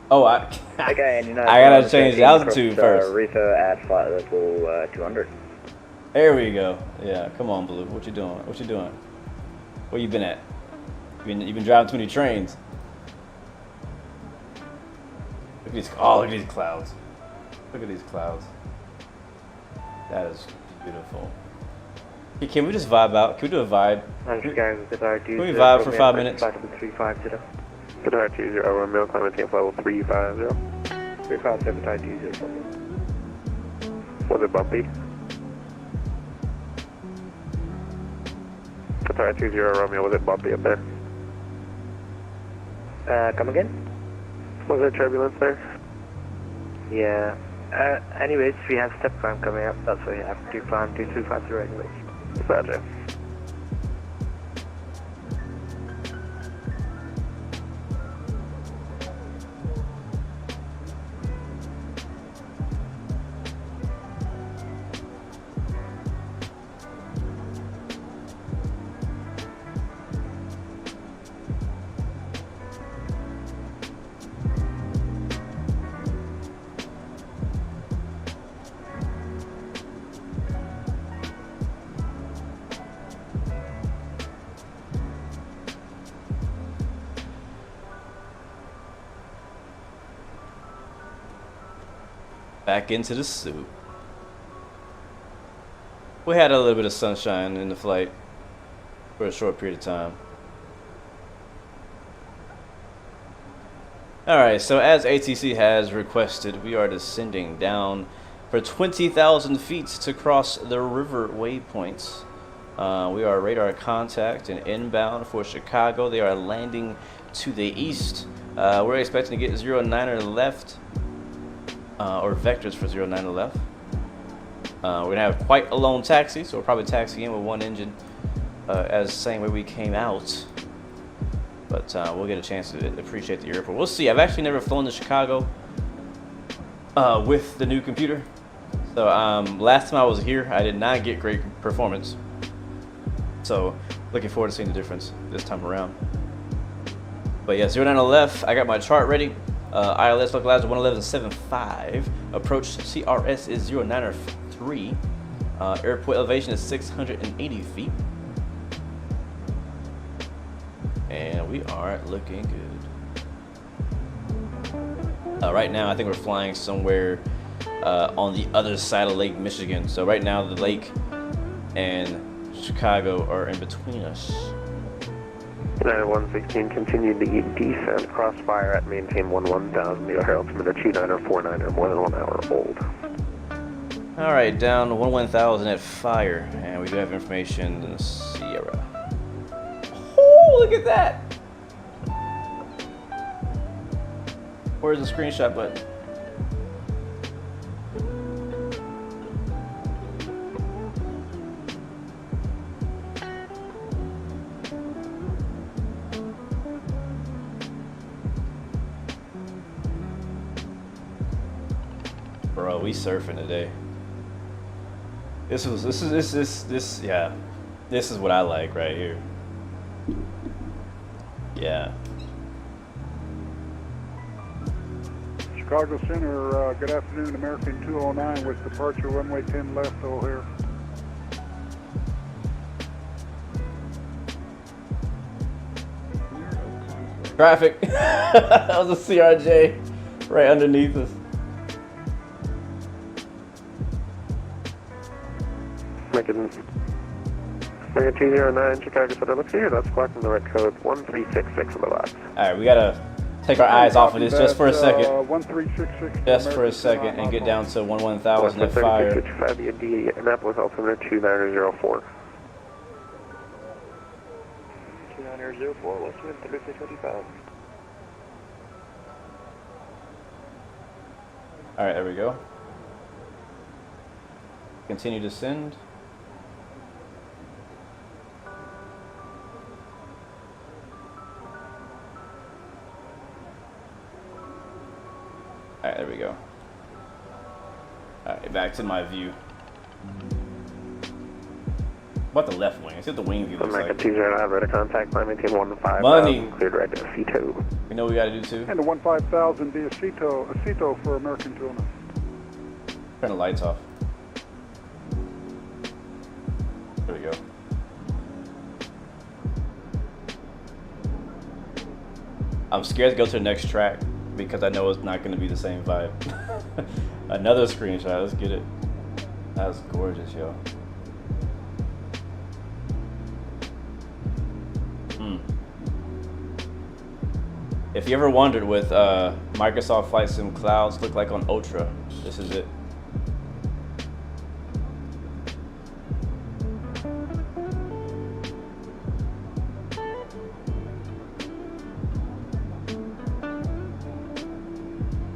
S2: Oh,
S4: Okay, and United
S2: I gotta change the altitude first.
S4: Reefer at flight level 200.
S2: There we go. Yeah, come on, Blue. What you doing? What you doing? Where you been at? You've been driving too many trains. Look at these. Oh, look at these clouds. Look at these clouds. That is beautiful. Can we just vibe out? Can we do a vibe?
S4: Can
S2: we vibe for 5 minutes?
S4: Flight number 350.
S5: Qatar 20 Romeo, climb maintain level 350.
S4: 357 Thai 20.
S5: Was it bumpy? Qatar 20 Romeo, was it bumpy up there?
S4: Come again?
S5: Was there turbulence there?
S4: Yeah. Anyways, we have step climb coming up. That's why you have to climb 2350 anyways.
S5: Gotcha.
S2: Back into the suit. We had a little bit of sunshine in the flight for a short period of time. Alright, so as ATC has requested, we are descending down for 20,000 feet to cross the river waypoints. We are radar contact and inbound for Chicago. They are landing to the east. We're expecting to get 09er left. Or vectors for 09 left. We're gonna have quite a lone taxi, so we'll probably taxi in with one engine, as the same way we came out. But we'll get a chance to appreciate the airport. We'll see. I've actually never flown to Chicago with the new computer. So last time I was here, I did not get great performance. So looking forward to seeing the difference this time around. But yeah, 09 left. I got my chart ready. ILS localizer 111.75. Approach CRS is 093. Airport elevation is 680 feet. And we are looking good. Right now, I think we're flying somewhere on the other side of Lake Michigan. So right now, the lake and Chicago are in between us.
S5: United 116 continued the descent, crossfire at maintain 11,000, the O'Hare altimeter 2949er, more than 1 hour old.
S2: Alright, down to 11,000 at fire, and we do have information in the Sierra. Oh, look at that! Where's the screenshot button? Bro, we surfing today. This is what I like right here. Yeah.
S7: Chicago Center, good afternoon, American 209 with departure runway 10 left, O'Hare.
S2: Traffic. That was a CRJ right underneath us.
S5: Making 209 Chicago Center. Looks here, that's blocking the right code 1366 on the box.
S2: Alright, we gotta take our eyes off of this just for a second.
S7: 1366.
S2: Just for a second and get down to 11,000 at fire.
S5: 3655 Annapolis altimeter 2904.
S4: 2904, what's with 3625?
S2: Alright, there we go. Continue to send. Alright, there we go. Alright, back to my view. What about the left wing? Let's see what the wing view looks
S5: American
S2: like.
S5: 209, radar contact, climb maintain 15,000.
S2: Money.
S5: Cleared right to Aceto.
S2: We know what we gotta do too.
S7: And the 15,000 via Aceto for American 209.
S2: Turn the lights off. There we go. I'm scared to go to the next track because I know it's not going to be the same vibe. Another screenshot. Let's get it. That was gorgeous, yo. If you ever wondered what Microsoft Flight Sim clouds look like on Ultra, this is it.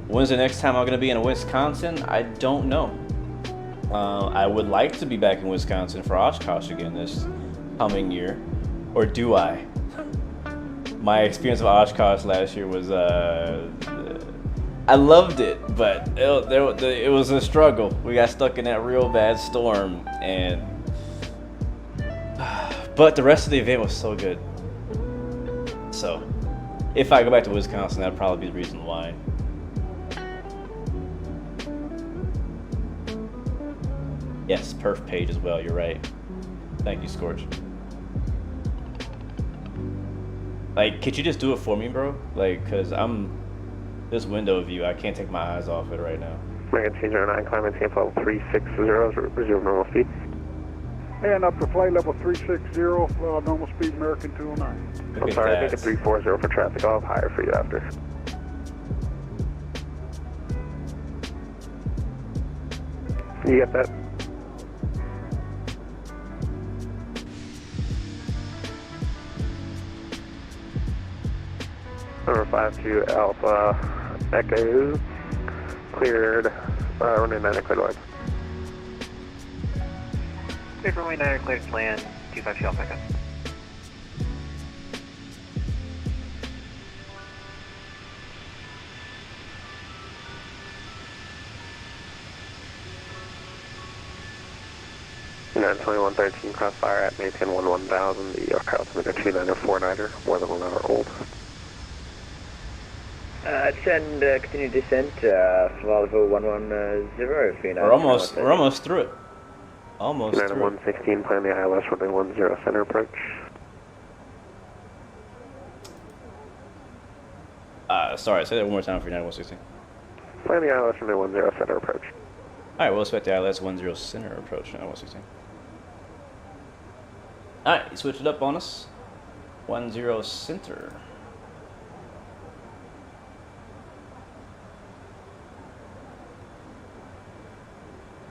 S2: When's the next time I'm gonna be in Wisconsin? I don't know. I would like to be back in Wisconsin for Oshkosh again this coming year, or do I? My experience of Oshkosh last year was, I loved it, but it was a struggle. We got stuck in that real bad storm, and but the rest of the event was so good. So, if I go back to Wisconsin, that'd probably be the reason why. Yes, perf page as well, you're right. Thank you, Scorch. Like, could you just do it for me, bro? Like, cause this window view, I can't take my eyes off it right now.
S5: American 209, climbing tape level 360, resume normal speed.
S7: And up to flight level 360, normal speed, American 209.
S5: I'm sorry, I think it's 340 for traffic. I'll have higher for you after. You get that? Number 52 Alpha Echo, cleared, runway 9 cleared line.
S4: Runway 9 cleared land, 252 Alpha Echo.
S5: Nine 2113 crossfire at maintain 1000. The altimeter 29er 49er, more than 1 hour old.
S4: Send continue descent, Volvo 110.
S2: We're almost through it. Almost
S5: United
S2: through it.
S5: 116, plan the ILS runway 10 center approach.
S2: Sorry, say that one more time for United 116.
S5: Plan the ILS runway 10 center approach.
S2: Alright, we'll expect the ILS 10 center approach, United 116. Alright, you switched it up on us. 10 center.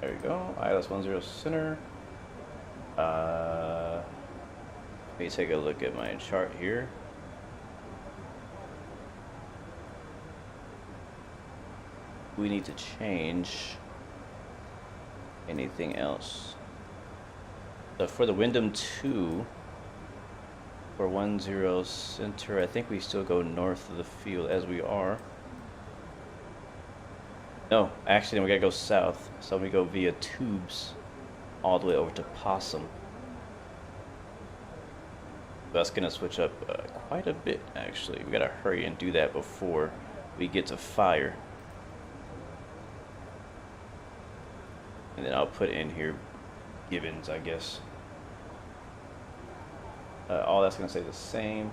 S2: There we go, ILS 10 center. Let me take a look at my chart here. We need to change anything else. So for the Wyndham 2, for 10 center, I think we still go north of the field as we are. No, actually we gotta go south. So we go via tubes all the way over to Possum. That's gonna switch up quite a bit actually. We gotta hurry and do that before we get to fire. And then I'll put in here Gibbons, I guess. All that's gonna stay the same.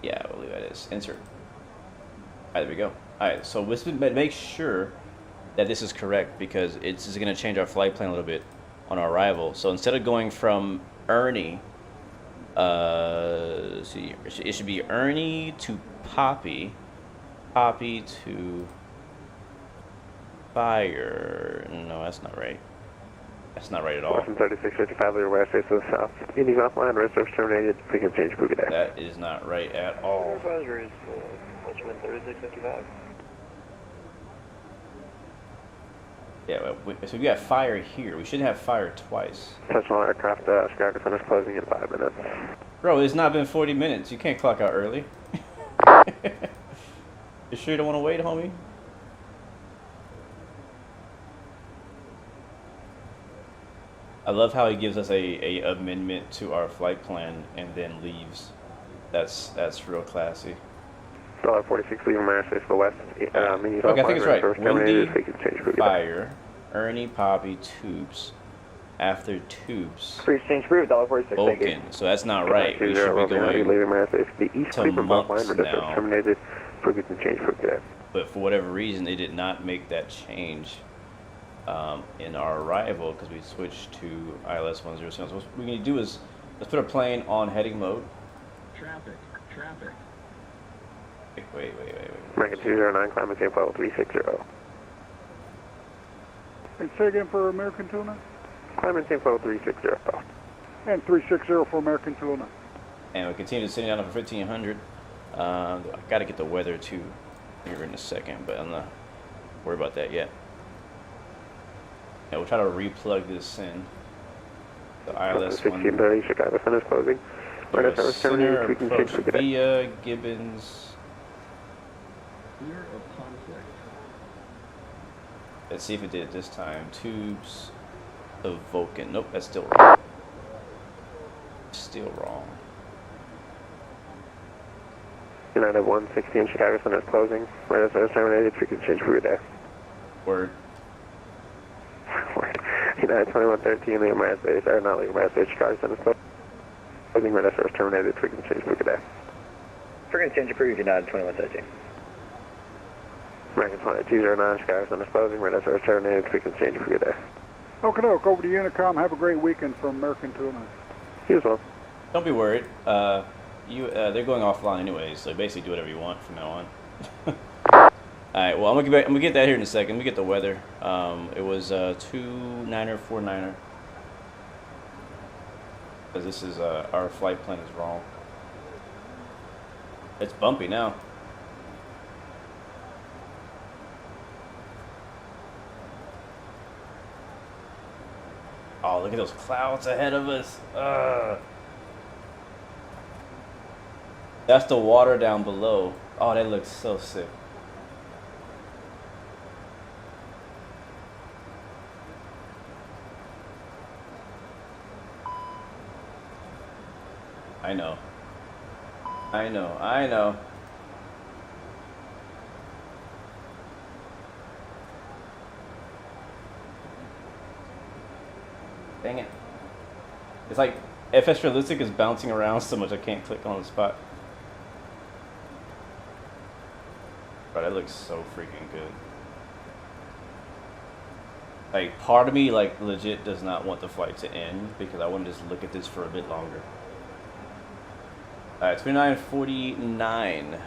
S2: Yeah, I believe that is. Insert. Alright, there we go. Alright, so let's make sure that this is correct because it's just going to change our flight plan a little bit on our arrival. So instead of going from Ernie, see, it should be Ernie to Poppy, Poppy to Fire. No, that's not right. That's not right at all.
S5: 3655 Lear West, face to the south. Ending offline, reserve terminated. Frequency change, Bugatti.
S2: That is not right at all.
S4: Advisor is Ultraman 3655.
S2: Yeah, so we got fire here. We shouldn't have fire twice.
S5: Touchdown aircraft, Chicago Center's closing in 5 minutes.
S2: Bro, it's not been 40 minutes. You can't clock out early. You sure you don't want to wait, homie? I love how he gives us a amendment to our flight plan and then leaves. That's real classy.
S5: Dollar 46 leaving my airspace to the west.
S2: Okay, I think it's right. Wendy, Fire, Ernie, Poppy, Tubes. After Tubes.
S4: Freeze change approved, $46.
S2: Oaken. So that's not right. We should be going
S5: leaving my airspace to the east.
S2: to Monks now.
S5: Terminated. Frequency change, Bugatti.
S2: But for whatever reason, they did not make that change. in our arrival because we switched to ILS 107. So what we're going to do is let's put our plane on heading mode.
S9: Traffic.
S2: Wait.
S5: American 209, climb maintain flight level 360.
S7: And say again for American 209?
S5: Climb maintain flight level 360.
S7: And 360 for American 209.
S2: And we'll continue to send down for 1500. I got to get the weather too here in a second, but I'm not worried about that yet. And we'll try to replug this in. The ILS
S5: 1630, Chicago Center closing. Right at
S2: Center
S5: we can
S2: approach
S5: change the
S2: via Gibbons.
S9: Fear of conflict.
S2: Let's see if it did it this time. Tubes of Vulcan. Nope, that's still wrong. Still wrong.
S5: United 116, Chicago Center is closing. Right as it's terminated, we can change for your day.
S2: Word.
S5: United 2113, the Emirates base, Aeronautical Emirates base, Chicago Center is closing. Right as it's terminated, we can change for your day.
S4: Frequency change approved, United 2113.
S5: American 2209, Chicago Center is closing. Right as it's terminated, we can change for your day.
S7: Okay, over to Unicom. Have a great weekend from American 209.
S5: You as well.
S2: Don't be worried. They're going offline anyways, so basically do whatever you want from now on. Alright, well, I'm gonna get that here in a second. Let me get the weather. It was 29er, 49er. Because this is, our flight plan is wrong. It's bumpy now. Oh, look at those clouds ahead of us. That's the water down below. Oh, that looks so sick. I know. Dang it. It's like FS Realistic is bouncing around so much I can't click on the spot. Bro, that looks so freaking good. Like, part of me, like, legit does not want the flight to end because I want to just look at this for a bit longer. Alright, 2949.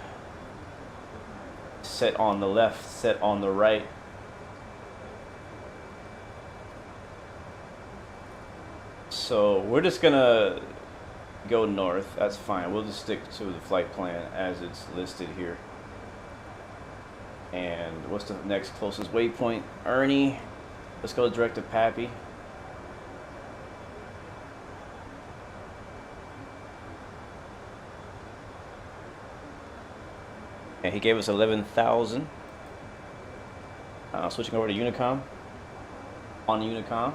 S2: Set on the left, set on the right. So we're just gonna go north. That's fine. We'll just stick to the flight plan as it's listed here. And what's the next closest waypoint? Ernie. Let's go direct to Pappy. And he gave us 11,000. Switching over to Unicom. On Unicom.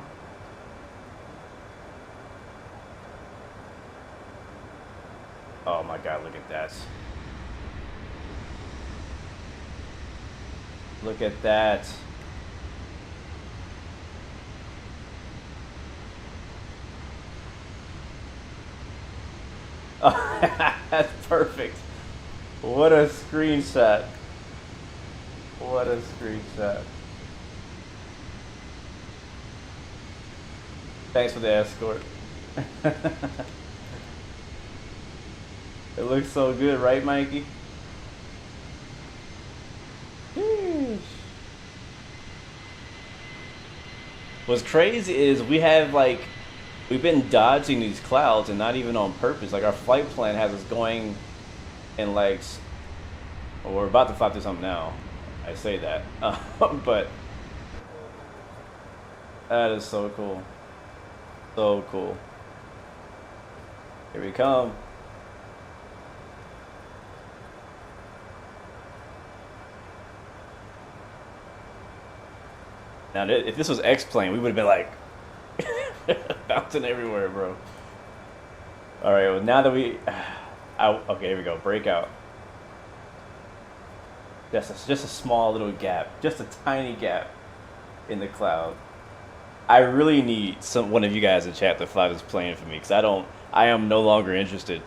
S2: Oh my God, look at that. Look at that. Oh, that's perfect. What a screenshot. What a screenshot. Thanks for the escort. It looks so good, right, Mikey? Sheesh. What's crazy is we've been dodging these clouds and not even on purpose. Like, our flight plan has us going in well, we're about to fly through something now. I say that, but that is so cool. So cool. Here we come. Now, if this was X-Plane, we would have been like bouncing everywhere, bro. All right, well, now that okay, here we go. Breakout. Just a small little gap, just a tiny gap in the cloud. I really need one of you guys in chat to fly this plane for me, because I am no longer interested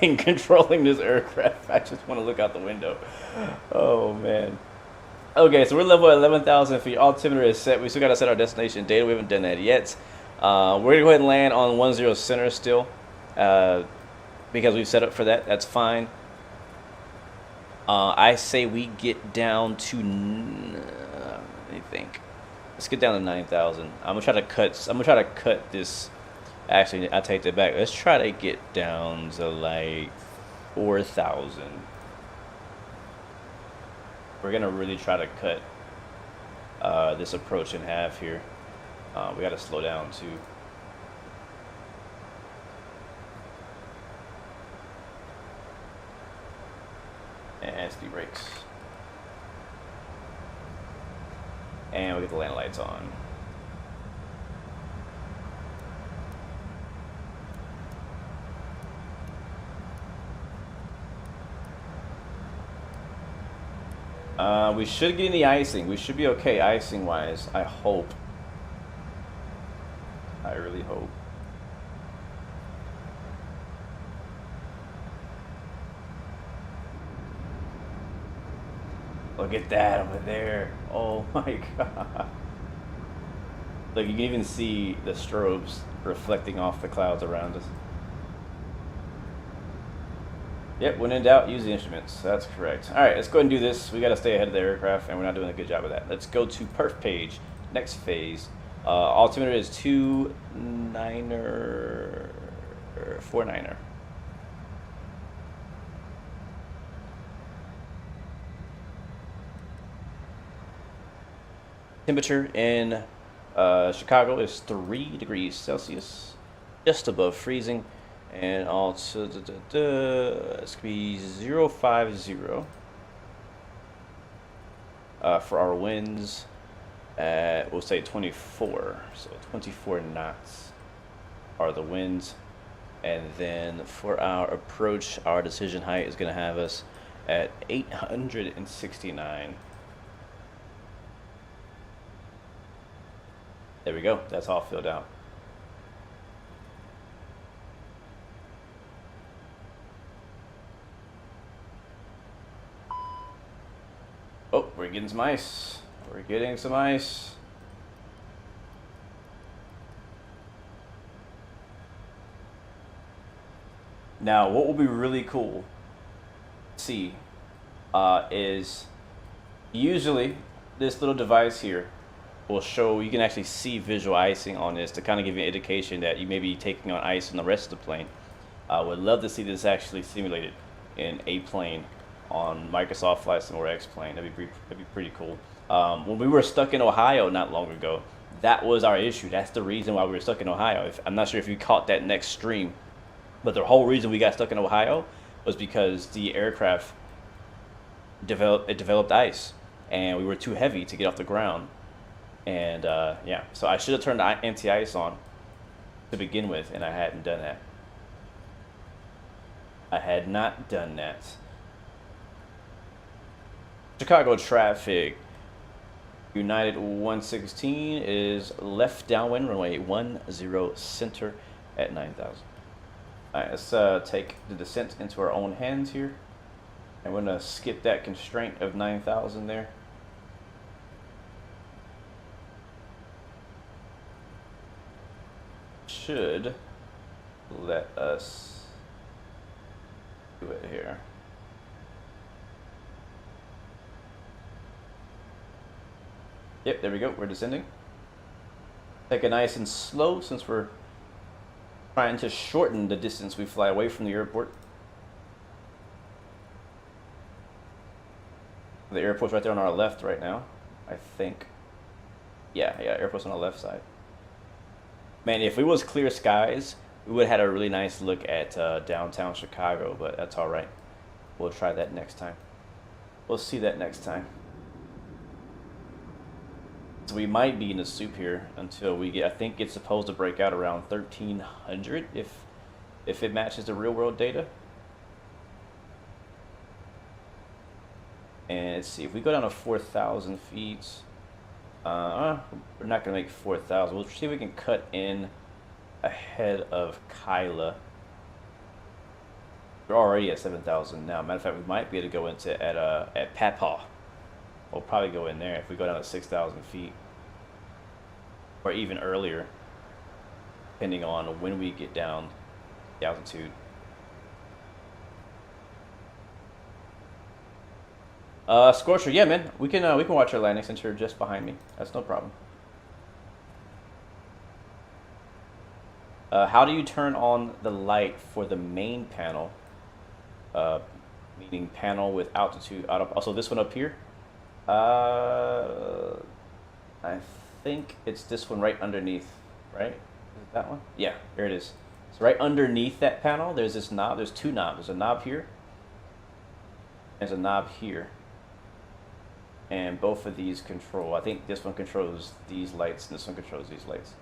S2: in controlling this aircraft. I just want to look out the window. Oh man. Okay, so we're level 11,000 feet. Altimeter is set. We still got to set our destination data. We haven't done that yet. We're going to go ahead and land on 10 center still because we've set up for that. That's fine. I say we get down to, let me think. Let's get down to 9,000. I'm gonna try to cut this. Actually, I take that back. Let's try to get down to like 4,000. We're gonna really try to cut this approach in half here. We gotta slow down too. And speed brakes. And we get the land lights on. We should get any icing. We should be okay icing wise. I hope. I really hope. Look at that over there. Oh my god. Look, you can even see the strobes reflecting off the clouds around us. Yep, when in doubt, use the instruments. That's correct. Alright, let's go ahead and do this. We got to stay ahead of the aircraft, and we're not doing a good job of that. Let's go to perf page. Next phase. Altimeter is 49er. Temperature in Chicago is 3 degrees Celsius, just above freezing. And also, it's going to be 050 for our winds at, we'll say 24. So 24 knots are the winds. And then for our approach, our decision height is going to have us at 869. There we go. That's all filled out. Oh, we're getting some ice. We're getting some ice. Now, what will be really cool to see is usually this little device here will show, you can actually see visual icing on this to kind of give you an indication that you may be taking on ice on the rest of the plane. I would love to see this actually simulated in a plane on Microsoft Flight Simulator X plane. That'd be pretty cool. When we were stuck in Ohio not long ago, that was our issue. That's the reason why we were stuck in Ohio. I'm not sure if you caught that next stream, but the whole reason we got stuck in Ohio was because the aircraft developed ice, and we were too heavy to get off the ground. And yeah, so I should have turned the anti-ice on to begin with, and I hadn't done that. I had not done that. Chicago traffic. United 116 is left downwind, runway 10 center at 9,000. Alright, let's take the descent into our own hands here. And we're going to skip that constraint of 9,000 there. Should let us do it here. Yep, there we go. We're descending. Take it nice and slow since we're trying to shorten the distance we fly away from the airport. The airport's right there on our left right now, I think. Yeah, airport's on the left side. Man, if it was clear skies, we would have had a really nice look at downtown Chicago, but that's all right. We'll try that next time. We'll see that next time. So we might be in the soup here until we get, I think it's supposed to break out around 1,300 if it matches the real world data. And let's see, if we go down to 4,000 feet, we're not going to make 4,000. We'll see if we can cut in ahead of Kyla. We're already at 7,000 now. Matter of fact, we might be able to go into at Papaw. We'll probably go in there if we go down to 6,000 feet. Or even earlier, depending on when we get down the altitude. Scorcher, yeah, man, we can watch our landing since you're just behind me. That's no problem. How do you turn on the light for the main panel? Meaning panel with altitude. Also, this one up here. I think it's this one right underneath, right? Is it that one? Yeah, there it is. So right underneath that panel, there's this knob. There's two knobs. There's a knob here. There's a knob here. And both of these control. I think this one controls these lights, and this one controls these lights.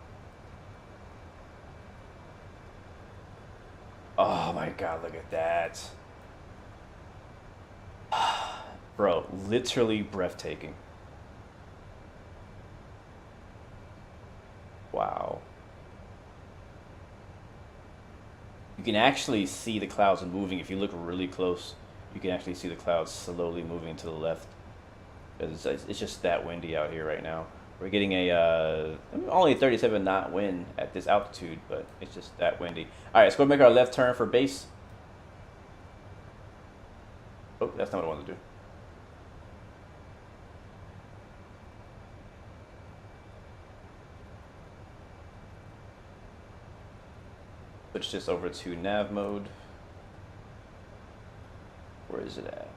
S2: Oh my God, look at that. Bro, literally breathtaking. Wow. You can actually see the clouds moving. If you look really close, you can actually see the clouds slowly moving to the left. It's just that windy out here right now. We're getting a only 37 knot wind at this altitude, but it's just that windy. All right, let's go make our left turn for base. Oh, that's not what I wanted to do. Switch this over to nav mode. Where is it at?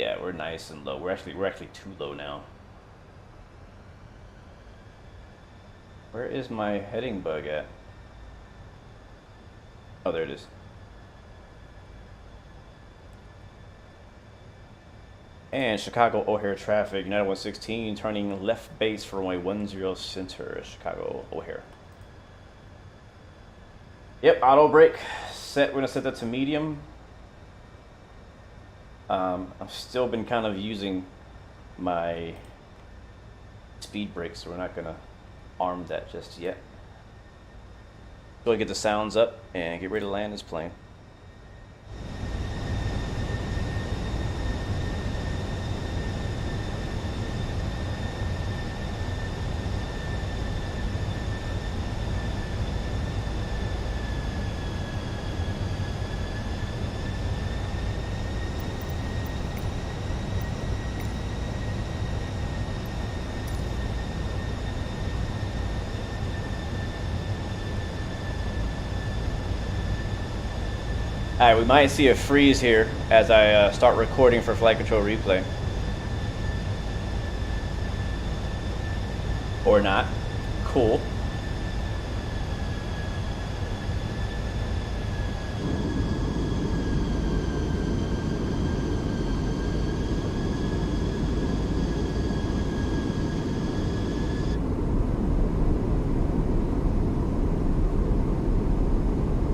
S2: Yeah, we're nice and low. We're actually too low now. Where is my heading bug at? Oh, there it is. And Chicago O'Hare traffic, United 116, turning left base for runway 10 center, Chicago O'Hare. Yep, auto brake set. We're gonna set that to medium. I've still been kind of using my speed brake, so we're not gonna arm that just yet. Go get the sounds up and get ready to land this plane. Alright, we might see a freeze here as I start recording for flight control replay. Or not. Cool.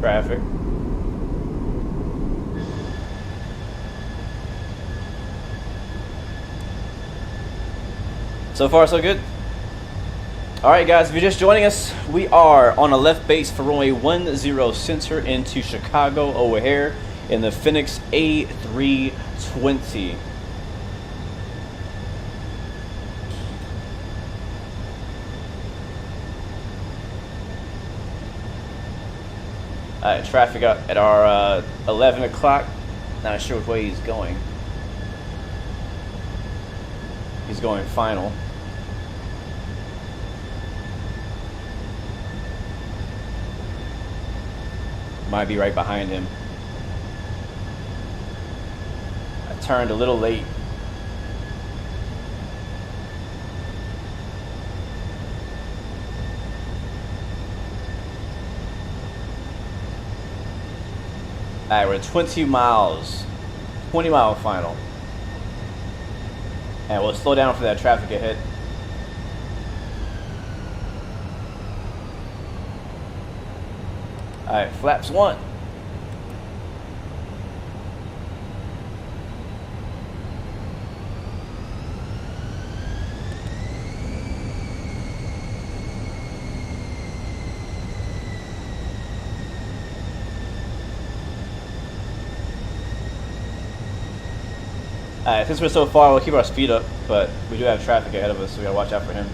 S2: Traffic. So far, so good. All right, guys, if you're just joining us, we are on a left base for runway 10 center into Chicago O'Hare in the Fenix A320. All right, traffic up at our 11 o'clock. Not sure which way he's going. He's going final. Might be right behind him. I turned a little late. Alright, we're at 20 miles. 20-mile final. And we'll slow down for that traffic ahead. Alright, flaps 1. Since we're so far, we'll keep our speed up, but we do have traffic ahead of us, so we gotta watch out for him.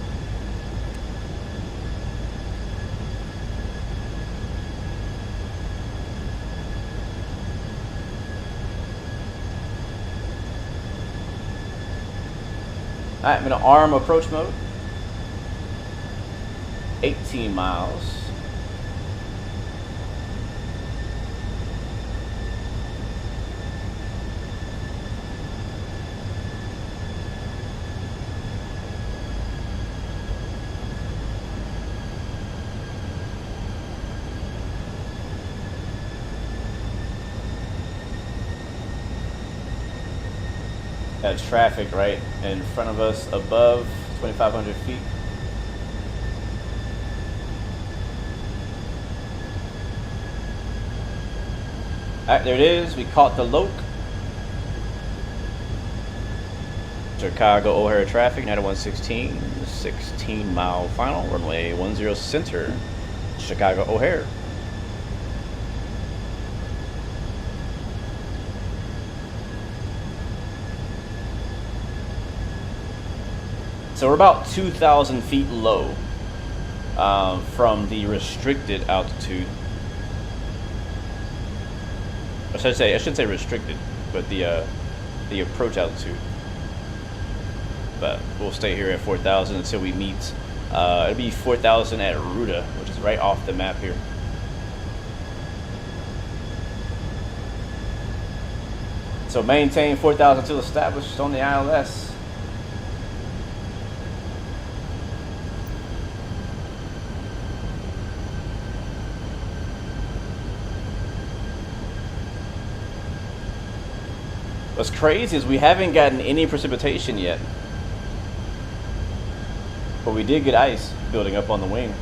S2: Alright, I'm in an arm approach mode. 18 miles. Got traffic right in front of us above 2,500 feet. Alright, there it is. We caught the Loke. Chicago O'Hare traffic, 9116, 16-mile final, runway 10 center, Chicago O'Hare. So we're about 2,000 feet low from the restricted altitude. I should say restricted, but the approach altitude. But we'll stay here at 4,000 until we meet. It'll be 4,000 at Ruta, which is right off the map here. So maintain 4,000 until established on the ILS. What's crazy is we haven't gotten any precipitation yet. But we did get ice building up on the wing.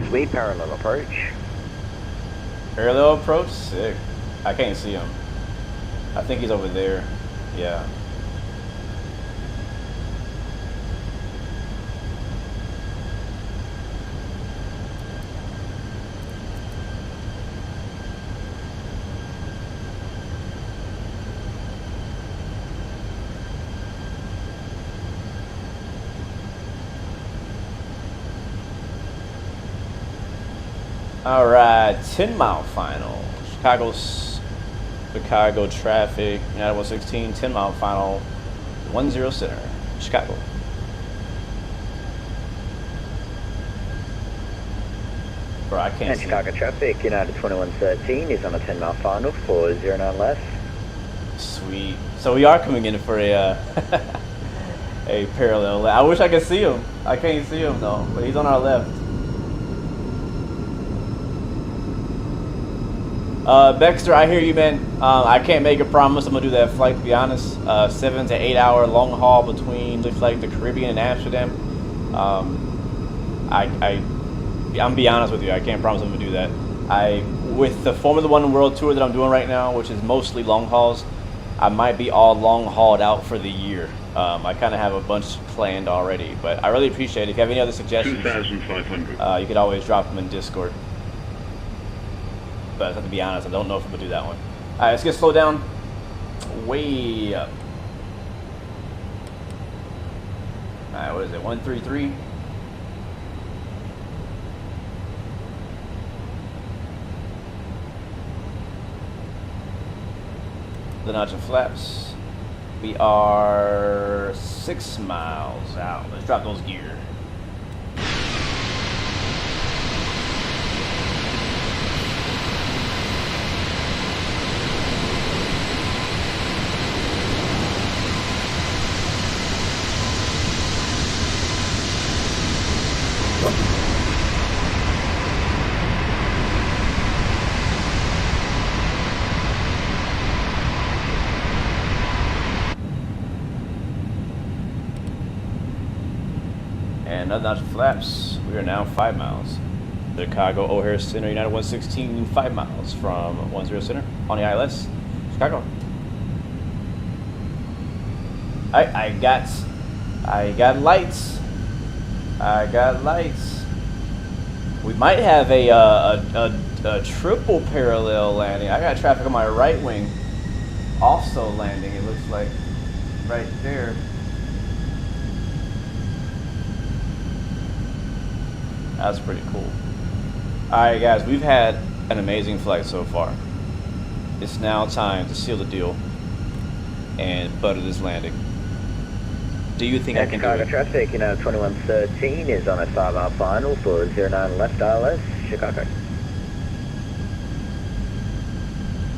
S4: Sweet parallel approach.
S2: Parallel approach? Sick. I can't see him. I think he's over there. Yeah. All right, 10-mile final. Chicago traffic, United 116, 10-mile final, 10 center, Chicago. Bro, I can't
S4: And
S2: see.
S4: Chicago traffic, United 2113 is on a 10-mile final for 09 left.
S2: Sweet. So we are coming in for a a parallel. I wish I could see him. I can't see him though, but he's on our left. Baxter, I hear you, man. I can't make a promise I'm gonna do that flight, to be honest. 7 to 8 hour long haul between like the Caribbean and Amsterdam. I'm be honest with you, I can't promise I'm gonna do that. With the Formula One World Tour that I'm doing right now, which is mostly long hauls, I might be all long hauled out for the year. I kind of have a bunch planned already, but I really appreciate it. If you have any other suggestions,
S10: 2,500.
S2: you could always drop them in Discord. But I have to be honest, I don't know if I'm gonna do that one. Alright, let's get slowed down. Way up. Alright, what is it? 133. The notch and flaps. We are 6 miles out. Let's drop those gears. Another notch of flaps. We are now 5 miles. Chicago O'Hare Center, United 116, 5 miles from 10 Center on the ILS, Chicago. I got lights. I got lights. We might have a triple parallel landing. I got traffic on my right wing also landing, it looks like, right there. That's pretty cool. Alright guys, we've had an amazing flight so far. It's now time to seal the deal and butter this landing. Do you think I can do
S4: Chicago
S2: it?
S4: traffic, 2113 is on a 5-hour final for 09 left ILS, Chicago.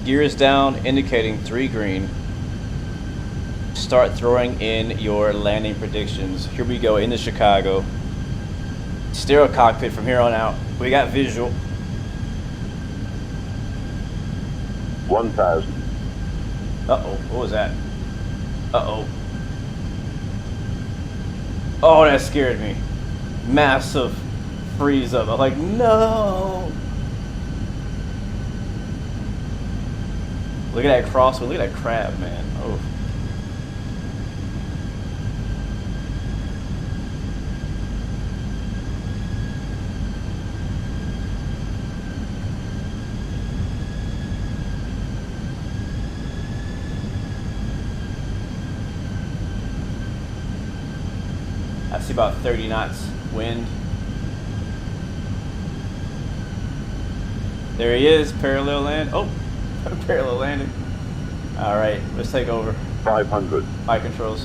S2: Gear is down, indicating 3 green. Start throwing in your landing predictions. Here we go into Chicago. Stereo cockpit from here on out. We got visual.
S10: 1,000.
S2: Uh-oh, what was that? Uh-oh. Oh, that scared me. Massive freeze up. I'm like, no. Look at that crosswind. Look at that crab, man. Oh. I see about 30 knots wind. There he is, parallel land. Oh, parallel landing. All right, let's take over.
S10: 500.
S2: Flight controls.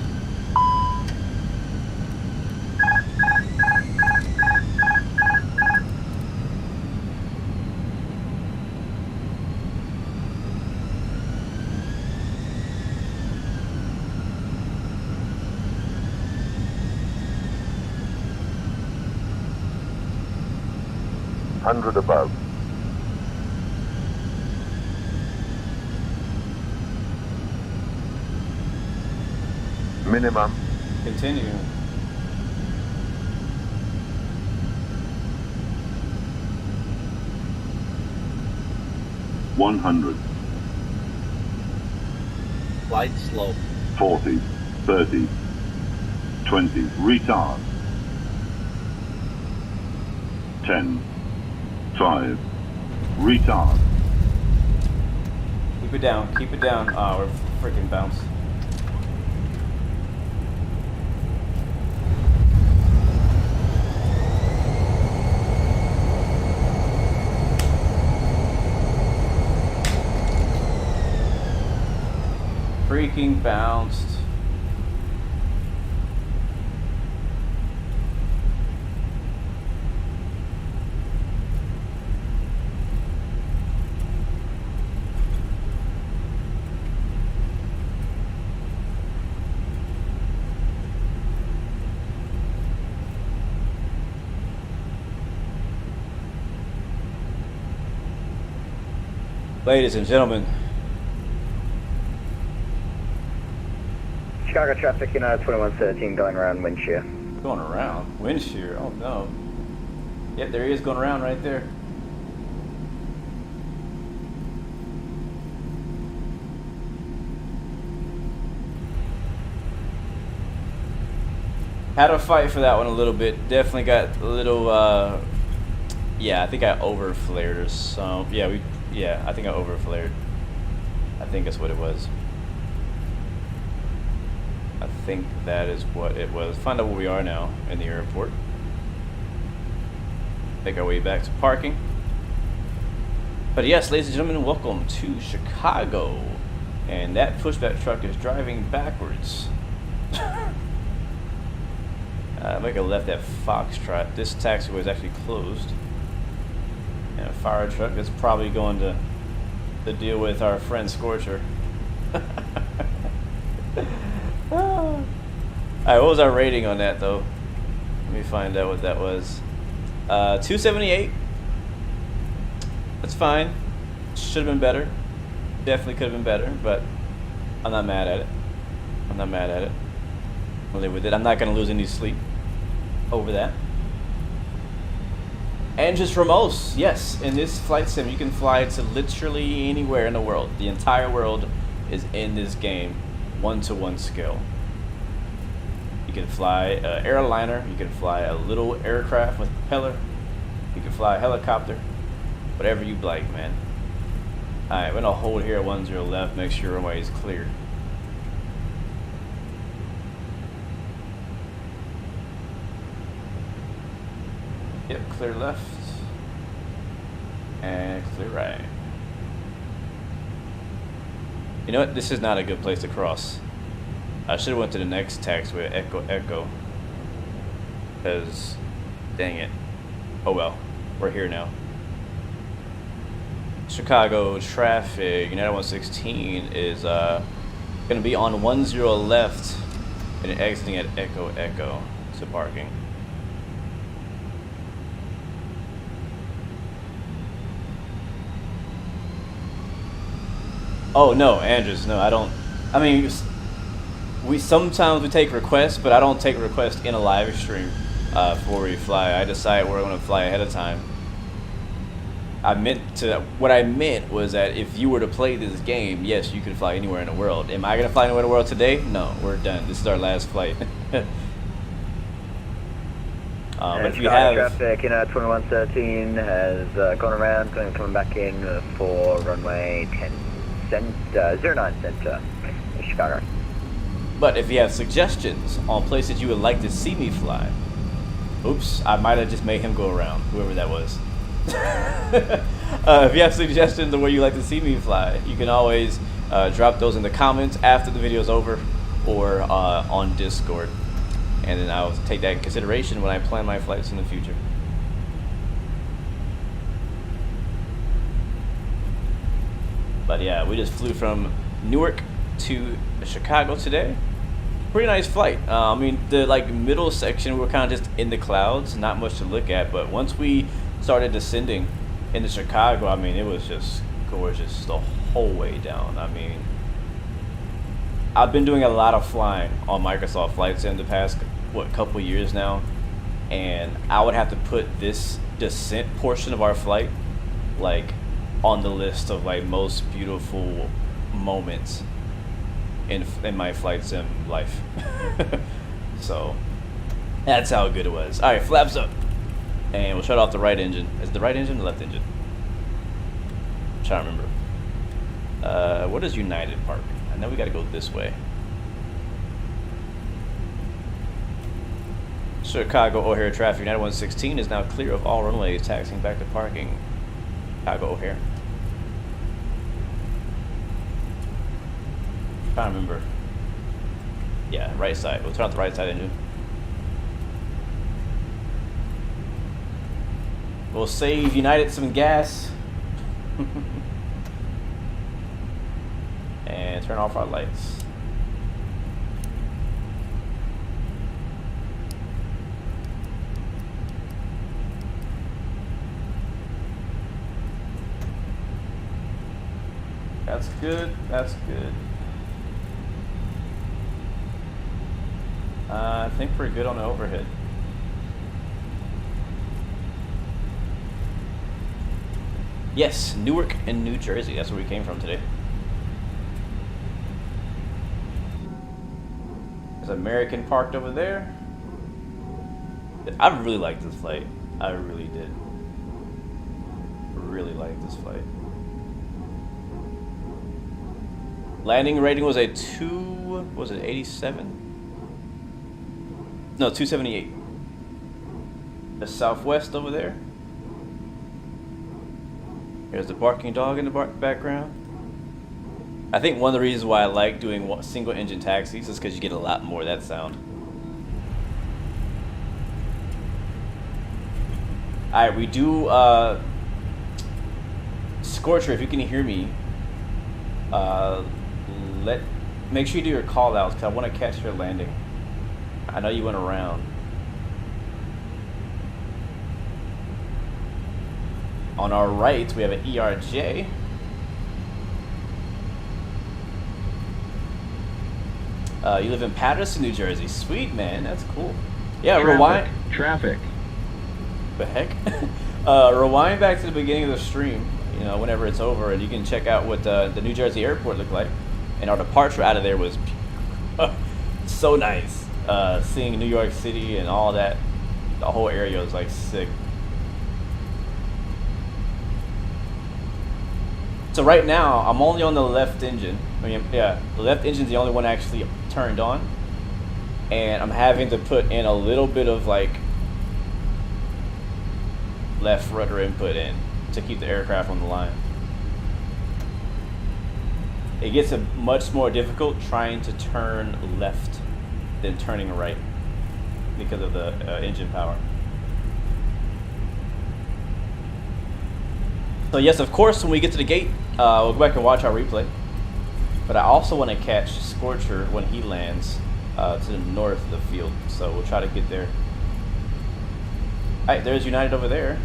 S10: Hundred above. Minimum.
S2: Continue.
S10: $100.
S3: Flight slow.
S10: 40. 30. 20. Retard. 10. 5. Retard.
S2: Keep it down. Keep it down. Oh, we're freaking bounced. Freaking bounced. Ladies and gentlemen,
S4: Chicago traffic, 2113 going around wind shear.
S2: going around. Wind shear. Oh no. Yep, there he is going around right there. Had to fight for that one a little bit. Definitely got a little, yeah, I think I overflared or some. Yeah, I think I overflared. I think that's what it was. I think that is what it was. Find out where we are now in the airport. Make our way back to parking. But yes, ladies and gentlemen, welcome to Chicago. And that pushback truck is driving backwards. Make a left at Foxtrot. This taxiway is actually closed. And a fire truck that's probably going to deal with our friend Scorcher. Alright, what was our rating on that though? Let me find out what that was. 278. That's fine. Should have been better. Definitely could have been better, but I'm not mad at it. I'm not mad at it. I'll live with it. I'm not going to lose any sleep over that. And just remotes, yes. In this flight sim, you can fly to literally anywhere in the world. The entire world is in this game, 1-to-1 scale. You can fly an airliner, you can fly a little aircraft with propeller, you can fly a helicopter, whatever you like, man. Alright, we're gonna hold here at 10 left, make sure runway is clear. Yep, clear left and clear right. You know what? This is not a good place to cross. I should have went to the next taxiway, Echo. Because, dang it. Oh well, we're here now. Chicago traffic, United 116 is going to be on 10 left and exiting at Echo to parking. Oh no, Andrews, no, I don't. I mean, we sometimes take requests, but I don't take requests in a live stream before we fly. I decide where I'm going to fly ahead of time. What I meant was that if you were to play this game, yes, you can fly anywhere in the world. Am I going to fly anywhere in the world today? No, we're done. This is our last flight. If you have
S4: traffic, 2113 has gone around, coming back in for runway 09 center in Chicago.
S2: But if you have suggestions on places you would like to see me fly, oops, I might have just made him go around, whoever that was. If you have suggestions on where you like to see me fly, you can always drop those in the comments after the video is over or on Discord. And then I'll take that in consideration when I plan my flights in the future. But yeah, we just flew from Newark to Chicago today. Pretty nice flight. I mean, the middle section, we were kind of just in the clouds, not much to look at. But once we started descending into Chicago, I mean, it was just gorgeous the whole way down. I mean, I've been doing a lot of flying on Microsoft Flight Sim the past, couple years now. And I would have to put this descent portion of our flight, on the list of most beautiful moments in my flight sim life. So that's how good it was. All right, flaps up, and we'll shut off the right engine. Is it the right engine or the left engine? I'm trying to remember. What is United Park? I know we got to go this way. Chicago O'Hare traffic. United 116 is now clear of all runways, taxiing back to parking. Chicago O'Hare. I can't remember. Yeah, right side. We'll turn off the right side engine. We'll save United some gas. And turn off our lights. That's good. That's good. I think we're good on the overhead. Yes, Newark and New Jersey. That's where we came from today. There's American parked over there. I really liked this flight. I really did. Really liked this flight. Landing rating was a 87? No, 278. The Southwest over there. There's the barking dog in the background. I think one of the reasons why I like doing single engine taxis is because you get a lot more of that sound. Alright, we do Scorcher, if you can hear me, make sure you do your call outs because I want to catch your landing. I know you went around. On our right, we have an ERJ. You live in Patterson, New Jersey. Sweet, man. That's cool. Yeah, rewind.
S9: Traffic.
S2: The heck? Rewind back to the beginning of the stream, you know, whenever it's over, and you can check out what the New Jersey airport looked like. And our departure out of there was so nice. Seeing New York City and all that, the whole area was like sick. So right now, I'm only on the left engine. I mean, yeah, the left engine's the only one actually turned on. And I'm having to put in a little bit of like left rudder input in to keep the aircraft on the line. It gets much more difficult trying to turn left than turning right because of the engine power. So yes, of course, when we get to the gate, we'll go back and watch our replay. But I also want to catch Scorcher when he lands to the north of the field. So we'll try to get there. Alright, there's United over there.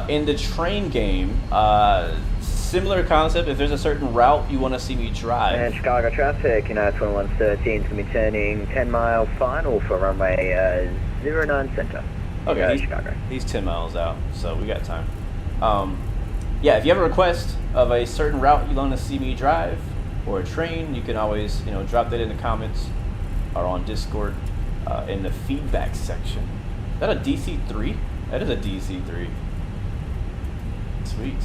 S2: In the train game, similar concept. If there's a certain route you want to see me drive.
S4: And Chicago traffic, United 2113 is going to be turning 10 mile final for runway 09 center.
S2: Okay,
S4: Chicago.
S2: He's 10 miles out, so we got time. Yeah, if you have a request of a certain route you want to see me drive, or a train, you can always, you know, drop that in the comments or on Discord in the feedback section. Is that a DC-3? That is a DC-3. Sweet.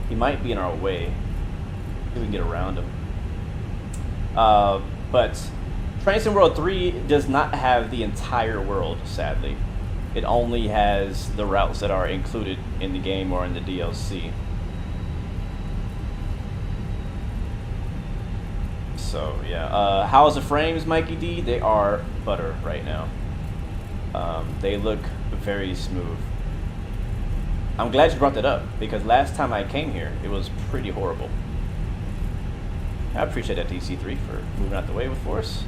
S2: He might be in our way. See if we can get around him. But Train Sim World 3 does not have the entire world, sadly. It only has the routes that are included in the game or in the DLC. So yeah, how's the frames, Mikey D? They are butter right now. They look very smooth. I'm glad you brought that up, because last time I came here, it was pretty horrible. I appreciate that DC-3 for moving out the way for us.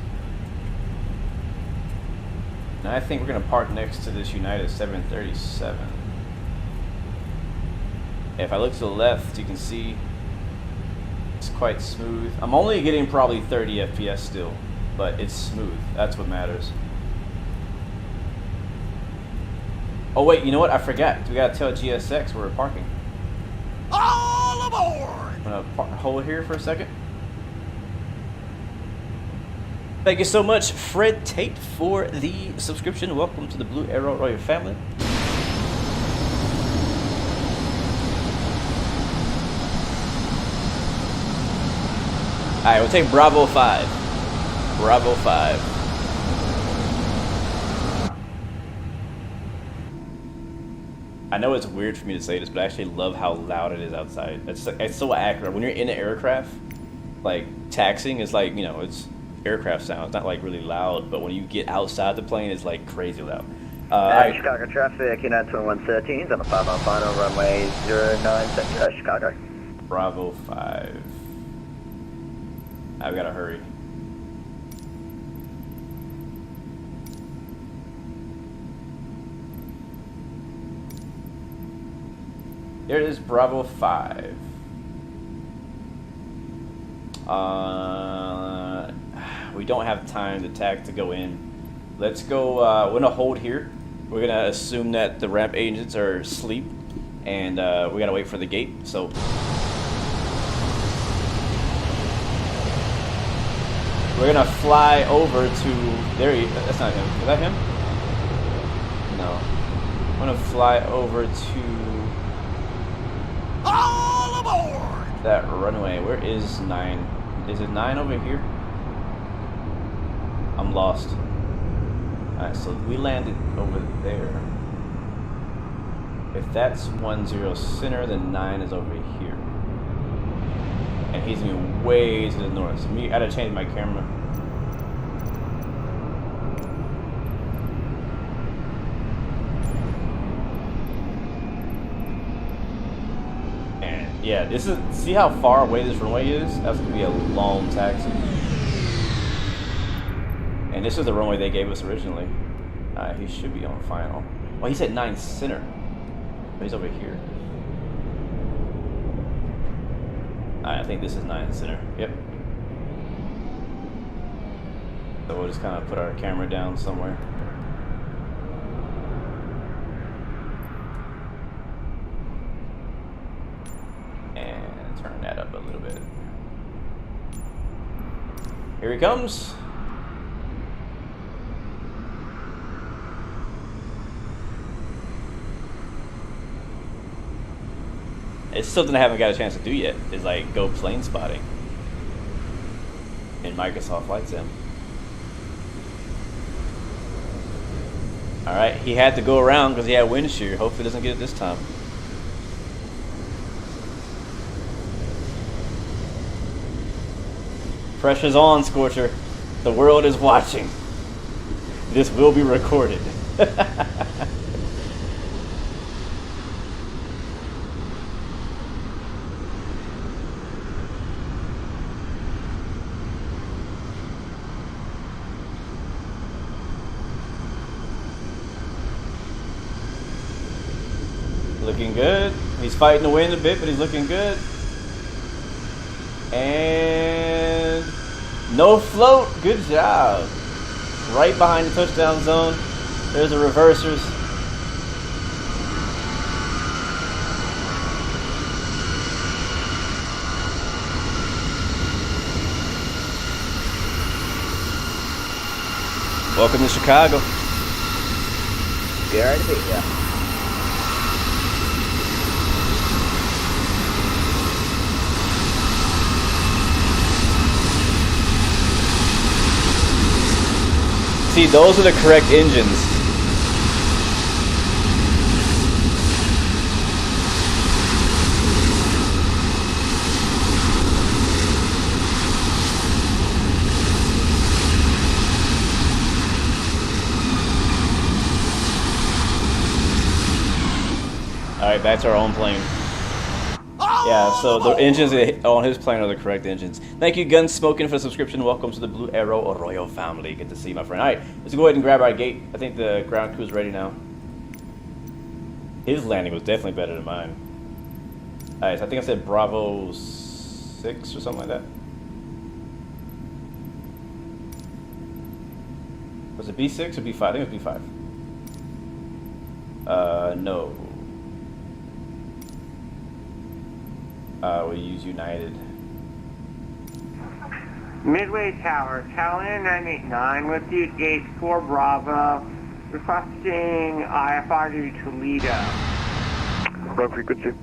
S2: Now I think we're going to park next to this United 737. If I look to the left, you can see it's quite smooth. I'm only getting probably 30 FPS still, but it's smooth. That's what matters. Oh wait, you know what? I forgot. We gotta tell GSX where we're parking.
S3: All aboard!
S2: I'm gonna hold here for a second. Thank you so much, Fred Tate, for the subscription. Welcome to the Blue Arrow Royal family. Alright, we'll take Bravo 5. Bravo 5. I know it's weird for me to say this, but I actually love how loud it is outside. It's so accurate. When you're in an aircraft, like taxiing is like, you know, it's aircraft sound. It's not like really loud, but when you get outside the plane, it's like crazy loud.
S4: Chicago traffic, United 2113 is on a 5 mile final, runway 09 center, Chicago.
S2: Bravo 5. I've got to hurry. There is Bravo 5. We don't have time to tag to go in. Let's go, we're gonna hold here. We're gonna assume that the ramp agents are asleep, and we gotta wait for the gate, so. We're gonna fly over to, there he, that's not him, is that him? No. I'm gonna fly over to
S3: all aboard!
S2: That runway. Where is 9? Is it 9 over here? I'm lost. Alright, so we landed over there. If that's 10 center, then 9 is over here. And he's gonna be way to the north. So I gotta change my camera. And yeah, this is, see how far away this runway is? That's gonna be a long taxi. And this is the runway they gave us originally. He should be on final. Well, he said 9 center. But he's over here. I think this is 9 center. Yep. So we'll just kind of put our camera down somewhere. And turn that up a little bit. Here he comes. It's something I haven't got a chance to do yet, is like go plane spotting in Microsoft Flight Sim. Alright, he had to go around because he had wind shear. Hopefully he doesn't get it this time. Pressure's on, Scorcher. The world is watching. This will be recorded. Looking good. He's fighting the wind a bit, but he's looking good. And no float. Good job. Right behind the touchdown zone. There's the reversers. Welcome to Chicago.
S4: Be alright to be here.
S2: See, those are the correct engines. Alright, back to our own plane. Yeah, so the engines on his plane are the correct engines. Thank you, Gunsmoking, for the subscription. Welcome to the Blue Arrow Arroyo family. Good to see you, my friend. All right, let's go ahead and grab our gate. I think the ground crew is ready now. His landing was definitely better than mine. All right, so I think I said Bravo 6 or something like that. Was it B6 or B5? I think it was B5. No. We use United.
S11: Midway Tower, Talon 989 with you, gate 4 Bravo, requesting IFR to Toledo.
S5: Wrong frequency.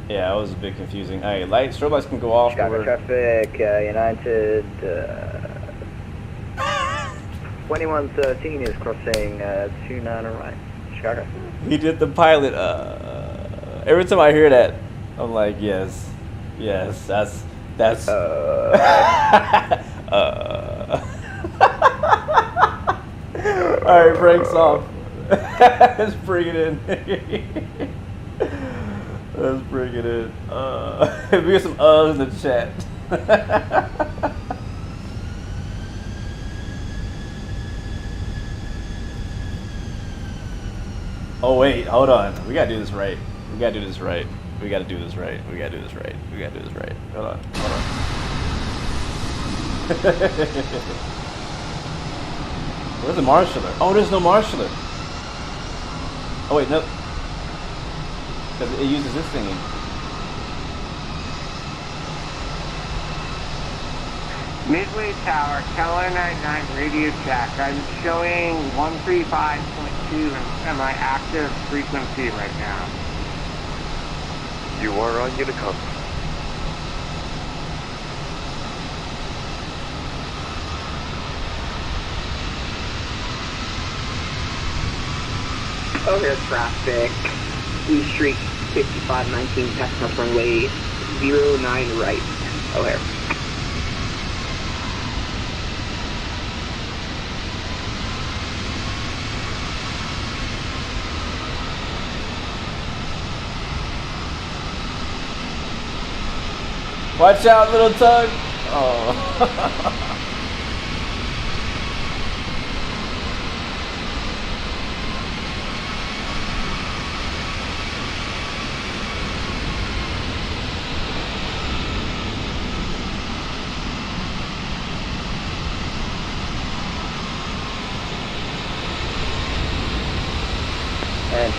S2: Yeah, that was a bit confusing. All right, strobe lights can go off.
S4: Chicago traffic, United 2113 is crossing 29 right. Chicago.
S2: He did the pilot. Every time I hear that, I'm like, yes, that's. All right, Frank's off. Let's bring it in. Let's bring it in. We got some in the chat. Oh wait, hold on. We gotta do this right. We gotta do this right. We gotta do this right. We gotta do this right. We gotta do this right. Hold on. Hold on. Where's the marshaller? Oh, there's no marshaller. Oh wait, no. Because it uses this thingy.
S11: Midway Tower, Keller 99 radio check. I'm showing 135.2 and my active frequency right now.
S5: You are on Unicom.
S6: Over traffic, Blue Street 5519, passing up runway 09 right. O'Hare.
S2: Watch out, little tug. Oh.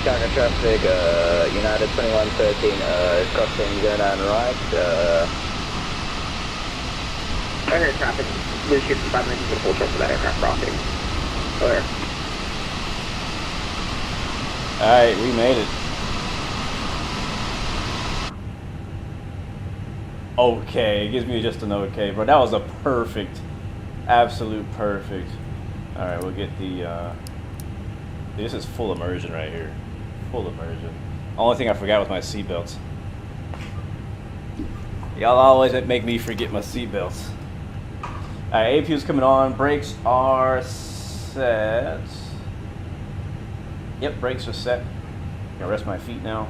S4: Chicago traffic, United 2113, crossing 09 right,
S6: Air traffic, Blue 6519 full check for that aircraft crossing. Clear.
S2: Alright, we made it. Okay, it gives me just an okay, bro. That was a perfect, absolute perfect. Alright, we'll get the, this is full immersion right here. Full immersion. Only thing I forgot was my seatbelts. Y'all always make me forget my seatbelts. Alright, APU's coming on. Brakes are set. Yep, brakes are set. I'm gonna rest my feet now.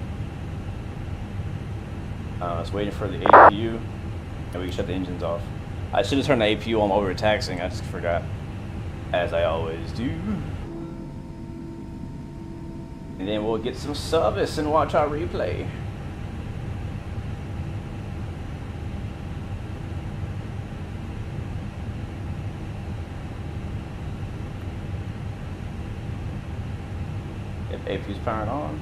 S2: I was waiting for the APU, and we can shut the engines off. I should have turned the APU on while we were taxiing. I just forgot, as I always do. And then we'll get some service and watch our replay. If APU's powering on.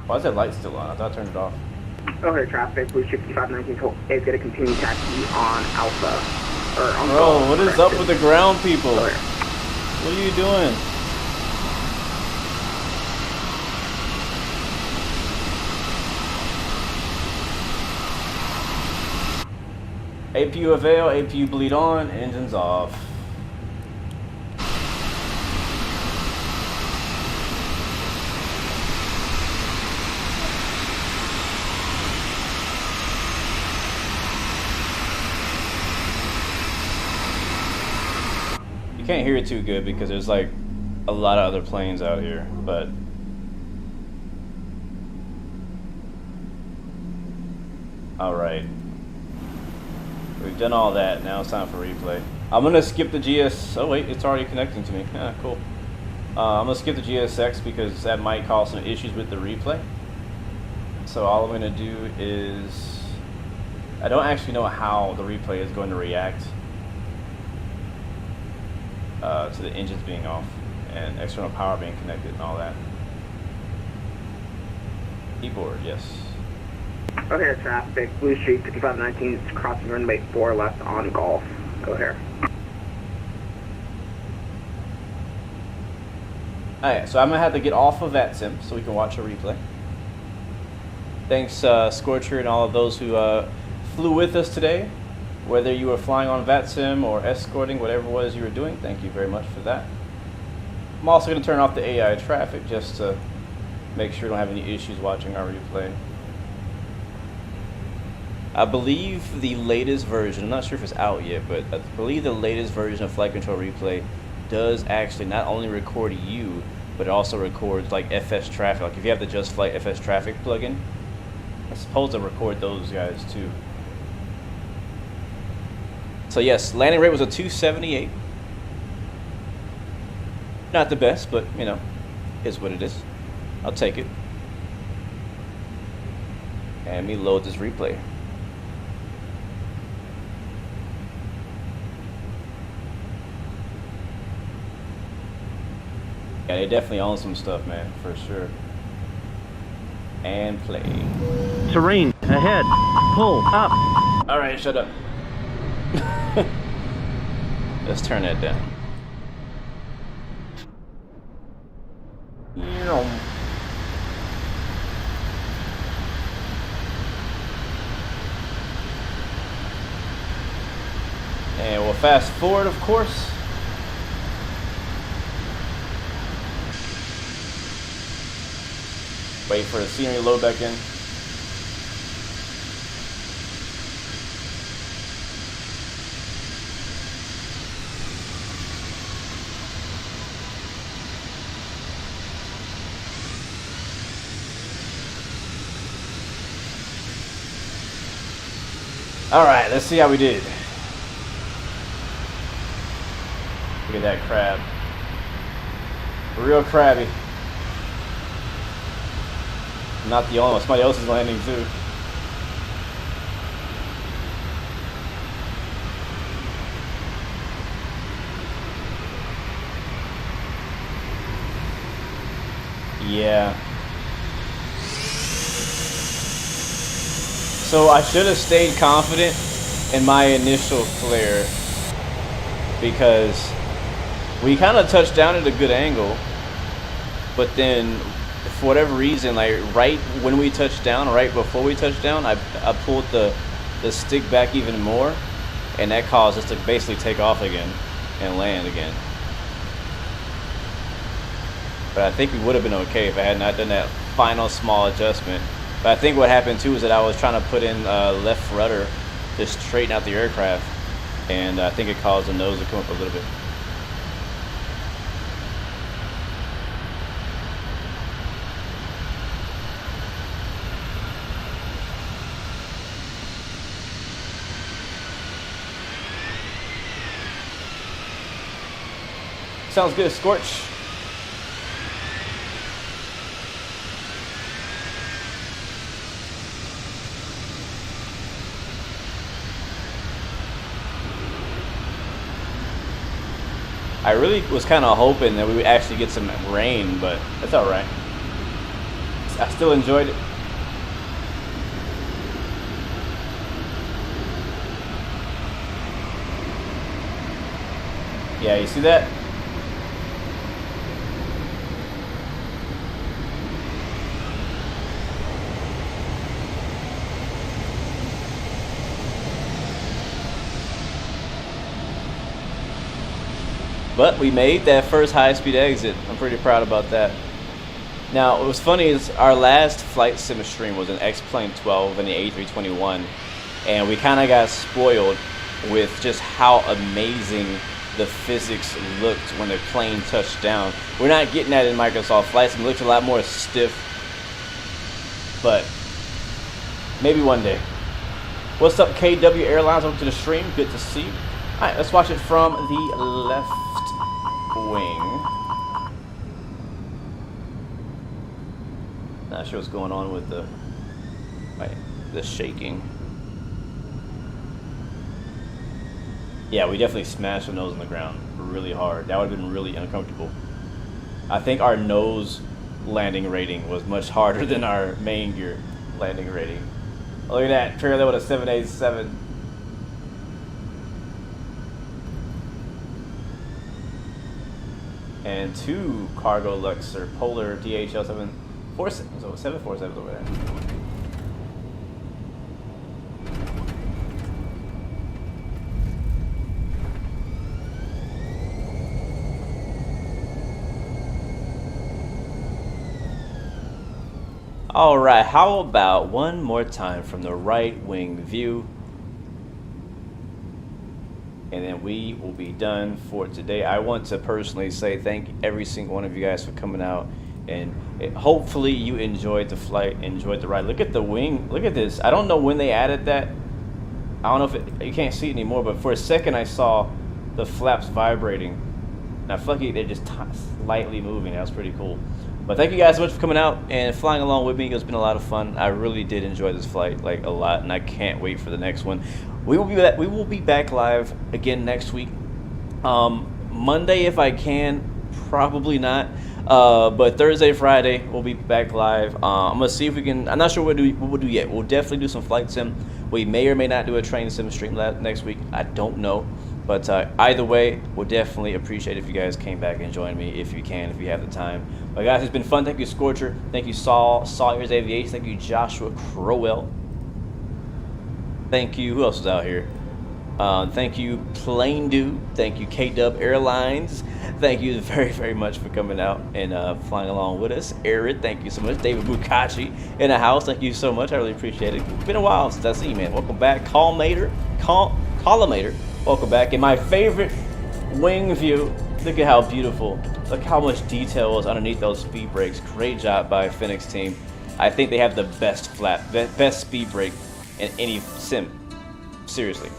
S2: Why is that light still on? I thought I turned it off.
S6: Okay, traffic, Blue 6519 is going to continue taxi on Alpha. Or on
S2: Bro,
S6: Golf,
S2: what is up with the ground people?
S6: Clear.
S2: What are you doing? APU avail, APU bleed on, engines off. You can't hear it too good because there's like a lot of other planes out here, but all right. We've done all that. Now it's time for replay. I'm gonna skip the GS. Oh wait, it's already connecting to me. Yeah, cool. I'm gonna skip the GSX because that might cause some issues with the replay. So all I'm gonna do is, I don't actually know how the replay is going to react to the engines being off and external power being connected and all that. Keyboard, yes.
S6: Okay, traffic, Blue Street 5519 is crossing runway 4 left on Golf. Go here.
S2: Alright, so I'm gonna have to get off of Vatsim so we can watch a replay. Thanks Scorcher and all of those who flew with us today. Whether you were flying on Vatsim or escorting, whatever it was you were doing, thank you very much for that. I'm also going to turn off the AI traffic just to make sure we don't have any issues watching our replay. I believe the latest version, I'm not sure if it's out yet, but I believe the latest version of Flight Control Replay does actually not only record you, but it also records like FS traffic. Like if you have the Just Flight FS traffic plugin, it's supposed to record those guys too. So yes, landing rate was a 278. Not the best, but you know, is what it is. I'll take it. And me load this replay. Yeah, they definitely own some stuff, man, for sure. And play.
S12: Terrain ahead. Pull up.
S2: All right, shut up. Let's turn that down. And we'll fast forward, of course. Wait for the scenery to load back in. All right, let's see how we did. Look at that crab. Real crabby. Not the only one. Somebody else is landing too. Yeah. So I should have stayed confident in my initial flare because we kind of touched down at a good angle, but then for whatever reason, like right when we touched down, right before we touched down, I pulled the stick back even more, and that caused us to basically take off again and land again. But I think we would have been okay if I had not done that final small adjustment. But I think what happened too is that I was trying to put in left rudder to straighten out the aircraft, and I think it caused the nose to come up a little bit. Sounds good, Scorch. I really was kind of hoping that we would actually get some rain, but that's all right. I still enjoyed it. Yeah, you see that? But we made that first high-speed exit. I'm pretty proud about that. Now, what was funny is our last flight sim stream was an X-Plane 12 and the A321, and we kind of got spoiled with just how amazing the physics looked when the plane touched down. We're not getting that in Microsoft Flight Sim. It looked a lot more stiff, but maybe one day. What's up, KW Airlines? Welcome to the stream. Good to see you. All right, let's watch it from the left wing. Not sure what's going on with the shaking. Yeah, we definitely smashed the nose on the ground really hard. That would have been really uncomfortable. I think our nose landing rating was much harder than our main gear landing rating. Look at that, parallel with a 787. And two cargo Luxor Polar DHL 747, so 747 over there. All right, how about one more time from the right wing view? And then we will be done for today. I want to personally say thank every single one of you guys for coming out, and hopefully you enjoyed the flight, enjoyed the ride. Look at the wing. Look at this. I don't know when they added that. I don't know if you can't see it anymore, but for a second I saw the flaps vibrating. And I feel like they're just slightly moving. That was pretty cool. But thank you guys so much for coming out and flying along with me. It's been a lot of fun. I really did enjoy this flight like a lot, and I can't wait for the next one. We will be back live again next week. Monday if I can, probably not. But Thursday, Friday we'll be back live. I'm gonna see if we can. I'm not sure what we'll do yet. We'll definitely do some flight sim. We may or may not do a train sim stream next week. I don't know. But either way, we'll definitely appreciate if you guys came back and joined me if you can, if you have the time. But guys, it's been fun. Thank you, Scorcher. Thank you, Sawyer's Aviation. Thank you, Joshua Crowell. Thank you. Who else is out here? Thank you, Plain Dude. Thank you, KW Airlines. Thank you very, very much for coming out and flying along with us. Arid, thank you so much. David Bukachi in the house. Thank you so much. I really appreciate it. It's been a while since I see you, man. Welcome back. Collimator. Welcome back. And my favorite wing view. Look at how beautiful. Look how much detail is underneath those speed brakes. Great job by Fenix team. I think they have the best speed brake in any sim. Seriously.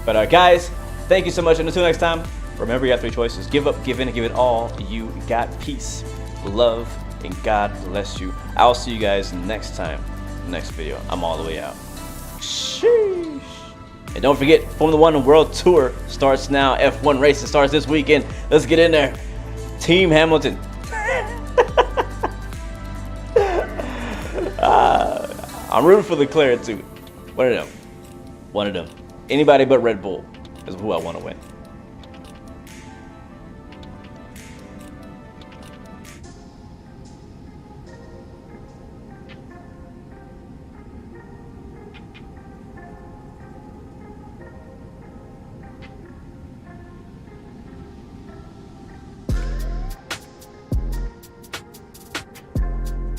S2: But guys, thank you so much. And until next time, remember you have three choices. Give up, give in, and give it all. You got peace, love, and God bless you. I'll see you guys next time. Next video. I'm all the way out. Sheesh. And don't forget, Formula 1 World Tour starts now. F1 racing starts this weekend. Let's get in there. Team Hamilton. I'm rooting for Leclerc too. One of them. Anybody but Red Bull is who I want to win.